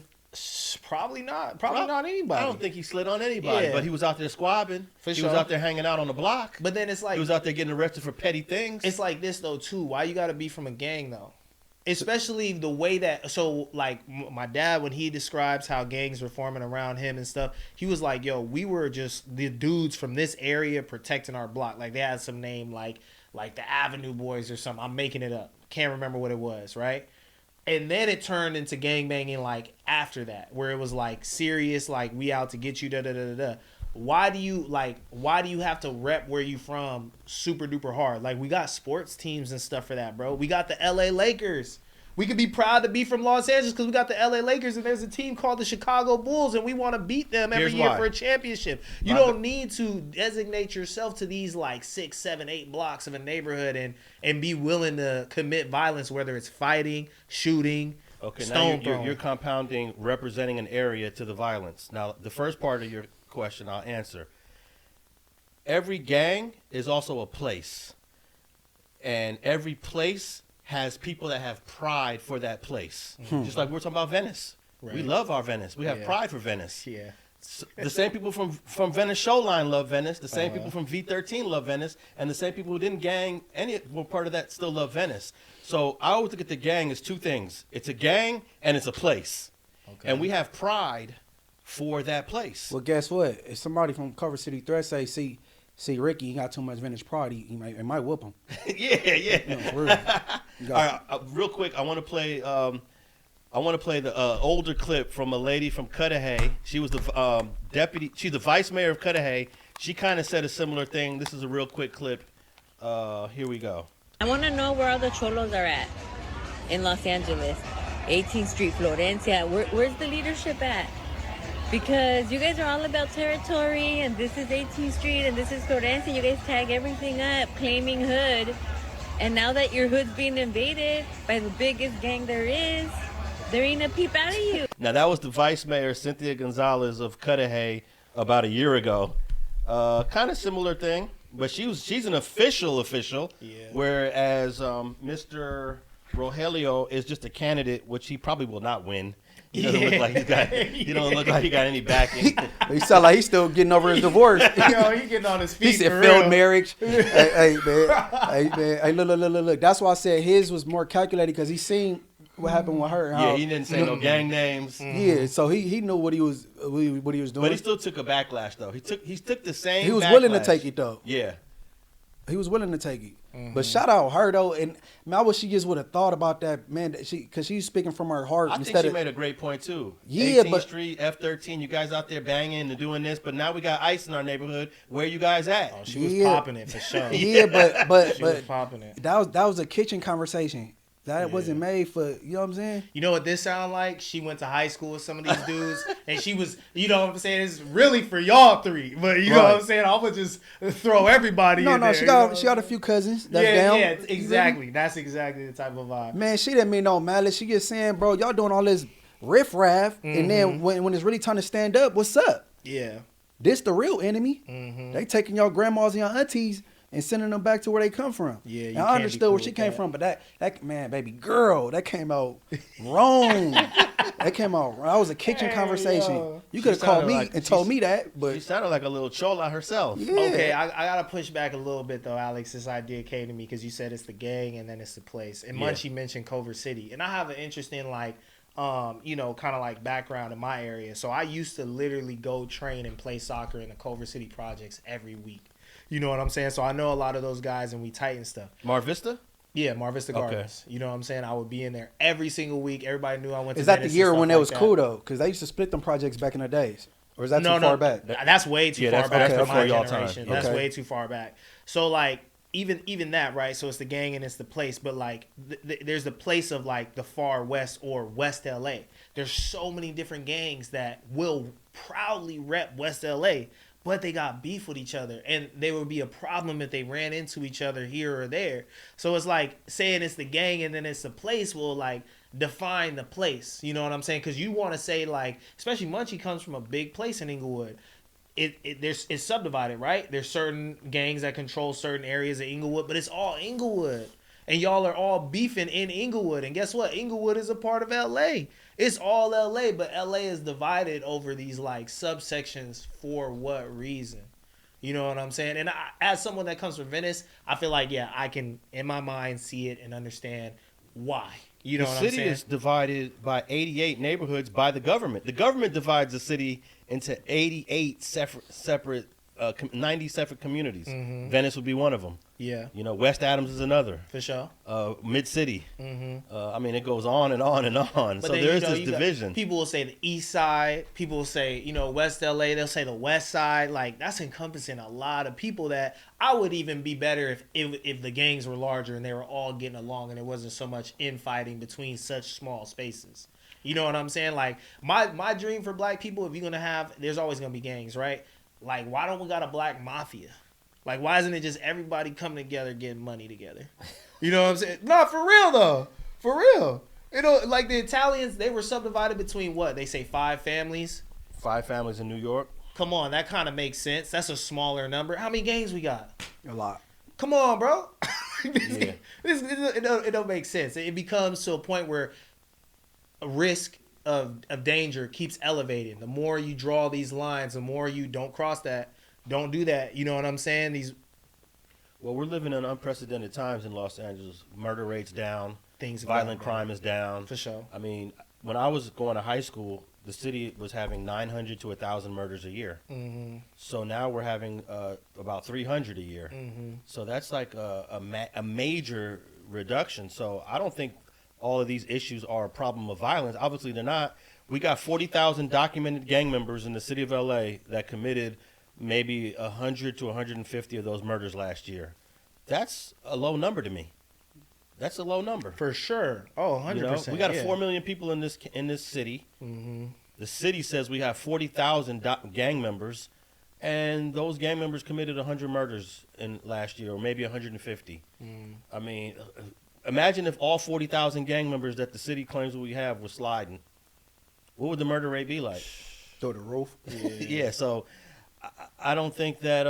Probably not. Probably not anybody. I don't think he slid on anybody, but he was out there squabbing. He was out there hanging out on the block. But then it's like, he was out there getting arrested for petty things. It's like this though too. Why you got to be from a gang though? Especially the way that, so like my dad, when he describes how gangs were forming around him and stuff, he was like, yo, we were just the dudes from this area protecting our block. Like they had some name like the Avenue Boys or something. I'm making it up. Can't remember what it was, right? And then it turned into gangbanging like after that, where it was like serious, like we out to get you, da da da da. Why do you have to rep where you from super duper hard? Like we got sports teams and stuff for that, bro. We got the LA Lakers. We could be proud to be from Los Angeles because we got the LA Lakers, and there's a team called the Chicago Bulls, and we want to beat them every year for a championship. You don't need to designate yourself to these like 6, 7, 8 blocks of a neighborhood and be willing to commit violence, whether it's fighting, shooting, stone throwing. You're compounding representing an area to the violence. Now, the first part of your question I'll answer. Every gang is also a place, and every place has people that have pride for that place. Just like we're talking about Venice. Right. We love our Venice. We have pride for Venice. Yeah. The same people from Venice Showline love Venice. The same people from V13 love Venice. And the same people who didn't gang any were part of that still love Venice. So I always look at the gang as two things. It's a gang and it's a place. Okay. And we have pride for that place. Well, guess what? If somebody from Culver City Threat say, see Ricky, he got too much Venice pride, it might whoop him. Yeah. You know, for real. All right, real quick, I want to play the older clip from a lady from Cudahy. She was the deputy. She's the vice mayor of Cudahy. She kind of said a similar thing. This is a real quick clip. Here we go. I want to know where all the cholos are at in Los Angeles. 18th Street, Florencia. Where's the leadership at? Because you guys are all about territory, and this is 18th Street, and this is Florencia. You guys tag everything up, claiming hood. And now that your hood's being invaded by the biggest gang there ain't a peep out of you. Now, that was the Vice Mayor, Cynthia Gonzalez of Cudahy, about a year ago. Kind of similar thing, but she's an official, whereas Mr. Rogelio is just a candidate, which he probably will not win. He doesn't look like he don't look like he got any backing. He sound like he's still getting over his divorce. Yo, he getting on his feet. He said for failed real. marriage. Hey, man. Hey, look. That's why I said his was more calculated because he seen what happened with her. Yeah, he didn't say no gang names. Yeah, so he knew what he was doing. But he still took a backlash though. He took the same. He was backlash. willing to take it though. Yeah. He was willing to take it. But shout out her though, and man, I wish she just would have thought about that, man. Because she's speaking from her heart. I think instead she of, made a great point too. Yeah, 18th but Street, F13, you guys out there banging and doing this, but now we got ICE in our neighborhood. Where you guys at? Oh, she was popping it for sure. Yeah, but she was popping it. that was a kitchen conversation. That wasn't made for, you know what I'm saying? You know what this sound like? She went to high school with some of these dudes, and she was, you know what I'm saying? It's really for y'all three, but you know what I'm saying? I'm gonna just throw everybody. in there, she got a few cousins. That's down. Yeah, exactly. That's exactly the type of vibe. Man, she didn't mean no malice. She just saying, bro, y'all doing all this riff-raff, and then when it's really time to stand up, what's up? Yeah. This the real enemy. They taking y'all grandmas and your aunties and sending them back to where they come from. Yeah, and I understood where she came from, but that man, baby girl, that came out wrong. That came out wrong. That was a kitchen conversation. You could have called me and told me that, but she sounded like a little chola herself. Yeah. Okay, I gotta push back a little bit though, Alex. This idea came to me because you said it's the gang and then it's the place. And Munchie mentioned Culver City, and I have an interesting kind of like background in my area. So I used to literally go train and play soccer in the Culver City projects every week. You know what I'm saying? So I know a lot of those guys, and we tight and stuff. Mar Vista? Yeah, Mar Vista Gardens. You know what I'm saying? I would be in there every single week. Everybody knew I went to is that Venice the year when it was like cool though? Because they used to split them projects back in the days. Or is that too far back? That's way too far back for my generation. That's Okay. way too far back. So like even that, right? So it's the gang and it's the place, but like there's the place of like the far west or West LA. There's so many different gangs that will proudly rep West LA, but they got beef with each other, and there would be a problem if they ran into each other here or there. So it's like saying it's the gang and then it's the place will like define the place. You know what I'm saying? Because you want to say like, especially Munchie comes from a big place in Inglewood. It's subdivided, right? There's certain gangs that control certain areas of Inglewood, but it's all Inglewood. And y'all are all beefing in Inglewood. And guess what? Inglewood is a part of LA. It's all LA, but LA is divided over these like subsections for what reason? You know what I'm saying? And as someone that comes from Venice, I feel like, yeah, I can, in my mind, see it and understand why. You know what I'm saying? The city is divided by 88 neighborhoods by the government. The government divides the city into 88 separate 90 separate communities. Venice would be one of them. Yeah. You know, West Adams is another. For sure. Mid-City. I mean, it goes on and on and on. But so then, there is this division. People will say the east side. People will say, West LA. They'll say the west side. Like, that's encompassing a lot of people that I would even be better if the gangs were larger and they were all getting along and there wasn't so much infighting between such small spaces. You know what I'm saying? Like, my dream for black people, if you're going to have, there's always going to be gangs, right? Like, why don't we got a black mafia? Like, why isn't it just everybody coming together getting money together? You know what I'm saying? No, for real, though. For real. Like the Italians, they were subdivided between what? They say 5 families? 5 families in New York. Come on, that kind of makes sense. That's a smaller number. How many gangs we got? A lot. Come on, bro. Yeah. It don't make sense. It becomes to a point where a risk of danger keeps elevating. The more you draw these lines, the more you don't cross that, don't do that. You know what I'm saying? Well, we're living in unprecedented times in Los Angeles. Murder rates down. Things violent crime is down. For sure. I mean, when I was going to high school, the city was having 900 to 1,000 murders a year. So now we're having about 300 a year. So that's like a major reduction. So I don't think all of these issues are a problem of violence. Obviously, they're not. We got 40,000 documented gang members in the city of LA that committed maybe 100 to 150 of those murders last year. That's a low number to me. That's a low number. For sure. Oh, 100%. We got 4 million people in this city. The city says we have 40,000 gang members, and those gang members committed 100 murders in last year, or maybe 150. I mean, imagine if all 40,000 gang members that the city claims we have were sliding. What would the murder rate be like? Through the roof. Yeah, so I don't think that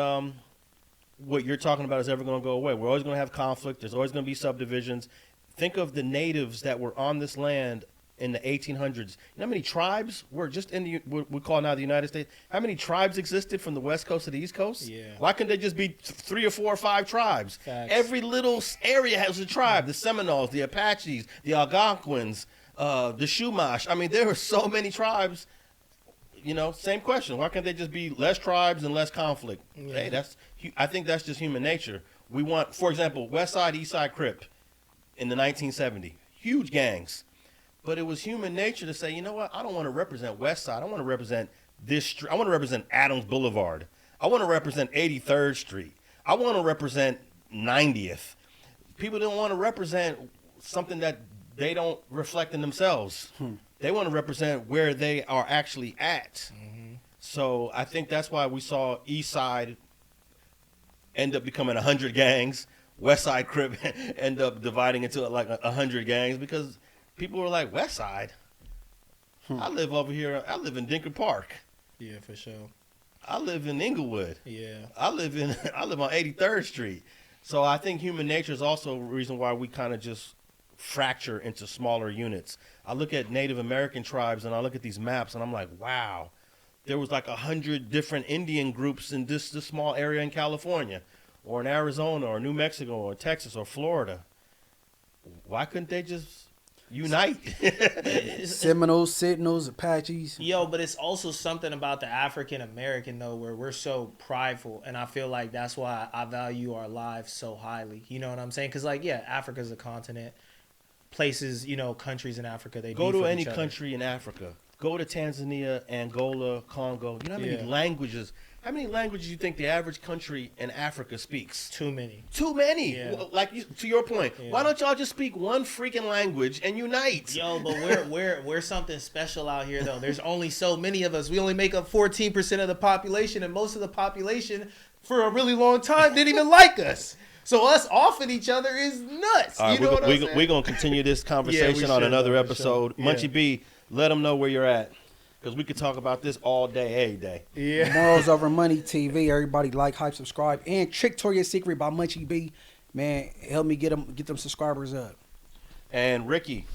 what you're talking about is ever going to go away. We're always going to have conflict. There's always going to be subdivisions. Think of the natives that were on this land in the 1800s. You know how many tribes were just in what we call now the United States? How many tribes existed from the West Coast to the East Coast? Yeah. Why couldn't they just be 3 or 4 or 5 tribes? Facts. Every little area has a tribe. The Seminoles, the Apaches, the Algonquins, the Chumash. I mean, there were so many tribes. You know, same question. Why can't they just be less tribes and less conflict? Yeah. Hey, I think that's just human nature. We want, for example, West Side, East Side, Crip in the 1970s. Huge gangs. But it was human nature to say, you know what? I don't want to represent West Side. I want to represent this street. I want to represent Adams Boulevard. I want to represent 83rd Street. I want to represent 90th. People don't want to represent something that they don't reflect in themselves. They want to represent where they are actually at. So I think that's why we saw East Side end up becoming 100 gangs, West Side Crip end up dividing into like 100 gangs, because people were like, West Side? I live over here. I live in Dinker Park. Yeah, for sure. I live in Inglewood. Yeah. I live on 83rd Street. So I think human nature is also a reason why we kind of just fracture into smaller units. I look at Native American tribes and I look at these maps and I'm like, wow, there was like 100 different Indian groups in this small area in California or in Arizona or New Mexico or Texas or Florida. Why couldn't they just unite? Seminoles, Sentinels, Apaches. Yo, but it's also something about the African American though, where we're so prideful, and I feel like that's why I value our lives so highly. You know what I'm saying? Because like, yeah, Africa's a continent. Places, you know, countries in Africa, they go be to for any each other. country in Africa. Go to Tanzania, Angola, Congo. You know how many Yeah. languages? How many languages do you think the average country in Africa speaks? Too many. Too many. Yeah. Well, like to your point, Yeah. why don't y'all just speak one freaking language and unite? Yo, but we're something special out here though. There's only so many of us. We only make up 14% of the population, and most of the population for a really long time didn't even like us. So us offing each other is nuts. All right, you know what I'm saying? we're going to continue this conversation on should, another though, for episode. sure. Yeah. Munchie B, let them know where you're at, because we could talk about this all day, every day. Yeah. Morals Over Money TV. Everybody like, hype, subscribe. And Trictoria's Secret by Munchie B. Man, help me get them subscribers up. And Ricky,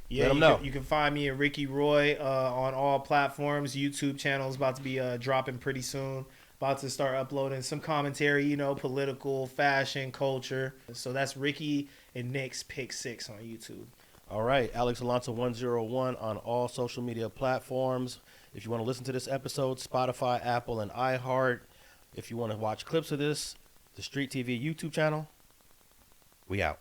Yeah, let them know. You can find me and Ricky Roy on all platforms. YouTube channel is about to be dropping pretty soon. About to start uploading some commentary, you know, political, fashion, culture. So that's Ricky and Nick's Pick 6 on YouTube. All right, Alex Alonso 101 on all social media platforms. If you want to listen to this episode, Spotify, Apple, and iHeart. If you want to watch clips of this, the Street TV YouTube channel. We out.